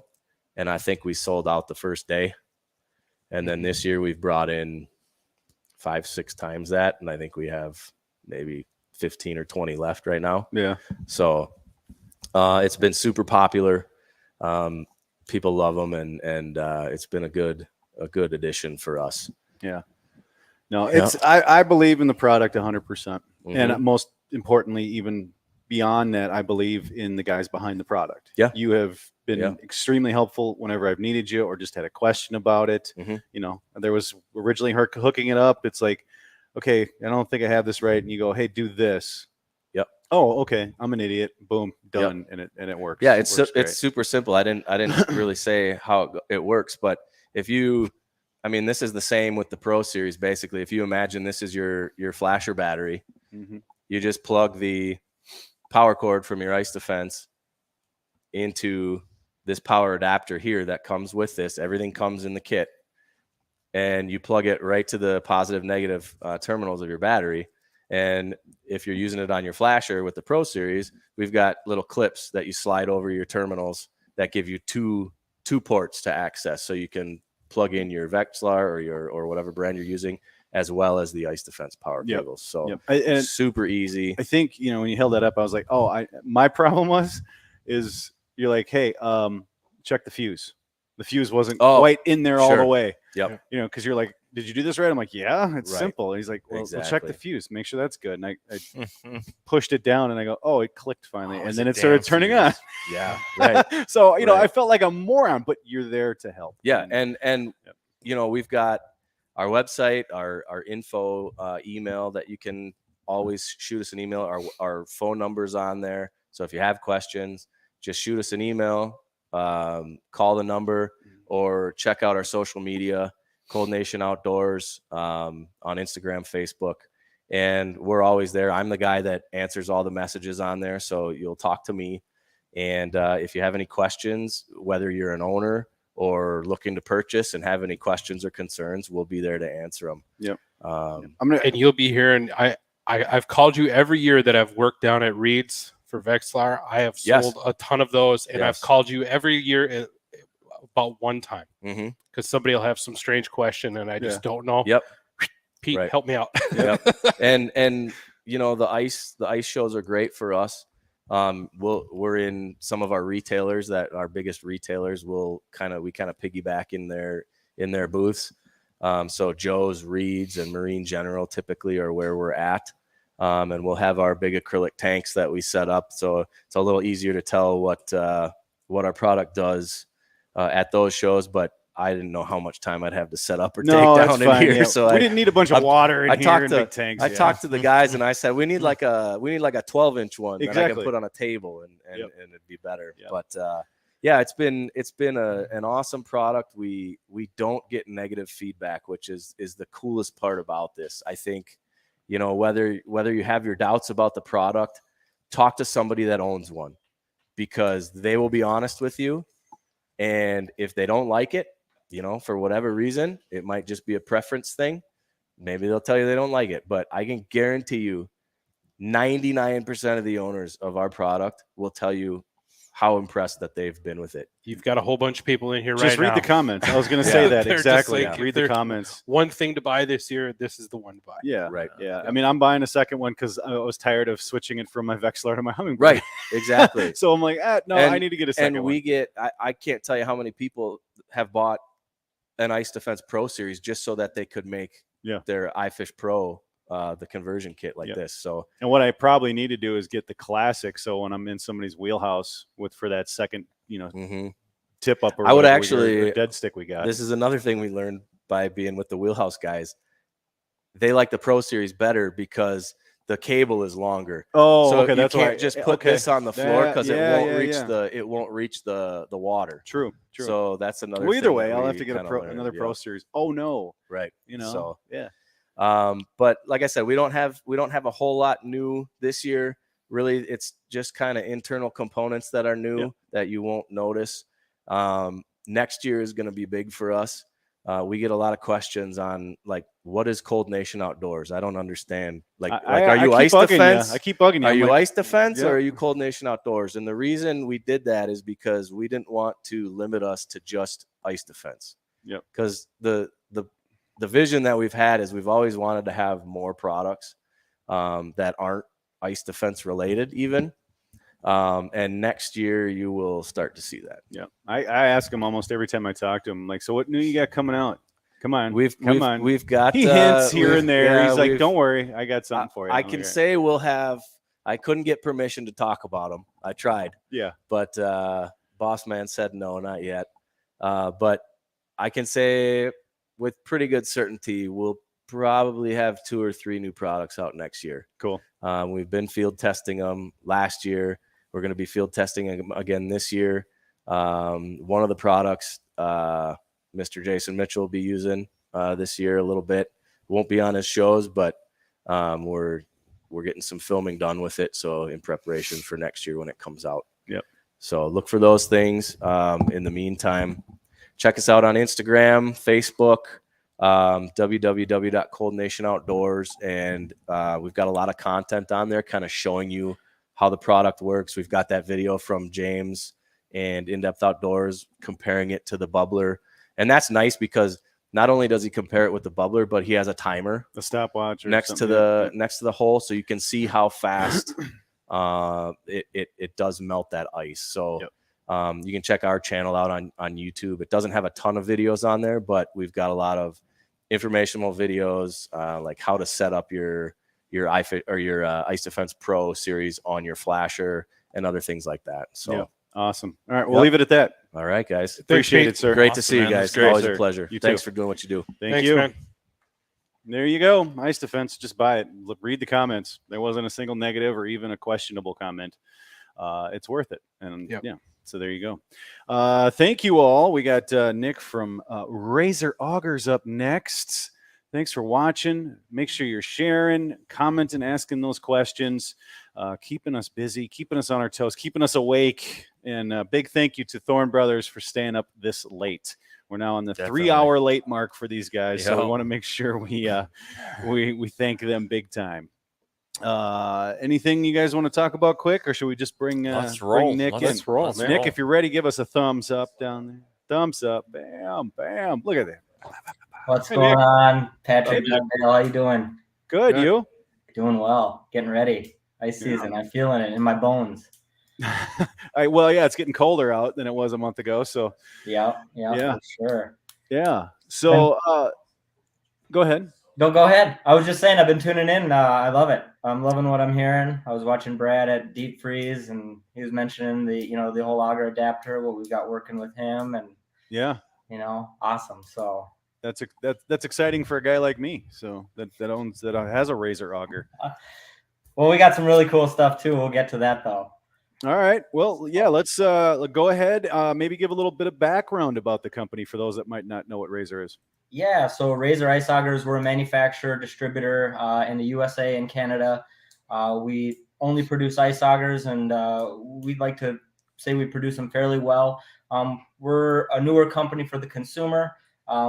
and I think we sold out the first day. And then this year we've brought in 5-6 times that, and I think we have maybe 15 or 20 left right now. Yeah. So it's been super popular. People love them, and it's been a good addition for us. Yeah. No, I believe in the product 100%. Mm-hmm. And most importantly, even beyond that, I believe in the guys behind the product. Yeah. You have been extremely helpful whenever I've needed you or just had a question about it. Mm-hmm. There was originally her hooking it up. It's like, okay, I don't think I have this right. And you go, hey, do this. Yep. Oh, okay. I'm an idiot. Boom, done. Yep. And it works. Yeah. It's super simple. I didn't really say how it works, but this is the same with the Pro Series. Basically, if you imagine this is your flasher battery, mm-hmm. you just plug the power cord from your ice defense into this power adapter here that comes with this. Everything comes in the kit, and you plug it right to the positive, negative terminals of your battery. And if you're using it on your flasher with the Pro Series, we've got little clips that you slide over your terminals that give you two ports to access, so you can plug in your Vexlar or whatever brand you're using, as well as the ice defense power cables. So and super easy. I think, when you held that up, I was like, my problem is you're like, hey, check the fuse. The fuse wasn't quite in there all the way. Yep. Because you're like, did you do this right? I'm like, yeah, it's Right. simple. And he's like, well, we'll check the Exactly. fuse, make sure that's good. And I pushed it down, and I go, oh, it clicked finally, and it's then a it started damn turning fuse. on. Yeah. Right. So Right. I felt like a moron, but you're there to help. Yeah. And we've got our website, our info email that you can always shoot us an email. Our phone number's on there. So if you have questions, just shoot us an email, call the number, or check out our social media, Cold Nation Outdoors, on Instagram, Facebook. And we're always there. I'm the guy that answers all the messages on there. So you'll talk to me. And if you have any questions, whether you're an owner or looking to purchase and have any questions or concerns, we'll be there to answer them. Yep. And you'll be here. And I've called you every year that I've worked down at Reed's for Vexlar. I have sold a ton of those, and I've called you every year about one time because somebody will have some strange question and I just don't know. Yep. Pete, help me out. Yep. And the ice shows are great for us. We're in some of our retailers that our biggest retailers we kind of piggyback in their booths. So Joe's, Reed's, and Marine General typically are where we're at. And we'll have our big acrylic tanks that we set up. So it's a little easier to tell what our product does at those shows, but I didn't know how much time I'd have to set up or take down in here. Yeah. So we didn't need a bunch of water in here and big tanks. I talked to the guys and I said, we need like a 12-inch one that I can put on a table and it'd be better. Yep. But it's been an awesome product. We don't get negative feedback, which is the coolest part about this. I think, whether you have your doubts about the product, talk to somebody that owns one, because they will be honest with you. And if they don't like it, for whatever reason, it might just be a preference thing. Maybe they'll tell you they don't like it, but I can guarantee you 99% of the owners of our product will tell you how impressed that they've been with it. You've got a whole bunch of people in here right now. Just read the comments. I was going to say that. They're Exactly. like, read the comments. One thing to buy this year, this is the one to buy. Yeah. Right. Yeah. I mean, I'm buying a second one because I was tired of switching it from my Vexlar to my Hummingbird. Right. Exactly. So I'm like, I need to get a second one. And I can't tell you how many people have bought an Ice Defense Pro Series just so that they could make their iFish Pro the conversion kit like this. So, and what I probably need to do is get the classic. So when I'm in somebody's wheelhouse for that second, tip up, or I would whatever actually or dead stick we got. This is another thing we learned by being with the wheelhouse guys. They like the Pro Series better because the cable is longer. Oh, so okay. That's why just put this on the floor because it won't reach the water. True. So that's another. Well, either thing way, I'll have to get another Pro Series. Oh no. Right. So yeah. But like I said, we don't have a whole lot new this year. Really, it's just kind of internal components that are new that you won't notice. Next year is going to be big for us. We get a lot of questions on like, what is Cold Nation Outdoors? I don't understand. Are you Ice Defense? I keep bugging you. Are you Ice Defense or are you Cold Nation Outdoors? And the reason we did that is because we didn't want to limit us to just Ice Defense. Yep. Because the vision that we've had is we've always wanted to have more products that aren't Ice Defense related even. And next year you will start to see that. Yeah. I ask him almost every time I talk to him, like, so what new you got coming out? Come on. We've got he hints here and there. He's like, don't worry, I got something for you. I can say I couldn't get permission to talk about them. I tried. Yeah. But boss man said no, not yet. But I can say with pretty good certainty we'll probably have 2 or 3 new products out next year. Cool. We've been field testing them last year. We're going to be field testing them again this year. One of the products Mr. Jason Mitchell will be using this year a little bit. Won't be on his shows, but we're we're getting some filming done with it. So in preparation for next year when it comes out. Yep. So look for those things. In the meantime, check us out on Instagram, Facebook, www.Cold Nation Outdoors. And we've got a lot of content on there kind of showing you how the product works. We've got that video from James and In-Depth Outdoors comparing it to the bubbler. And that's nice because not only does he compare it with the bubbler, but he has a timer, The stopwatch or next to the hole, so you can see how fast it does melt that ice. So you can check our channel out on YouTube. It doesn't have a ton of videos on there, but we've got a lot of informational videos, like how to set up your Ice Defense Pro series on your flasher and other things like that. So awesome. All right, we'll leave it at that. all right, guys. Appreciate it, sir. Great to Awesome, see you man. guys. That's great, Always sir. a pleasure. You Thanks too. for doing what you do. Thank Thanks, you. man. There you go. Ice Defense. Just buy it. Read the comments. There wasn't a single negative or even a questionable comment. It's worth it. And Yep. yeah, so there you go. Thank you all. We got Nick from Razr Augers up next. Thanks for watching. Make sure you're sharing, commenting, asking those questions, keeping us busy, keeping us on our toes, keeping us awake. And a big thank you to Thorne Brothers for staying up this late. We're now on the Definitely. 3-hour late mark for these guys, so we Yeah. want to make sure we thank them big time. Anything you guys want to talk about quick, or should we just bring Let's roll. Nick Let's in? roll, Nick, if you're ready, give us a thumbs up down there. Thumbs up. Bam, bam. Look at that. What's Hey, going Nick. on, Patrick? Hey, Nick. Dale, how you doing? Good, Good. you? Doing well. Getting ready. Ice season. I'm feeling it in my bones. Well, yeah, it's getting colder out than it was a month ago. So, Yeah, Yeah. for sure. yeah. So, go ahead. No, go ahead. I was just saying I've been tuning in. I love it. I'm loving what I'm hearing. I was watching Brad at Deep Freeze, and he was mentioning the whole auger adapter, what we've got working with him, and Yeah, awesome. So that's exciting for a guy like me. So that has a Razr auger. well, we got some really cool stuff too. We'll get to that though. All right. Well, yeah, let's go ahead. Maybe give a little bit of background about the company for those that might not know what Razr is. Yeah, so Razr Ice Augers, we're a manufacturer, distributor in the USA and Canada. We only produce ice augers, and we'd like to say we produce them fairly well. We're a newer company for the consumer.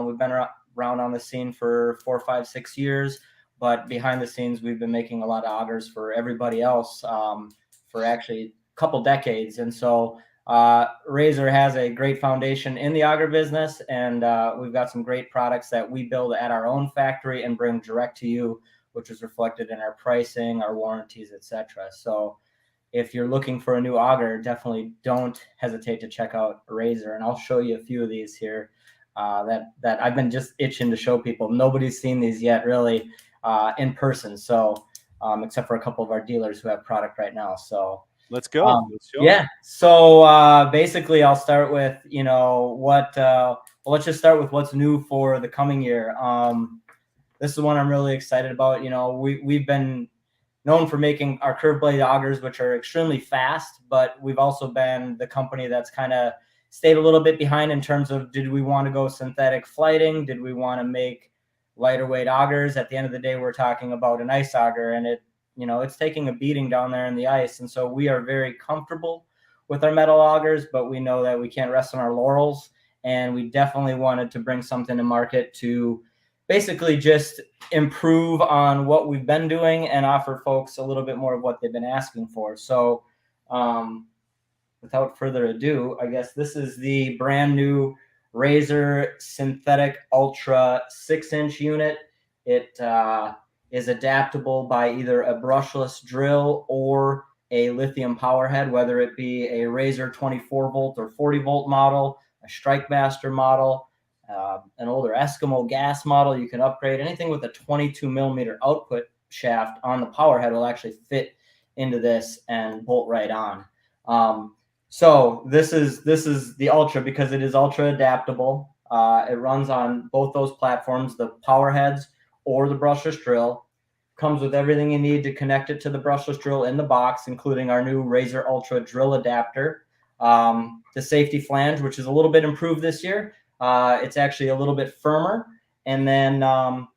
We've been around on the scene for 4, 5, 6 years, but behind the scenes, we've been making a lot of augers for everybody else for actually a couple decades. And so Razr has a great foundation in the auger business, and we've got some great products that we build at our own factory and bring direct to you, which is reflected in our pricing, our warranties, etc. So if you're looking for a new auger, definitely don't hesitate to check out Razr, and I'll show you a few of these here that I've been just itching to show people. Nobody's seen these yet really in person, so except for a couple of our dealers who have product right now. So let's go. Let's show 'em. yeah. So basically, I'll start with what. Well, let's just start with what's new for the coming year. This is one I'm really excited about. We've been known for making our curved blade augers, which are extremely fast, but we've also been the company that's kind of stayed a little bit behind in terms of, did we want to go synthetic flighting? Did we want to make lighter weight augers? At the end of the day, we're talking about an ice auger, and it's taking a beating down there in the ice. And so we are very comfortable with our metal augers, but we know that we can't rest on our laurels. And we definitely wanted to bring something to market to basically just improve on what we've been doing and offer folks a little bit more of what they've been asking for. So without further ado, I guess this is the brand new Razr Synthetic Ultra 6-inch unit. It is adaptable by either a brushless drill or a lithium power head, whether it be a Razr 24 volt or 40 volt model, a Strikemaster model, an older Eskimo gas model. You can upgrade. Anything with a 22 millimeter output shaft on the power head will actually fit into this and bolt right on. So this is the Ultra because it is ultra adaptable. It runs on both those platforms, the power heads or the brushless drill. Comes with everything you need to connect it to the brushless drill in the box, including our new Razr Ultra drill adapter, the safety flange, which is a little bit improved this year. It's actually a little bit firmer. And then,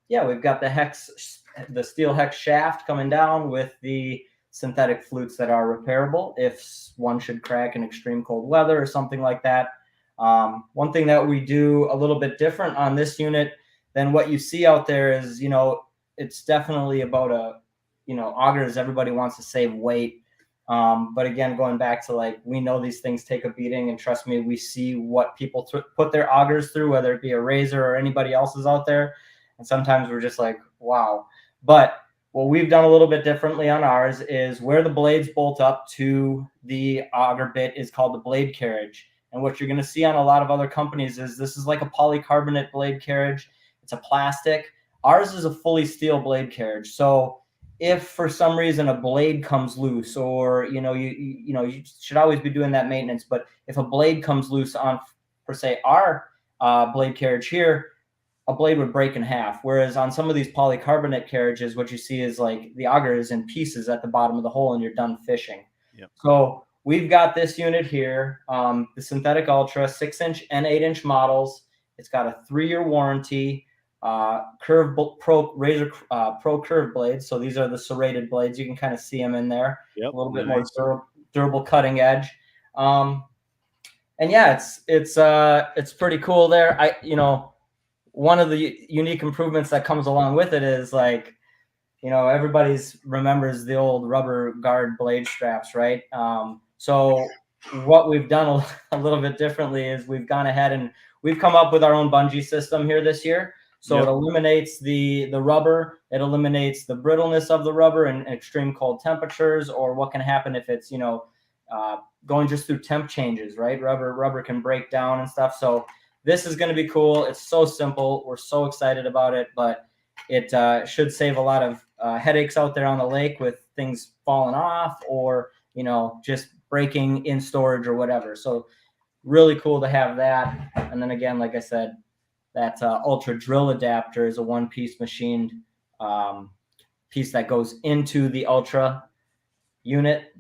we've got the hex the steel hex shaft coming down with the synthetic flutes that are repairable if one should crack in extreme cold weather or something like that. One thing that we do a little bit different on this unit than what you see out there is, it's definitely about augers. Everybody wants to save weight. But again, going back to like, we know these things take a beating, and trust me, we see what people put their augers through, whether it be a Razr or anybody else's out there. And sometimes we're just like, wow. But what we've done a little bit differently on ours is where the blades bolt up to the auger bit is called the blade carriage. And what you're going to see on a lot of other companies is this is like a polycarbonate blade carriage. It's a plastic. Ours is a fully steel blade carriage. So if for some reason a blade comes loose, or you should always be doing that maintenance, but if a blade comes loose on, per se, our blade carriage here, a blade would break in half. Whereas on some of these polycarbonate carriages, what you see is like the auger is in pieces at the bottom of the hole and you're done fishing. Yep. So we've got this unit here, the Synthetic Ultra 6-inch and 8-inch models. It's got a 3-year warranty, Razr Pro curved blades. So these are the serrated blades. You can kind of see them in there. Yep, a little bit nice. more durable cutting edge. And yeah, it's pretty cool there. One of the unique improvements that comes along with it is like, everybody's remembers the old rubber guard blade straps, right? So what we've done a little bit differently is we've gone ahead and we've come up with our own bungee system here this year. So Yep. It eliminates the rubber, it eliminates the brittleness of the rubber in extreme cold temperatures, or what can happen if it's, going just through temp changes, right? Rubber can break down and stuff. So this is going to be cool. It's so simple. We're so excited about it, but it should save a lot of headaches out there on the lake with things falling off or, just breaking in storage or whatever. So really cool to have that. And then again, like I said, that Ultra drill adapter is a one-piece machined piece that goes into the Ultra unit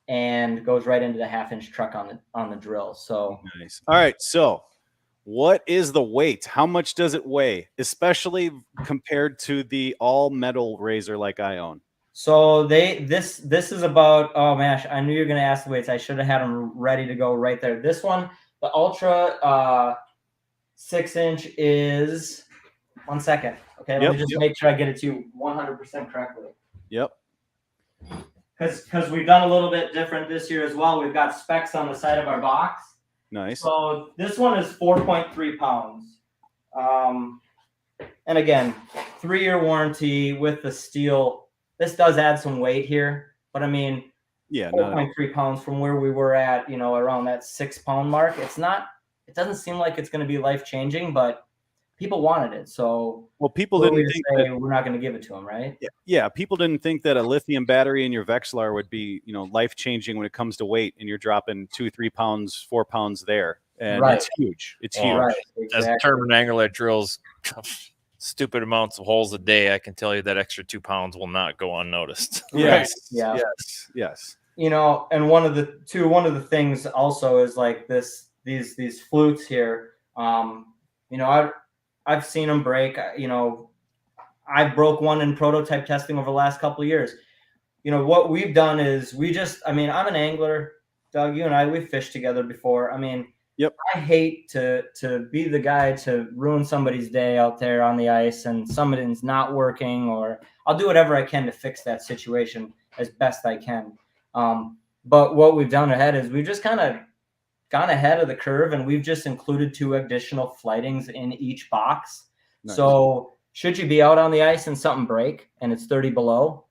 and goes right into the 1/2-inch truck on the drill. So nice. All right. So what is the weight? How much does it weigh, especially compared to the all metal Razr like I own? So this is about, oh man, I knew you were going to ask the weights. I should have had them ready to go right there. This one, the Ultra 6-inch is 1 second. Okay, let me just make sure I get it to you 100% correctly. Yep. Because we've done a little bit different this year as well. We've got specs on the side of our box. Nice. So this one is 4.3 pounds. And again, 3-year warranty with the steel. This does add some weight here, but I mean, yeah, 4.3 pounds from where we were at, around that 6-pound mark. It doesn't seem like it's going to be life-changing, but people wanted it. So people didn't think that we're not going to give it to them, right? Yeah, people didn't think that a lithium battery in your Vexilar would be, life-changing when it comes to weight, and you're dropping 2-3 pounds, 4 pounds there, and Right. it's huge. It's huge. Right, As exactly. turbine angler that drills stupid amounts of holes a day, I can tell you that extra 2 pounds will not go unnoticed. Yes. Yeah. Yes. And one of the things also is like these flutes here. I've seen them break. I broke one in prototype testing over the last couple of years. What we've done is I'm an angler, Doug, you and I, we've fished together before. Yep. I hate to be the guy to ruin somebody's day out there on the ice and somebody's not working, or I'll do whatever I can to fix that situation as best I can. But what we've done ahead is we've just kind of gone ahead of the curve, and we've just included 2 additional flightings in each box. Nice. So should you be out on the ice and something break and it's 30 below,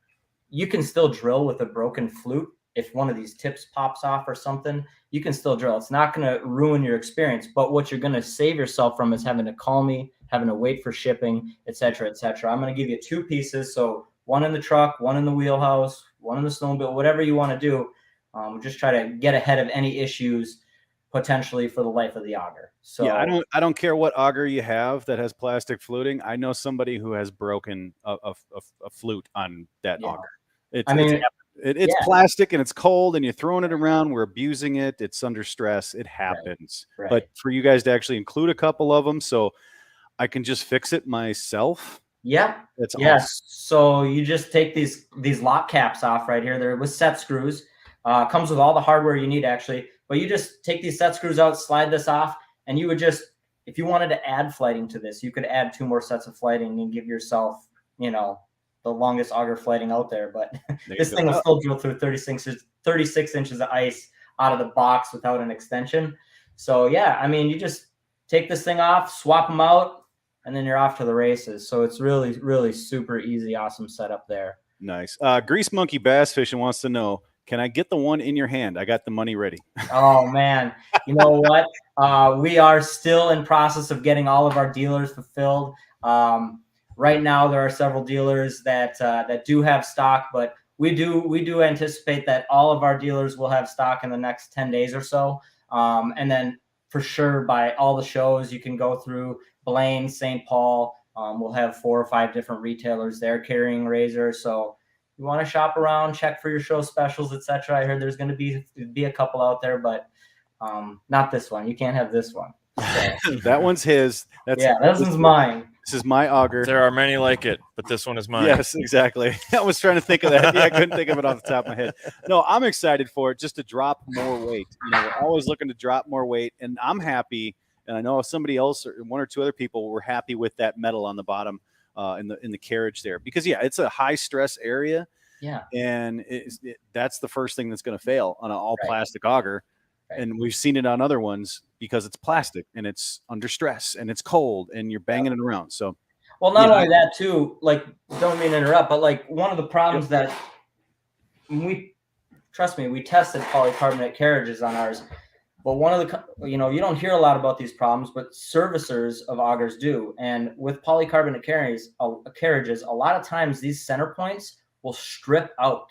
you can still drill with a broken flute. If one of these tips pops off or something, you can still drill. It's not going to ruin your experience, but what you're going to save yourself from is having to call me, having to wait for shipping, et cetera, et cetera. I'm going to give you 2 pieces. So one in the truck, one in the wheelhouse, one in the snowmobile, whatever you want to do. Just try to get ahead of any issues potentially for the life of the auger. So yeah, I don't care what auger you have that has plastic fluting. I know somebody who has broken a flute on that auger. It's plastic and it's cold and you're throwing it around. We're abusing it. It's under stress. It happens. Right. But for you guys to actually include a couple of them, so I can just fix it myself, Yep. That's Yes. awesome. So you just take these lock caps off right here. They're with set screws. Comes with all the hardware you need actually. But you just take these set screws out, slide this off, and you would just, if you wanted to add flighting to this, you could add 2 more sets of flighting and give yourself, you know, the longest auger flighting out there. But this thing will still drill through 36 inches of ice out of the box without an extension. So yeah, I mean, you just take this thing off, swap them out, and then you're off to the races. So it's really, really super easy, awesome setup there. Nice. Grease Monkey Bass Fishing wants to know, can I get the one in your hand? I got the money ready. Oh man, you know what? We are still in process of getting all of our dealers fulfilled. Right now, there are several dealers that do have stock, but we do anticipate that all of our dealers will have stock in the next 10 days or so. And then for sure, by all the shows, you can go through Blaine, St. Paul. We'll have 4 or 5 different retailers there carrying Razor. So you want to shop around, check for your show specials, etc. I heard there's going to be a couple out there, but not this one. You can't have this one. So, That one's his. this one's mine. This is my auger. There are many like it, but this one is mine. Yes, exactly. I was trying to think of that. Yeah, I couldn't think of it off the top of my head. No, I'm excited for it, just to drop more weight. You know, we're always looking to drop more weight, and I'm happy. And I know somebody else or 1 or 2 other people were happy with that metal on the bottom in the carriage there, because it's a high stress area. Yeah. And that's the first thing that's going to fail on an all plastic auger. Right. And we've seen it on other ones because it's plastic and it's under stress and it's cold and you're banging it around. So, well, not only that too, like, don't mean to interrupt, but like one of the problems that we tested polycarbonate carriages on ours. But one of the, you don't hear a lot about these problems, but servicers of augers do. And with polycarbonate carriages, a lot of times these center points will strip out.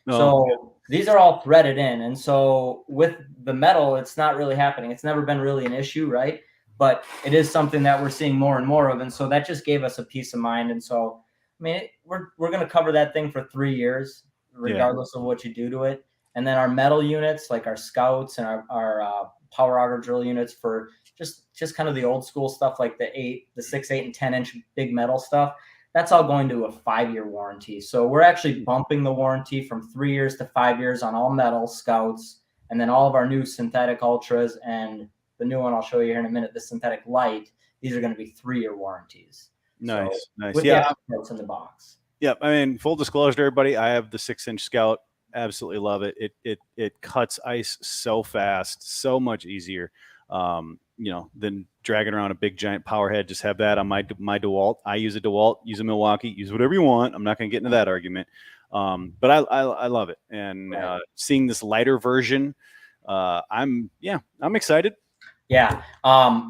So these are all threaded in. And so with the metal, it's not really happening. It's never been really an issue, right? But it is something that we're seeing more and more of. And so that just gave us a peace of mind. And so, I mean, we're going to cover that thing for 3 years, regardless of what you do to it. And then our metal units, like our Scouts and our power auger drill units, for just kind of the old school stuff, like the 6, 8, and 10-inch big metal stuff, that's all going to a 5-year warranty. So we're actually bumping the warranty from 3 years to 5 years on all metal Scouts, and then all of our new synthetic Ultras, and the new one I'll show you here in a minute, the synthetic Light. These are going to be 3-year warranties. Nice. With the notes in the box. Yep. I mean, full disclosure to everybody, I have the 6-inch Scout. Absolutely love it. It cuts ice so fast, so much easier. Than dragging around a big giant power head. Just have that on my DeWalt. I use a DeWalt, use a Milwaukee, use whatever you want. I'm not going to get into that argument. But I love it. And seeing this lighter version, I'm excited. Yeah.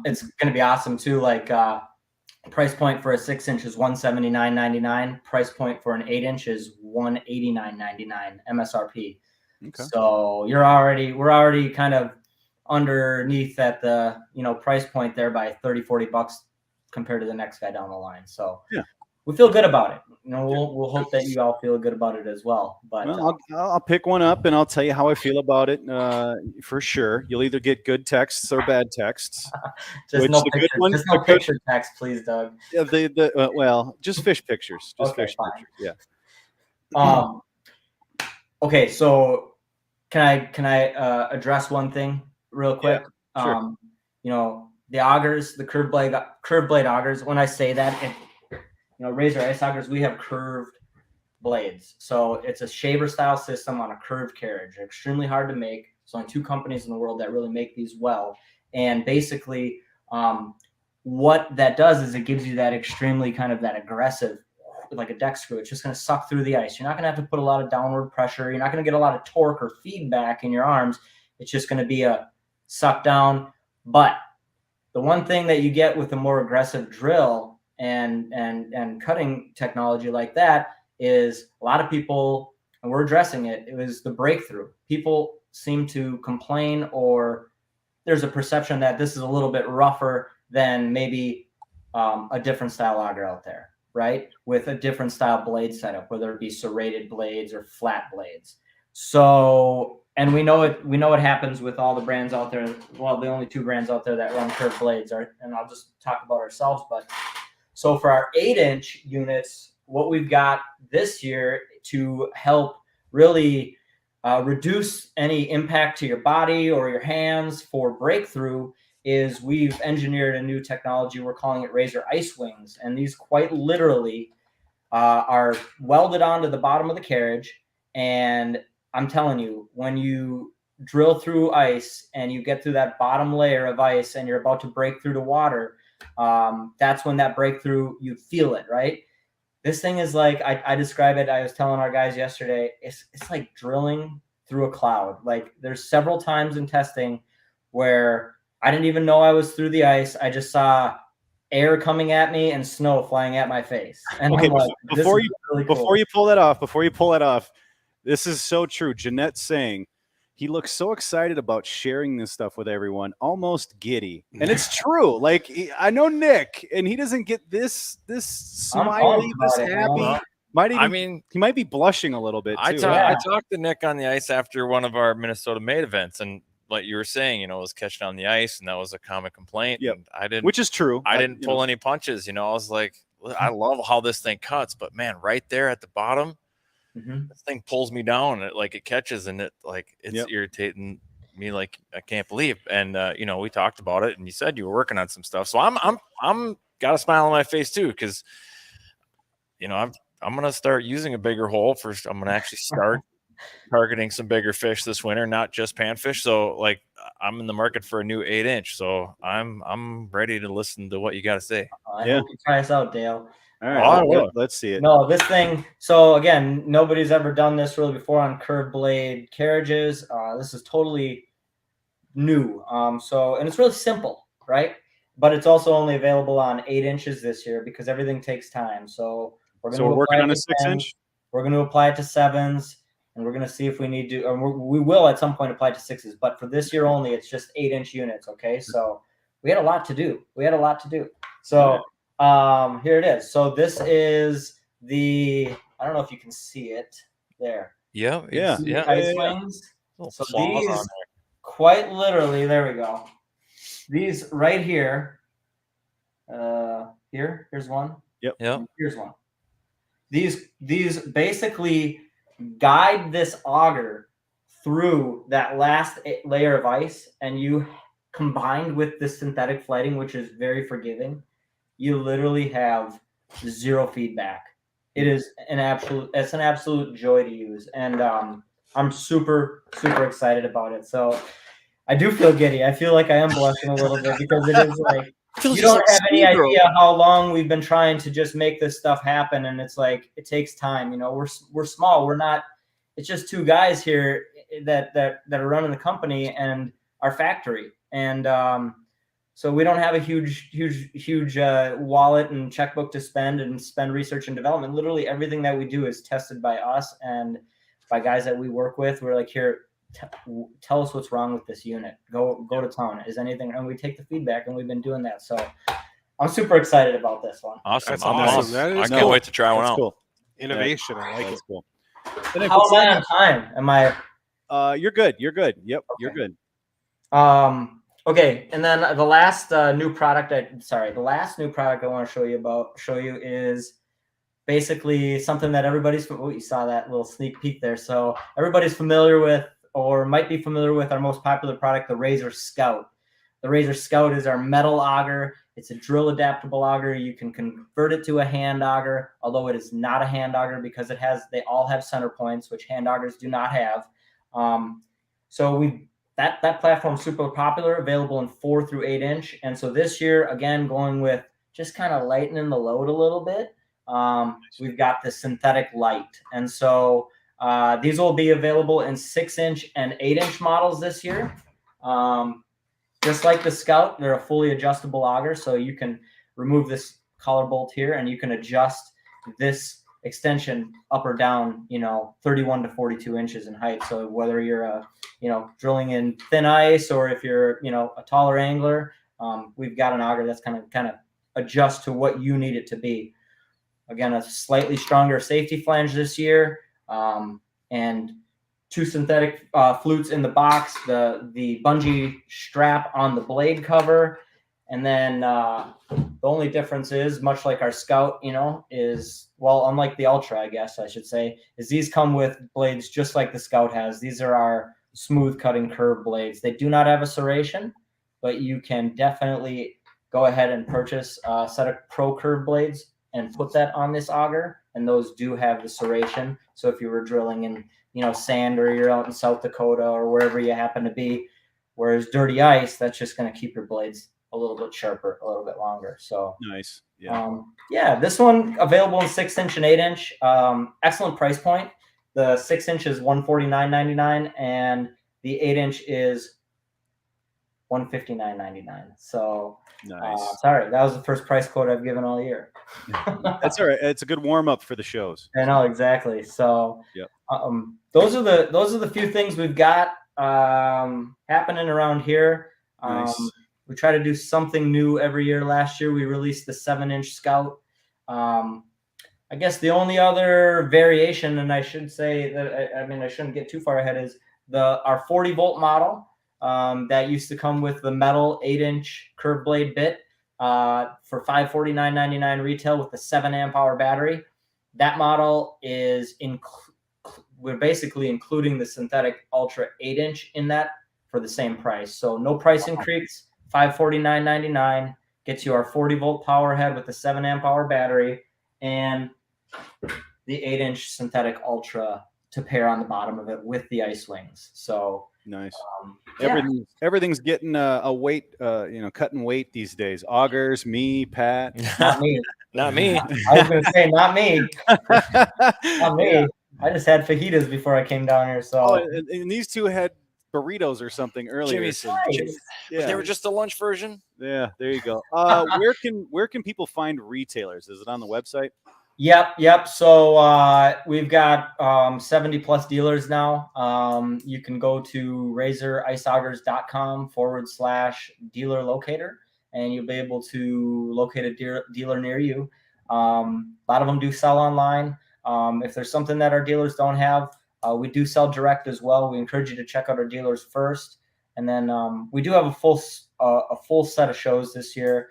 It's going to be awesome too. Like, price point for a 6-inch is $179.99. Price point for an 8-inch is $189.99 MSRP. Okay. So we're already kind of underneath at the price point there by $30-$40 compared to the next guy down the line. So we feel good about it. We'll hope that you all feel good about it as well. But I'll pick one up and I'll tell you how I feel about it. For sure, you'll either get good texts or bad texts. Just no picture text, please, Doug. Yeah, just fish pictures. Just fish pictures. Yeah. Okay, so can I address one thing real quick? Yeah, sure. The augers, the curved blade augers. When I say that, Razr Ice Augers, we have curved blades. So it's a shaver style system on a curved carriage. They're extremely hard to make. There's only 2 companies in the world that really make these well. And basically, what that does is it gives you that extremely kind of that aggressive, like a deck screw. It's just going to suck through the ice. You're not going to have to put a lot of downward pressure. You're not going to get a lot of torque or feedback in your arms. It's just going to be a suck down. But the one thing that you get with a more aggressive drill and cutting technology like that is a lot of people, and we're addressing it, it was the breakthrough. People seem to complain, or there's a perception that this is a little bit rougher than maybe a different style auger out there, right? With a different style blade setup, whether it be serrated blades or flat blades. So, and we know it happens with all the brands out there. Well, the only 2 brands out there that run curved blades are, and I'll just talk about ourselves, but So for our 8-inch units, what we've got this year to help really reduce any impact to your body or your hands for breakthrough is we've engineered a new technology. We're calling it Razr Ice Wings. And these quite literally are welded onto the bottom of the carriage. And I'm telling you, when you drill through ice and you get through that bottom layer of ice and you're about to break through to water, that's when that breakthrough, you feel it, right? This thing is like, I describe it, I was telling our guys yesterday, it's like drilling through a cloud. Like there's several times in testing where I didn't even know I was through the ice. I just saw air coming at me and snow flying at my face. And Okay, I'm like, before you really cool. before you pull that off, this is so true. Jeanette's saying he looks so excited about sharing this stuff with everyone, almost giddy, and it's true. Like I know Nick, and he doesn't get this smiley, this happy. He might be blushing a little bit too. I talked to Nick on the ice after one of our Minnesota Made events, and like you were saying, was catching on the ice, and that was a common complaint. Yep. And I didn't, which is true. I didn't pull any punches. I was like, I love how this thing cuts, but man, right there at the bottom, this thing pulls me down. It catches, and it's irritating me. Like I can't believe. And we talked about it, and you said you were working on some stuff. So I'm got a smile on my face too, because I'm gonna start using a bigger hole first. I'm gonna actually start targeting some bigger fish this winter, not just panfish. So I'm in the market for a new 8-inch. So I'm ready to listen to what you got to say. I hope you try us out, Dale. All right, let's see it. No, this thing. So again, nobody's ever done this really before on curved blade carriages. This is totally new. And it's really simple, right? But it's also only available on 8 inches this year because everything takes time. So we're working on a 6-inch. We're going to apply it to 7s. And we're going to see if we need to, or we will at some point apply to 6s. But for this year only, it's just 8-inch units. Okay. So we had a lot to do. So here it is. So this is I don't know if you can see it there. Yeah. Ice wings. So these quite literally, there we go. These right here. Here's one. Yep. Here's one. These basically guide this auger through that last layer of ice, and you combined with this synthetic flighting, which is very forgiving, you literally have zero feedback. It's an absolute joy to use, and I'm super excited about it. So I do feel giddy. I feel like I am blushing a little bit because it is like you don't have any idea how long we've been trying to just make this stuff happen, and it's like it takes time. We're small. We're not. It's just two guys here that are running the company and our factory, and so we don't have a huge wallet and checkbook to spend research and development. Literally everything that we do is tested by us and by guys that we work with. We're like, here, tell us what's wrong with this unit. Go to town. Is anything? And we take the feedback, and we've been doing that. So I'm super excited about this one. Awesome. That's awesome. That is I can't wait to try one out. Cool. Innovation. I like it. Cool. How am I on time? Am I? You're good. You're good. Yep. Okay. You're good. Okay. And then the last new product I want to show you is basically something that you saw that little sneak peek there. So everybody's familiar with, or might be familiar with, our most popular product, the Razr Scout. The Razr Scout is our metal auger. It's a drill adaptable auger. You can convert it to a hand auger, although it is not a hand auger because they all have center points, which hand augers do not have. That platform's super popular, available in 4 through 8 inch. And so this year, again, going with just kind of lightening the load a little bit. We've got the synthetic light. And so these will be available in 6-inch and 8-inch models this year. Just like the Scout, they're a fully adjustable auger. So you can remove this collar bolt here and you can adjust this extension up or down, 31 to 42 inches in height. So whether you're, drilling in thin ice or if you're, a taller angler, we've got an auger that's kind of adjust to what you need it to be. Again, a slightly stronger safety flange this year, and 2 synthetic flutes in the box, the bungee strap on the blade cover, and then The only difference is, much like our Scout, is, well, unlike the Ultra, I guess I should say, is these come with blades just like the Scout has. These are our smooth cutting curve blades. They do not have a serration, but you can definitely go ahead and purchase a set of Pro Curve blades and put that on this auger, and those do have the serration. So if you were drilling in, sand, or you're out in South Dakota or wherever you happen to be, whereas dirty ice, that's just going to keep your blades a little bit sharper, a little bit longer. So Nice. Yeah. This one available in 6-inch and 8-inch. Excellent price point. The 6-inch is $149.99, and the 8-inch is $159.99. So Nice. sorry, that was the first price quote I've given all year. That's all right. It's a good warm up for the shows. I know, exactly. So Yep. Those are the few things we've got happening around here. Nice. We try to do something new every year. Last year we released the 7-inch Scout. I guess the only other variation, and I should say that I shouldn't get too far ahead, is our 40-volt model that used to come with the metal 8-inch curved blade bit for $549.99 retail with the 7-amp hour battery. That model is we're basically including the synthetic Ultra 8-inch in that for the same price. So no price increase. $549.99 gets you our 40-volt power head with the 7-amp hour battery and the 8-inch synthetic Ultra to pair on the bottom of it with the ice wings. So nice. Everything's getting a weight, cutting weight these days. Augers, me, Pat. Not me. Not me. I was going to say, not me. Not me. Yeah. I just had fajitas before I came down here. So and these two had burritos or something earlier. Jimmy's. Yeah. They were just the lunch version. Yeah, there you go. Where can people find retailers? Is it on the website? Yep. So we've got 70 plus dealers now. You can go to razoriceaugers.com/dealer locator, and you'll be able to locate a dealer near you. A lot of them do sell online. If there's something that our dealers don't have, we do sell direct as well. We encourage you to check out our dealers first. And then we do have a full set of shows this year.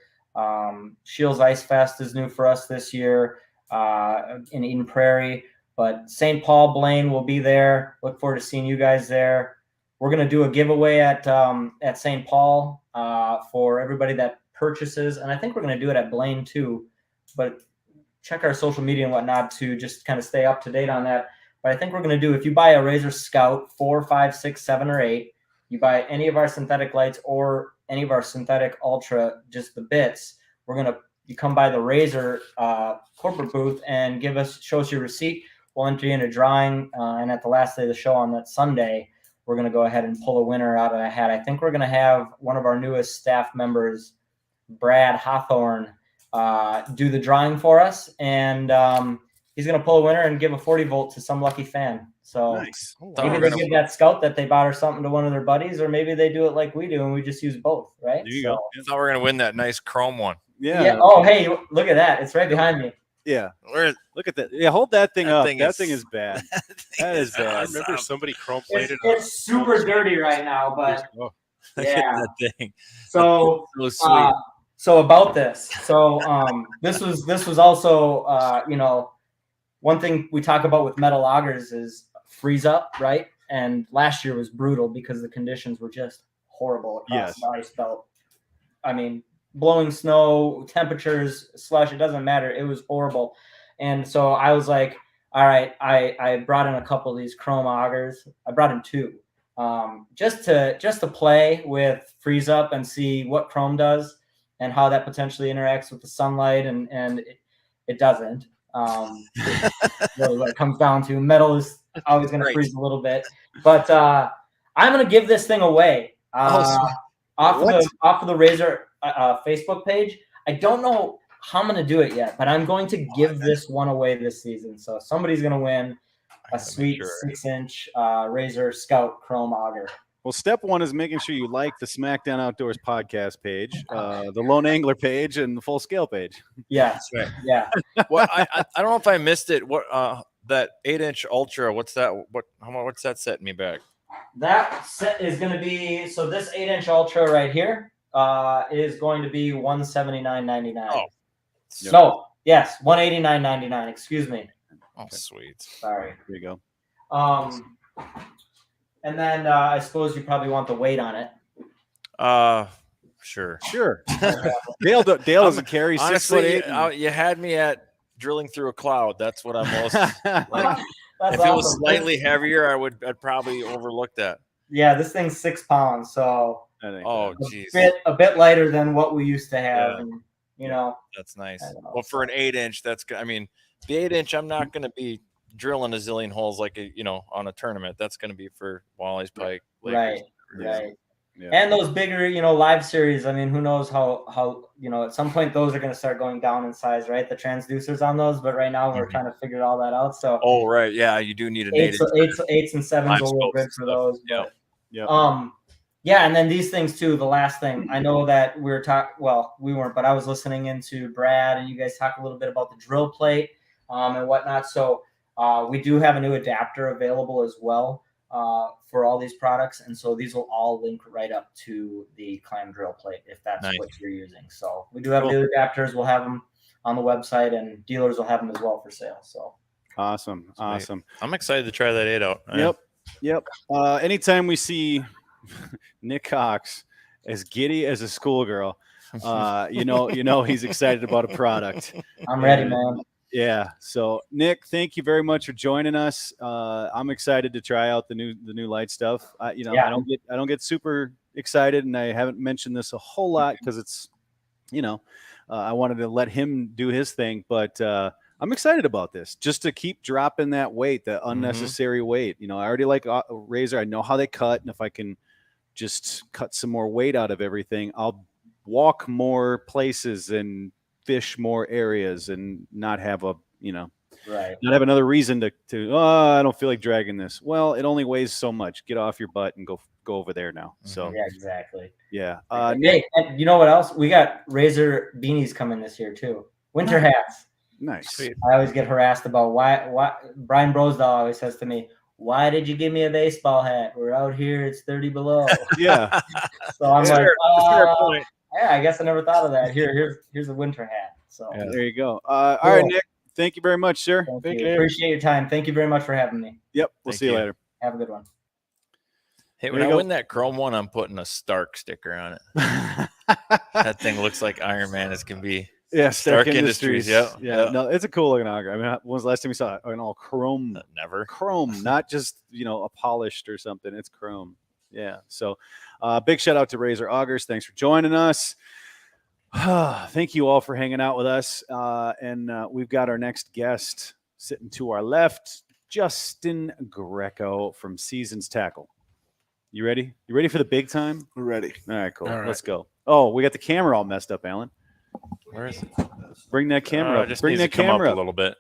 Shields Ice Fest is new for us this year in Eden Prairie. But St. Paul, Blaine will be there. Look forward to seeing you guys there. We're going to do a giveaway at St. Paul for everybody that purchases. And I think we're going to do it at Blaine too. But check our social media and whatnot to just kind of stay up to date on that. But I think we're going to do, if you buy a Razor Scout 4, 5, 6, 7, or 8, you buy any of our synthetic lights or any of our synthetic Ultra, just the bits, you come by the Razor corporate booth and show us your receipt. We'll enter you in a drawing, and at the last day of the show on that Sunday, we're going to go ahead and pull a winner out of a hat. I think we're going to have one of our newest staff members, Brad Hawthorne, do the drawing for us, and he's going to pull a winner and give a 40-volt to some lucky fan. So nice. Maybe they give that Scout that they bought or something to one of their buddies, or maybe they do it like we do and we just use both, right? There you go. I thought we were going to win that nice chrome one. Yeah. Oh, hey, look at that. It's right behind me. Yeah. Look at that. Yeah, hold that thing up. That thing is bad. That is bad. I remember somebody chrome plated. It's super dirty right now, but yeah. That thing. So sweet. So about this. So this was also one thing we talk about with metal augers is freeze up, right? And last year was brutal because the conditions were just horrible across the ice belt. I mean, blowing snow, temperatures, slush, it doesn't matter. It was horrible. And so I was like, all right, I brought in a couple of these chrome augers. I brought in 2. Just to play with freeze up and see what chrome does and how that potentially interacts with the sunlight, and it doesn't. Really what it comes down to. Metal is always going to freeze a little bit, but I'm going to give this thing away off of the Razor Facebook page. I don't know how I'm going to do it yet, but I'm going to give this one away this season. So somebody's going to win a sweet 6-inch Razor Scout chrome auger. Well, step 1 is making sure you like the SmackDown Outdoors podcast page, the Lone Angler page, and the Full Scale page. Yeah, right. Yeah. Well, I don't know if I missed it. What that 8-inch Ultra? What's that? What's that setting me back? That set is going to be, so this 8-inch Ultra right here is going to be $179.99. Oh. No, yes, $189.99. Excuse me. Oh, sweet. Sorry. There you go. And then I suppose you probably want the weight on it. Sure. Sure. Dale doesn't carry Honestly, 6'8". you had me at drilling through a cloud. That's what I'm most like. That's If it was awesome. slightly heavier, I'd probably overlook that. Yeah, this thing's 6 pounds, so I think Oh, that- jeez. a bit lighter than what we used to have. Yeah. And, you know, That's nice. I know. Well, for an 8-inch, that's good. I mean, the 8-inch, I'm not going to be drilling a zillion holes like on a tournament. That's going to be for Wally's Pike. Lakers, right. Yeah. And those bigger, live series. I mean, who knows how at some point those are going to start going down in size, right? The transducers on those, but right now we're trying to figure all that out. So, Oh, right, yeah, you do need an eights 8-inch. and sevens will work good for those. Yeah. But, yeah, and then these things too. The last thing I know that we were talking. Well, we weren't, but I was listening into Brad and you guys talk a little bit about the drill plate and whatnot. So we do have a new adapter available as well for all these products, and so these will all link right up to the clam drill plate if that's Nice. what you're using. So we do have new adapters. We'll have them on the website, and dealers will have them as well for sale. So Awesome. I'm excited to try that 8 out. Yep. Anytime we see Nick Cox as giddy as a schoolgirl, you know he's excited about a product. I'm ready, man. Yeah. So Nick, thank you very much for joining us. I'm excited to try out the new light stuff. I don't get super excited, and I haven't mentioned this a whole lot because it's, I wanted to let him do his thing, but I'm excited about this just to keep dropping that weight, the unnecessary weight. I already like Razr. I know how they cut, and if I can just cut some more weight out of everything, I'll walk more places and fish more areas and not have not have another reason to I don't feel like dragging this. Well, it only weighs so much. Get off your butt and go over there now. So yeah, exactly. Yeah. Hey, and you know what else? We got Razr beanies coming this year too. Winter hats. Nice. I always get harassed about why Brian Brosdahl always says to me, "Why did you give me a baseball hat? We're out here, it's 30 below." Yeah. So I'm Fair point. yeah, I guess I never thought of that. Here's a winter hat. So There you go. All right, Nick. Thank you very much, sir. Thank you. Appreciate your time. Thank you very much for having me. Yep. We'll see you later. Have a good one. Hey, when I win that chrome one, I'm putting a Stark sticker on it. That thing looks like Iron Man as can be. Yeah, Stark Industries. Yeah. No, it's a cool looking auger. I mean, when was the last time you saw it? An all chrome. Never. Chrome, not just a polished or something. It's chrome. Yeah. So, big shout out to Razr Augers. Thanks for joining us. Thank you all for hanging out with us. And we've got our next guest sitting to our left, Justin Greco from Seasons Tackle. You ready? You ready for the big time? We're ready. All right, cool. All right. Let's go. Oh, we got the camera all messed up, Alan. Where is it? Bring that camera up. Just Bring needs that to come camera up up a little bit.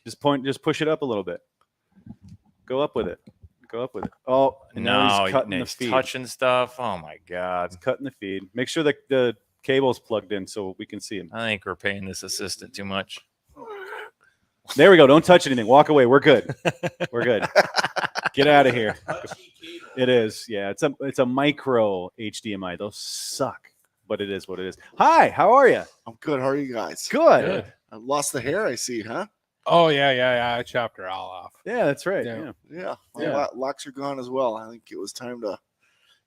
Just push it up a little bit. Go up with it. Oh, now he's cutting the feed. Touching stuff. Oh my God. He's cutting the feed. Make sure that the cable's plugged in so we can see him. I think we're paying this assistant too much. There we go. Don't touch anything. Walk away. We're good. We're good. Get out of here. It is. Yeah, it's a micro HDMI. Those suck, but it is what it is. Hi, how are you? I'm good. How are you guys? Good. I lost the hair, I see, huh? Oh yeah. I chopped her all off. Yeah, that's right. Yeah. Yeah. Yeah. Locks are gone as well. I think it was time to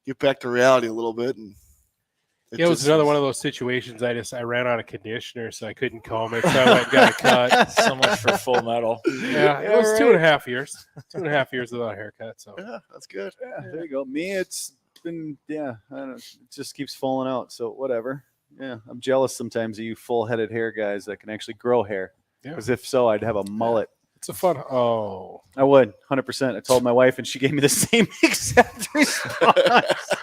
get back to reality a little bit. And It was another one of those situations. I ran out of conditioner, so I couldn't comb it. So I went and got a cut. So much for Full Metal. Yeah, it was 2.5 years. 2.5 years without a haircut. So yeah, that's good. Yeah, there you go. Me, it's been I don't know. It just keeps falling out. So whatever. Yeah, I'm jealous sometimes of you full-headed hair guys that can actually grow hair. Because if so, I'd have a mullet. it's a fun. Oh, I would 100%. I told my wife, and she gave me the same exact response.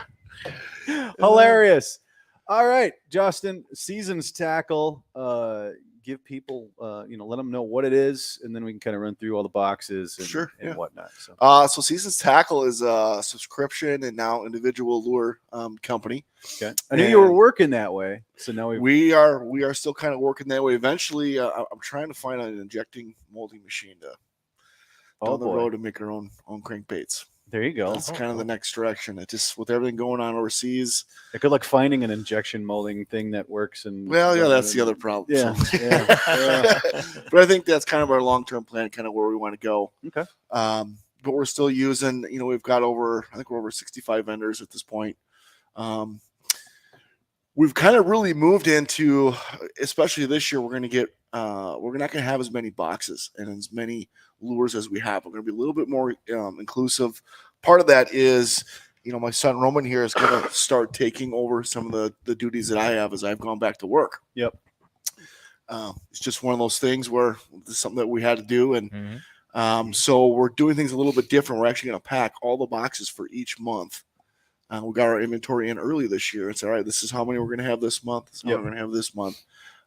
Hilarious. All right, Justin, Seasons Tackle. Give people, let them know what it is, and then we can kind of run through all the boxes and whatnot. So Seasons Tackle is a subscription and now individual lure company. Okay, I knew you were working that way, so now we are still kind of working that way. Eventually, I'm trying to find an injecting molding machine to down the road to make our own crankbaits. There you go. That's kind of the next direction. It just with everything going on overseas. Good luck finding an injection molding thing that works. And Well, yeah, that's the other problem. Yeah, So. yeah. But I think that's kind of our long-term plan, kind of where we want to go. Okay. But we're still using, we've got we're over 65 vendors at this point. We've kind of really moved into, especially this year, we're not going to have as many boxes and as many lures as we have. We're going to be a little bit more inclusive. Part of that is, my son Roman here is going to start taking over some of the duties that I have as I've gone back to work. Yep. It's just one of those things where it's something that we had to do. And Mm-hmm. so we're doing things a little bit different. We're actually going to pack all the boxes for each month. We got our inventory in early this year. It's all right. This is how many we're going to have this month. This is how we're going to have this month.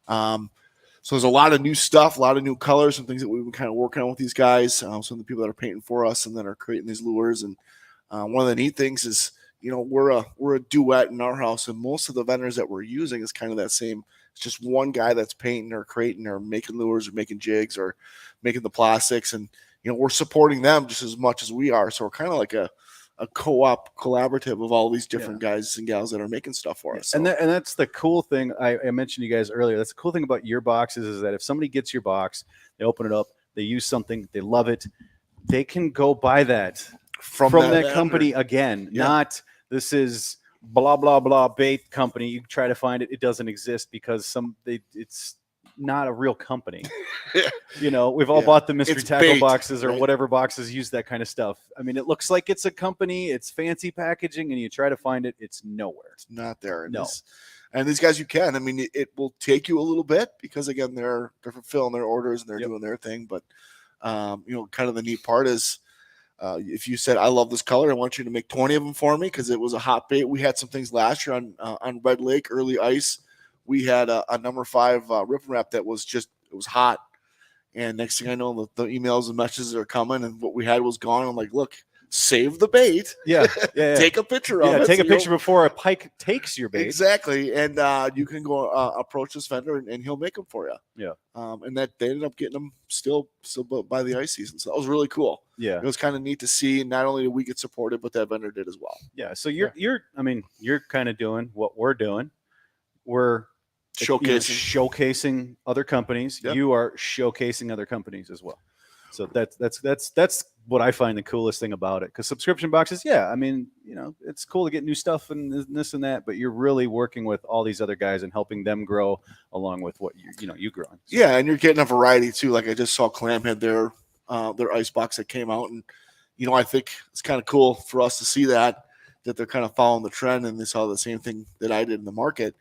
So there's a lot of new stuff, a lot of new colors and things that we've been kind of working on with these guys. Some of the people that are painting for us and that are creating these lures. And one of the neat things is, we're a duet in our house, and most of the vendors that we're using is kind of that same. It's just one guy that's painting or creating or making lures or making jigs or making the plastics, and we're supporting them just as much as we are. So we're kind of like a co-op collaborative of all these different guys and gals that are making stuff for us. So. And that's the cool thing. I mentioned to you guys earlier. That's the cool thing about your boxes is that if somebody gets your box, they open it up, they use something, they love it, they can go buy that from that company again. Yeah. Not this is blah blah blah bait company. You try to find it, it doesn't exist because it's not a real company. We've all bought the mystery tackle bait, boxes or right? whatever boxes use that kind of stuff. I mean, it looks like it's a company, it's fancy packaging, and you try to find it, it's nowhere. It's not there. No. And these guys, you can. I mean, it will take you a little bit because again, they're fulfilling their orders and they're doing their thing. But kind of the neat part is if you said, I love this color, I want you to make 20 of them for me because it was a hot bait. We had some things last year on Red Lake, early ice. We had a number 5 rip and wrap that was it was hot. And next thing I know, the emails and messages are coming, and what we had was gone. I'm like, look, save the bait. Yeah. Take a picture of it. Take a so picture before a pike takes your bait. Exactly. And you can go approach this vendor and he'll make them for you. Yeah. And that they ended up getting them still by the ice season. So that was really cool. Yeah. It was kind of neat to see. Not only did we get supported, but that vendor did as well. Yeah. So you're kind of doing what we're doing. We're showcasing other companies. Yep. You are showcasing other companies as well. So that's what I find the coolest thing about it. Because subscription boxes, it's cool to get new stuff and this and that, but you're really working with all these other guys and helping them grow along with what you growing. So. Yeah, and you're getting a variety too. Like I just saw Clam had their ice box that came out, and I think it's kind of cool for us to see that they're kind of following the trend and they saw the same thing that I did in the market.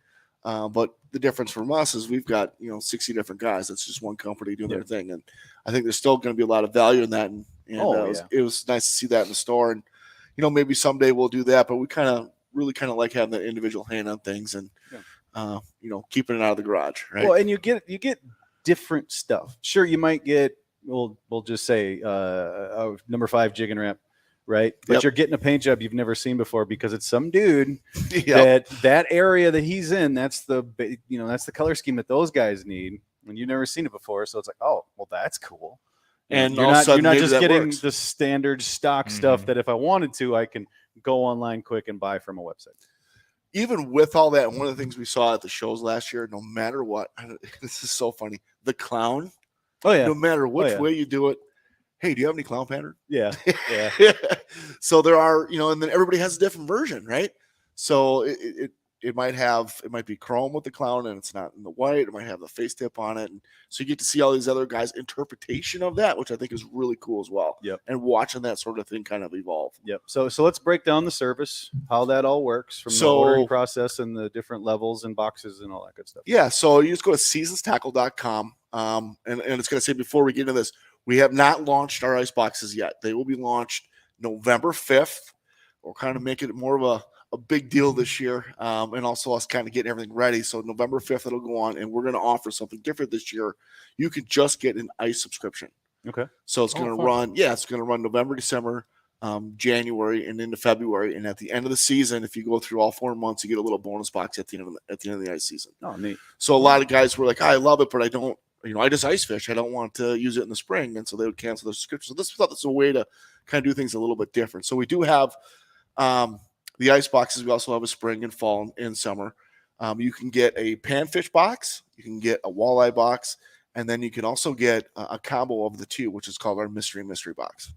But the difference from us is we've got 60 different guys. That's just one company doing their thing, and I think there's still going to be a lot of value in that. And it was nice to see that in the store. And maybe someday we'll do that, but we really like having that individual hand on things and keeping it out of the garage, right? Well, and you get different stuff. Sure, you might get we'll just say a number 5 jig and wrap. Right. But you're getting a paint job you've never seen before because it's some dude that area that he's in. That's the color scheme that those guys need. And you've never seen it before. So it's like, oh, well, that's cool. And you're not just getting the standard stock stuff that if I wanted to, I can go online quick and buy from a website. Even with all that, one of the things we saw at the shows last year, no matter what, this is so funny. The clown. Oh, yeah. No matter which way you do it. Hey, do you have any clown pattern? Yeah. So there are, and then everybody has a different version, right? So it might be chrome with the clown and it's not in the white. It might have the face tip on it. And so you get to see all these other guys' interpretation of that, which I think is really cool as well. Yep. And watching that sort of thing kind of evolve. Yep. So let's break down the service, how that all works from the ordering process and the different levels and boxes and all that good stuff. Yeah. So you just go to seasonstackle.com. And it's going to say before we get into this, we have not launched our ice boxes yet. They will be launched November 5th. We're kind of making it more of a big deal this year, and also us kind of getting everything ready. So November 5th, it'll go on, and we're going to offer something different this year. You can just get an ice subscription. Okay. So it's going to run, it's going to run November, December, January, and into February. And at the end of the season, if you go through all 4 months, you get a little bonus box at the end of the ice season. Oh, neat. So a lot of guys were like, I love it, but I don't I just ice fish. I don't want to use it in the spring. And so they would cancel their subscription. So this was a way to kind of do things a little bit different. So we do have the ice boxes. We also have a spring and fall and summer. You can get a panfish box. You can get a walleye box. And then you can also get a combo of the two, which is called our mystery box.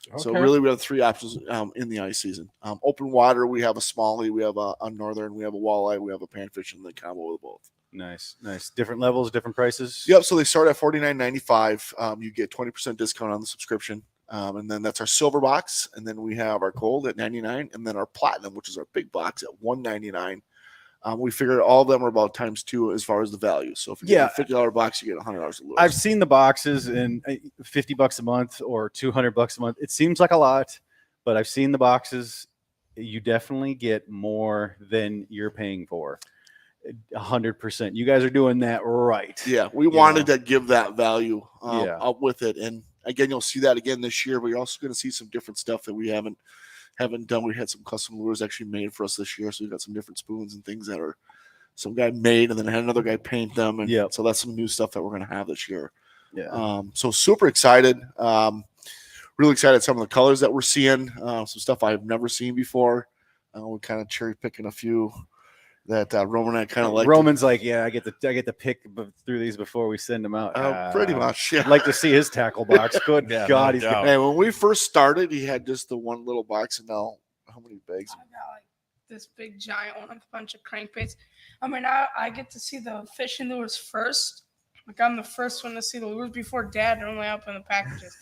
Okay. So really, we have 3 options in the ice season. Open water, we have a smallie, we have a northern, we have a walleye, we have a panfish, and the combo of both. Nice. Different levels, different prices. Yep. So they start at $49.95. You get 20% discount on the subscription, and then that's our silver box, and then we have our gold at $99, and then our platinum, which is our big box, at $199. We figured all of them are about ×2 as far as the value. So if you get a $50 box, you get $100 a little. I've seen the boxes and $50 a month or $200 a month. It seems like a lot, but I've seen the boxes. You definitely get more than you're paying for. 100%. You guys are doing that right. Yeah, we wanted to give that value up with it, and again, you'll see that again this year. But you're also going to see some different stuff that we haven't done. We had some custom lures actually made for us this year, so we got some different spoons and things that are some guy made, and then had another guy paint them, and so that's some new stuff that we're going to have this year. So super excited, really excited. Some of the colors that we're seeing, some stuff I've never seen before. We're kind of cherry picking a few that Roman and I kind of like. Roman's like, I get to pick through these before we send them out. Pretty much. Yeah. I'd like to see his tackle box. Good God, he's hey, when we first started, he had just the one little box, and now how many bags? I got like this big giant one with a bunch of crankbaits. I mean, I get to see the fishing lures first. Like I'm the first one to see the lures before Dad normally open the packages.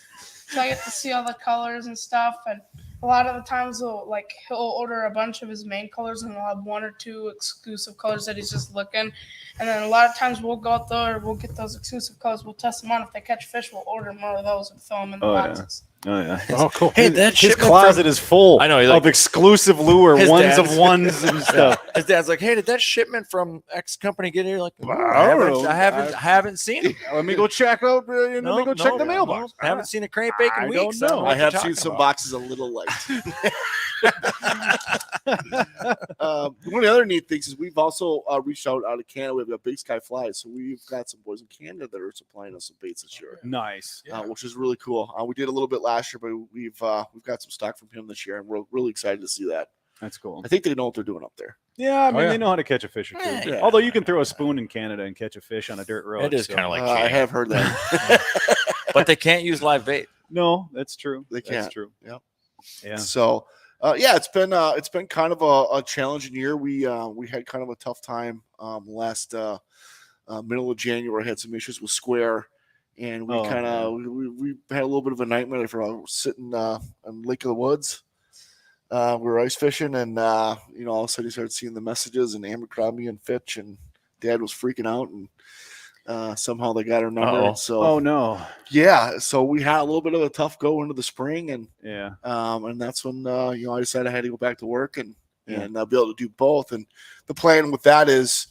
So I get to see all the colors and stuff, and a lot of the times he'll order a bunch of his main colors, and he'll have 1 or 2 exclusive colors that he's just looking. And then a lot of times we'll go out there, we'll get those exclusive colors, we'll test them on. If they catch fish, we'll order more of those and throw them in the boxes. Oh, cool. Hey, his closet is full. I know of exclusive lure ones of ones and stuff. His dad's like, "Hey, did that shipment from X company get here?" Like, I haven't seen it. Let me go check out. Let me go check the mailbox. I haven't seen a crankbait in weeks. Don't know. I have seen some boxes a little light. One of the other neat things is we've also reached out of Canada. We've got Big Sky Flies, so we've got some boys in Canada that are supplying us some baits this year. Nice, which is really cool. We did a little bit last year, but we've got some stock from him this year, and we're really excited to see that. That's cool. I think they know what they're doing up there. Yeah, I mean, they know how to catch a fish or two. Yeah. Although you can throw a spoon in Canada and catch a fish on a dirt road. It is kind of like I have heard that. but they can't use live bait. No, that's true. They can't. That's true. Yep. Yeah. So, it's been kind of a challenging year. We had kind of a tough time last middle of January. I had some issues with Square, and we we had a little bit of a nightmare for sitting on Lake of the Woods. We were ice fishing, and all of a sudden you started seeing the messages and Abercrombie and Fitch, and Dad was freaking out, and somehow they got her number. So so we had a little bit of a tough go into the spring, and and that's when I decided I had to go back to work and be able to do both. And the plan with that is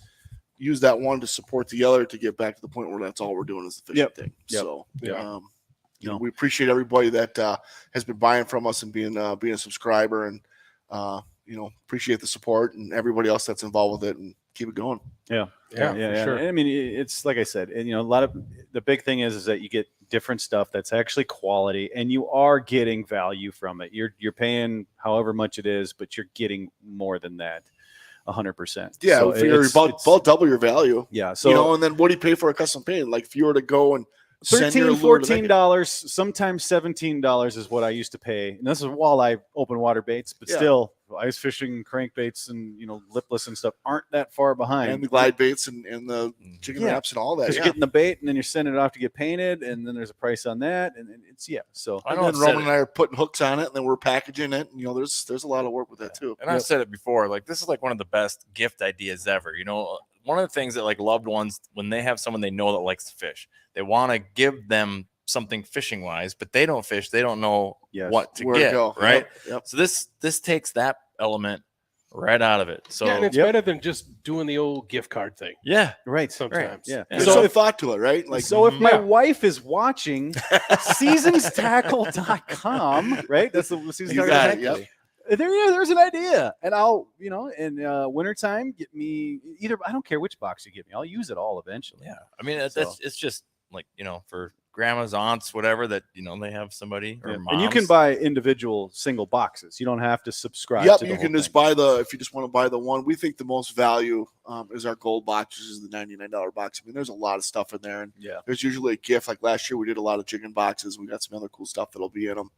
use that one to support the other to get back to the point where that's all we're doing is the fishing thing. So we appreciate everybody that has been buying from us and being a subscriber, and appreciate the support and everybody else that's involved with it, and keep it going. Yeah. Sure. I mean, it's like I said, and a lot of the big thing is that you get different stuff that's actually quality, and you are getting value from it. You're paying however much it is, but you're getting more than that. 100%. Yeah, so it's about double your value. Yeah. So and then what do you pay for a custom paint? Like if you were to go and $13, $14, sometimes $17 is what I used to pay. And this is walleye open water baits, but still ice fishing crankbaits and lipless and stuff aren't that far behind. And the glide baits and the chicken wraps and all that. You're getting the bait and then you're sending it off to get painted, and then there's a price on that, and it's So I know Roman and I are putting hooks on it, and then we're packaging it. And there's a lot of work with that too. And I've said it before, like this is like one of the best gift ideas ever. One of the things that like loved ones, when they have someone they know that likes to fish, they want to give them something fishing wise, but they don't fish. They don't know what to get, right? Yep. So this takes that element right out of it. So and it's better than just doing the old gift card thing. Yeah, right. Sometimes, There's some thought to it, right? Like, so if my wife is watching, seasonstackle.com, right? That's the seasonstackle. there's an idea. And I'll, in wintertime, get me either. I don't care which box you give me. I'll use it all eventually. Yeah. I mean, So- it's just like, for grandmas, aunts, whatever, that, they have somebody or Yeah. moms. And you can buy individual single boxes. You don't have to subscribe. Yep, to the you whole can just thing. buy if you just want to buy the one. We think the most value is our gold box, which is the $99 box. I mean, there's a lot of stuff in there, and Yeah. there's usually a gift. Like last year, we did a lot of chicken boxes. We got some other cool stuff that'll be in them,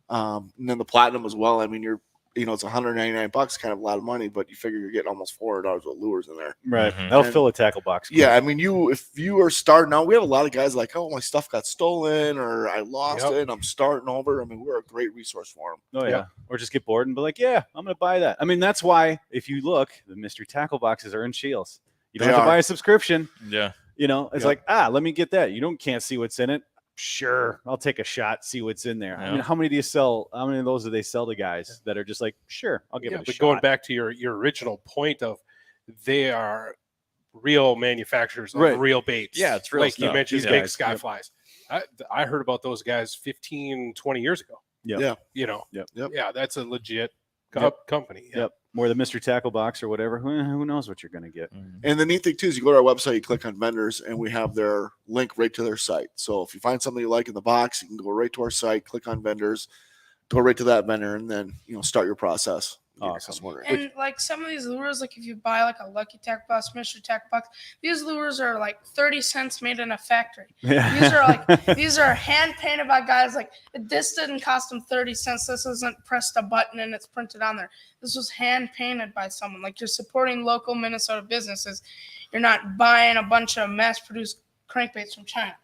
and then the platinum as well. I mean, it's $199, kind of a lot of money, but you figure you're getting almost $400 with lures in there. Right. Mhm. That'll And- fill a tackle box. quick. Yeah, I mean, if you are starting out, we have a lot of guys like, oh, my stuff got stolen or I lost Yep. it and I'm starting over. I mean, we're a great resource for them. Oh, yeah. Yep. Or just get bored and be like, yeah, I'm going to buy that. I mean, that's why if you look, the mystery tackle boxes are in Shields. You don't They have to are. buy a subscription. Yeah. It's Yep. like, let me get that. You can't see what's in it. Sure, I'll take a shot, see what's in there. I mean, Yeah. how many do you sell? How many of those do they sell to guys that are just like, sure, I'll give Yeah, it a but shot. going back to your original point of they are real manufacturers of Right. real baits. Yeah, it's real like you stuff. mentioned, These big guys, sky yep. flies. I heard about those guys 15, 20 years ago. Yep. Yeah. Yep. Yeah, that's a legit company. Yeah. Yep. More the mystery tackle box or whatever. Who knows what you're going to get? Mhm. And the neat thing too is you go to our website, you click on vendors, and we have their link right to their site. So if you find something you like in the box, you can go right to our site, click on vendors, go right to that vendor, and then start your process. Get your Awesome. customer order. And like some of these lures, like if you buy like a Lucky Tack Box, Mystery Tack Box, these lures are like 30 cents made in a factory. These are hand painted by guys. Like this didn't cost them 30 cents. This isn't pressed a button and it's printed on there. This was hand painted by someone. Like you're supporting local Minnesota businesses. You're not buying a bunch of mass produced crankbaits from China.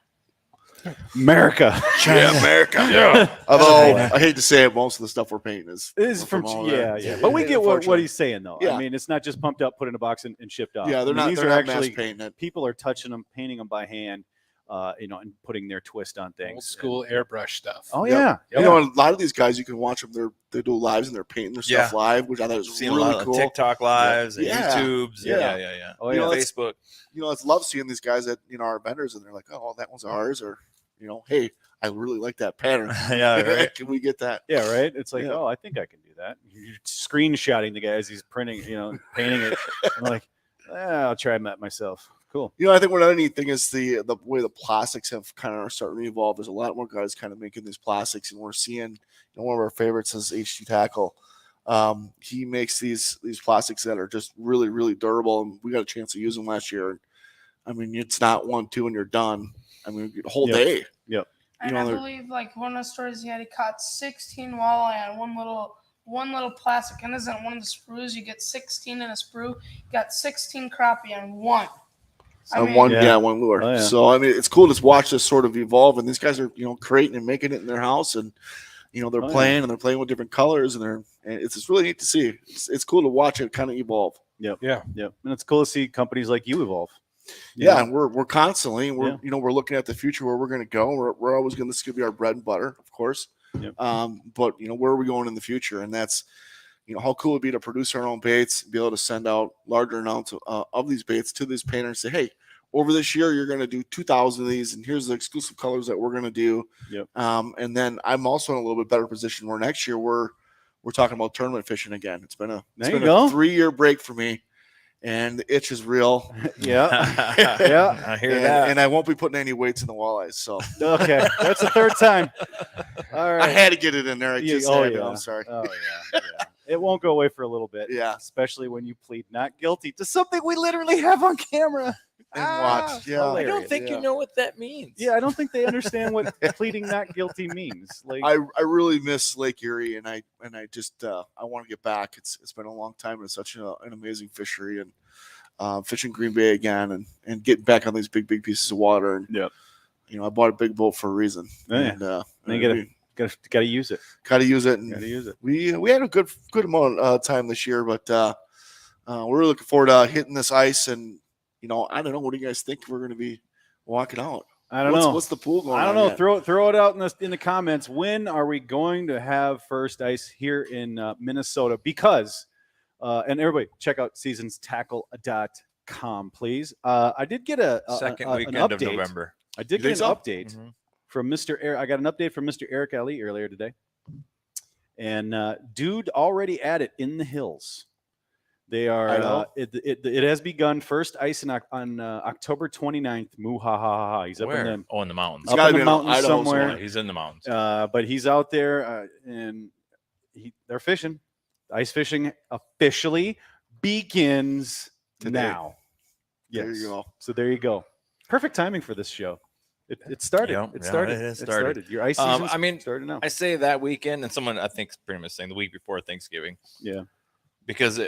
America. Yeah, America. Yeah. Although I hate to say it, most of the stuff we're painting is From all there. yeah. But we get what Unfortunately. he's saying though. Yeah. I mean, it's not just pumped up, put in a box, and shipped off. Yeah, I they're mean, not. These They're are not actually mass painting it. people are touching them, painting them by hand, and putting their twist on things. Old school airbrush stuff. Oh Yep. yeah. You know, a lot of these guys, you can watch them. They do lives and they're painting their stuff live, which I thought was Seen a really lot cool. of TikTok lives and Yeah. YouTubes. Yeah. Yeah. Oh You yeah. know, it's- Facebook. I love seeing these guys that are vendors, and they're like, "Oh, that one's ours," or "Hey, I really like that pattern. Yeah, right. Can we get that?" Yeah, right. It's like, Yeah. oh, I think I can do that. You're screenshotting the guy as he's printing, painting it. I'm like, I'll try that myself. Cool. I think one other neat thing is the way the plastics have kind of starting to evolve. There's a lot more guys kind of making these plastics, and we're seeing one of our favorites is HT Tackle. He makes these plastics that are just really, really durable, and we got a chance to use them last year. I mean, it's not 1, 2, and you're done. I mean, a whole Yep. day. And know, I they're- believe like one of the stories he had, he caught 16 walleye on one little plastic. And isn't one of the sprues you get 16 in a sprue? You got 16 crappie on one. On one Yeah. one lure. Oh, yeah. So I mean, it's cool to watch this sort of evolve, and these guys are creating and making it in their house, and they're Oh, yeah. playing and they're playing with different colors, and it's just really neat to see. It's cool to watch it kind of evolve. Yep. Yeah. Yep. And it's cool to see companies like you evolve. Yeah, and we're constantly we're Yeah. we're looking at the future where we're going to go. We're always going to this could be our bread and butter, of course. Yep. But where are we going in the future? And that's how cool it would be to produce our own baits, be able to send out larger amounts of these baits to these painters. Say, hey, over this year you're going to do 2,000 of these, and here's the exclusive colors that we're going to do. Yep. And then I'm also in a little bit better position where next year we're talking about tournament fishing again. It's been a There you go. 3-year break for me, and the itch is real. Yeah. Yeah. I hear that. And I won't be putting any weights in the walleyes. So Okay. That's the third time. All right. I had to get it in there. I Yeah, just oh, had to. yeah. I'm sorry. Oh yeah. It won't go away for a little bit. Yeah. Especially when you plead not guilty to something we literally have on camera. And watch. Yeah. I don't think Yeah. you know what that means. Yeah, I don't think they understand what pleading not guilty means. Like, I really miss Lake Erie, and I just I want to get back. It's been a long time. It's such an amazing fishery, and fishing Green Bay again, and getting back on these big pieces of water. And Yep. I bought a big boat for a reason. Oh, yeah. And you gotta use it. gotta use it. And Gotta use it. we had a good amount of time this year, but we're looking forward to hitting this ice. And I don't know, what do you guys think we're going to be walking out? I don't know. What's the pool going? I don't on know. yet? Throw it out in the comments. When are we going to have first ice here in Minnesota? Because and everybody check out seasonstackle.com, please. I did get Second an weekend update. of November. I did You get think an so? update Mhm. from Mr. Eric. I got an update from Mr. Eric Ali earlier today, And dude already at it in the hills. They are. Idaho? It has begun. First ice on October 29th. Muhahaha. He's up Where? in Oh, in the mountains. It's up gotta in be the in mountains Idaho somewhere. Yeah, he's in the mountains. But he's out there, and they're fishing. Ice fishing officially begins Today. now. Yes. There you go. So there you go. Perfect timing for this show. It started. Yep. It Yeah, started. it has It started. started. Your ice Um, season I mean, started now. I say that weekend, and someone I think is pretty much saying the week before Thanksgiving. Yeah. Because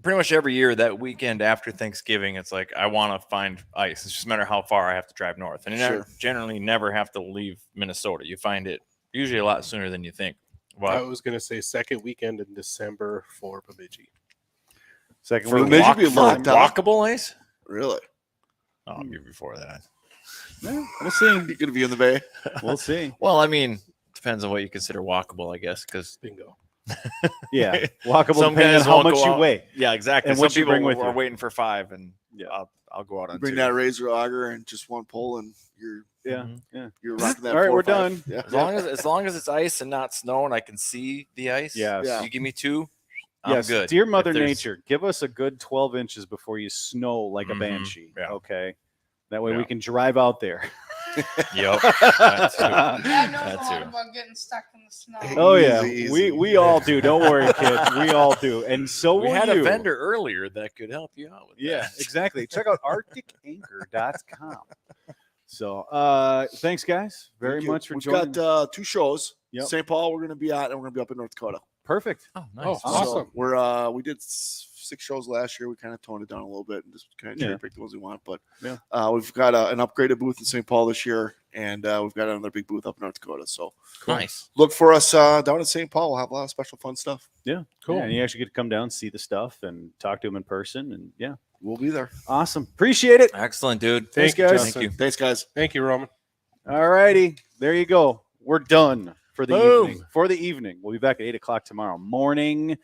pretty much every year that weekend after Thanksgiving, it's like I want to find ice. It's just a matter of how far I have to drive north, and you Sure. generally never have to leave Minnesota. You find it usually a lot sooner than you think. I Well, was going to say second weekend in December for Bemidji. Second For week. Bemidji be locked out? walkable ice. Really? Oh, year before that. Yeah, we'll see. You're gonna be in the bay. We'll see. Well, I mean, depends on what you consider walkable, I guess. Because Bingo. Yeah, walkable Some depending on guys how won't much go you out. weigh. yeah, exactly. And Some what you people bring with are you. waiting for 5, and Yeah. I'll go out on Bring 2. that Razr Auger and just one pull, and you're Yeah, Mhm. yeah. you're rocking that. All right, 4 or we're 5. done. Yeah. As long as it's ice and not snow, and I can see the ice. Yes. Yeah. You give me 2. I'm Yes, good. dear If Mother there's- Nature, give us a good 12 inches before you snow like a Mhm, banshee. yeah. Okay, that way we Yeah. can drive out there. Yep. That too. Dad knows That's a lot it. about getting stuck in the snow. Oh yeah, Easy, we easy. all do. Don't worry, kids. We all do, and so We will had you. a vendor earlier that could help you out with Yeah, that. exactly. Check out ArcticAnchor.com. So, thanks guys very Thank you. much for We've joining. got 2 shows. Yep. St. Paul, we're gonna be at, and we're gonna be up in North Dakota. Perfect. Oh, nice. Oh, awesome. So we're we did 6 shows last year. We kind of toned it down a little bit and just kind of cherry Yeah. picked the ones we want. But Yeah. we've got an upgraded booth in St. Paul this year, and we've got another big booth up in North Dakota. So Nice. look for us down in St. Paul. We'll have a lot of special fun stuff. Yeah, Cool. Yeah, and you actually get to come down, see the stuff, and talk to them in person. And yeah, We'll be there. awesome. Appreciate it. Excellent, dude. Thanks, Thank you, guys. Justin. Thank you. Thanks, guys. Thank you, Roman. All righty, there you go. We're done for the Boom. evening. For the evening, we'll be back at 8:00 tomorrow morning.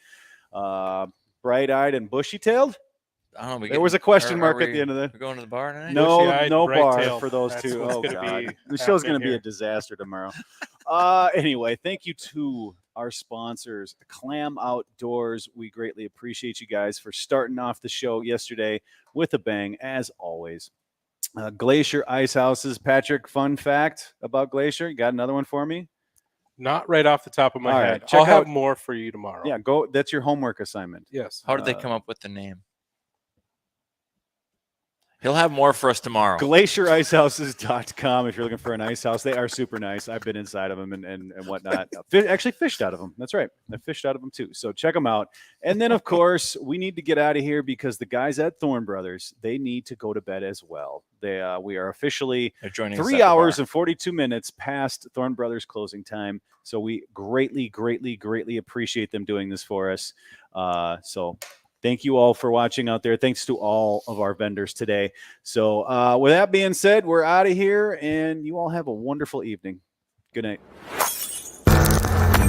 Bright-eyed and bushy-tailed. I don't know. There was a question mark at the end of the. We're going to the bar tonight? No, Bushy-eyed, no bar bright-tailed. for those That's two. what's Oh gonna god, be the show's going to happening be a here. disaster tomorrow. Anyway, thank you to our sponsors, Clam Outdoors. We greatly appreciate you guys for starting off the show yesterday with a bang, as always. Glacier Ice Houses. Patrick, fun fact about Glacier. You got another one for me? Not right off the top of my All right, head. check I'll have out- more for you tomorrow. Yeah, go. That's your homework assignment. Yes. How did they come up with the name? He'll have more for us tomorrow. GlacierIcehouses.com if you're looking for an ice house. They are super nice. I've been inside of them and whatnot. Actually fished out of them. That's right. I fished out of them too. So check them out. And then, of course, we need to get out of here because the guys at Thorn Brothers, they need to go to bed as well. We are officially They're joining us 3 at the hours bar. and 42 minutes past Thorn Brothers closing time. So we greatly, greatly, greatly appreciate them doing this for us. So thank you all for watching out there. Thanks to all of our vendors today. So with that being said, we're out of here and you all have a wonderful evening. Good night.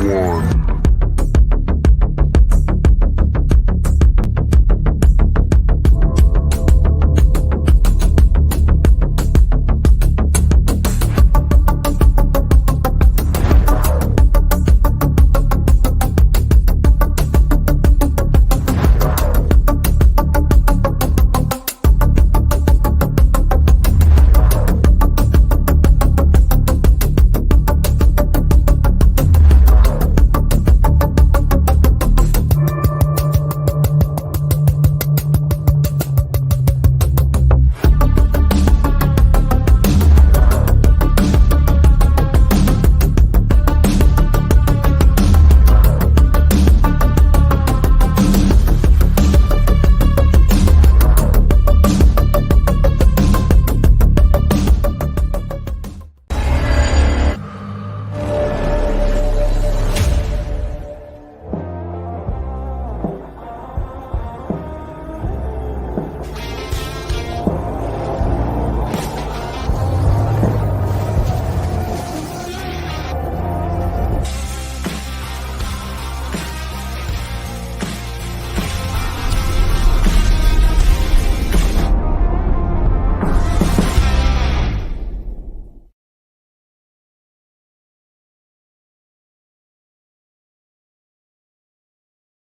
1.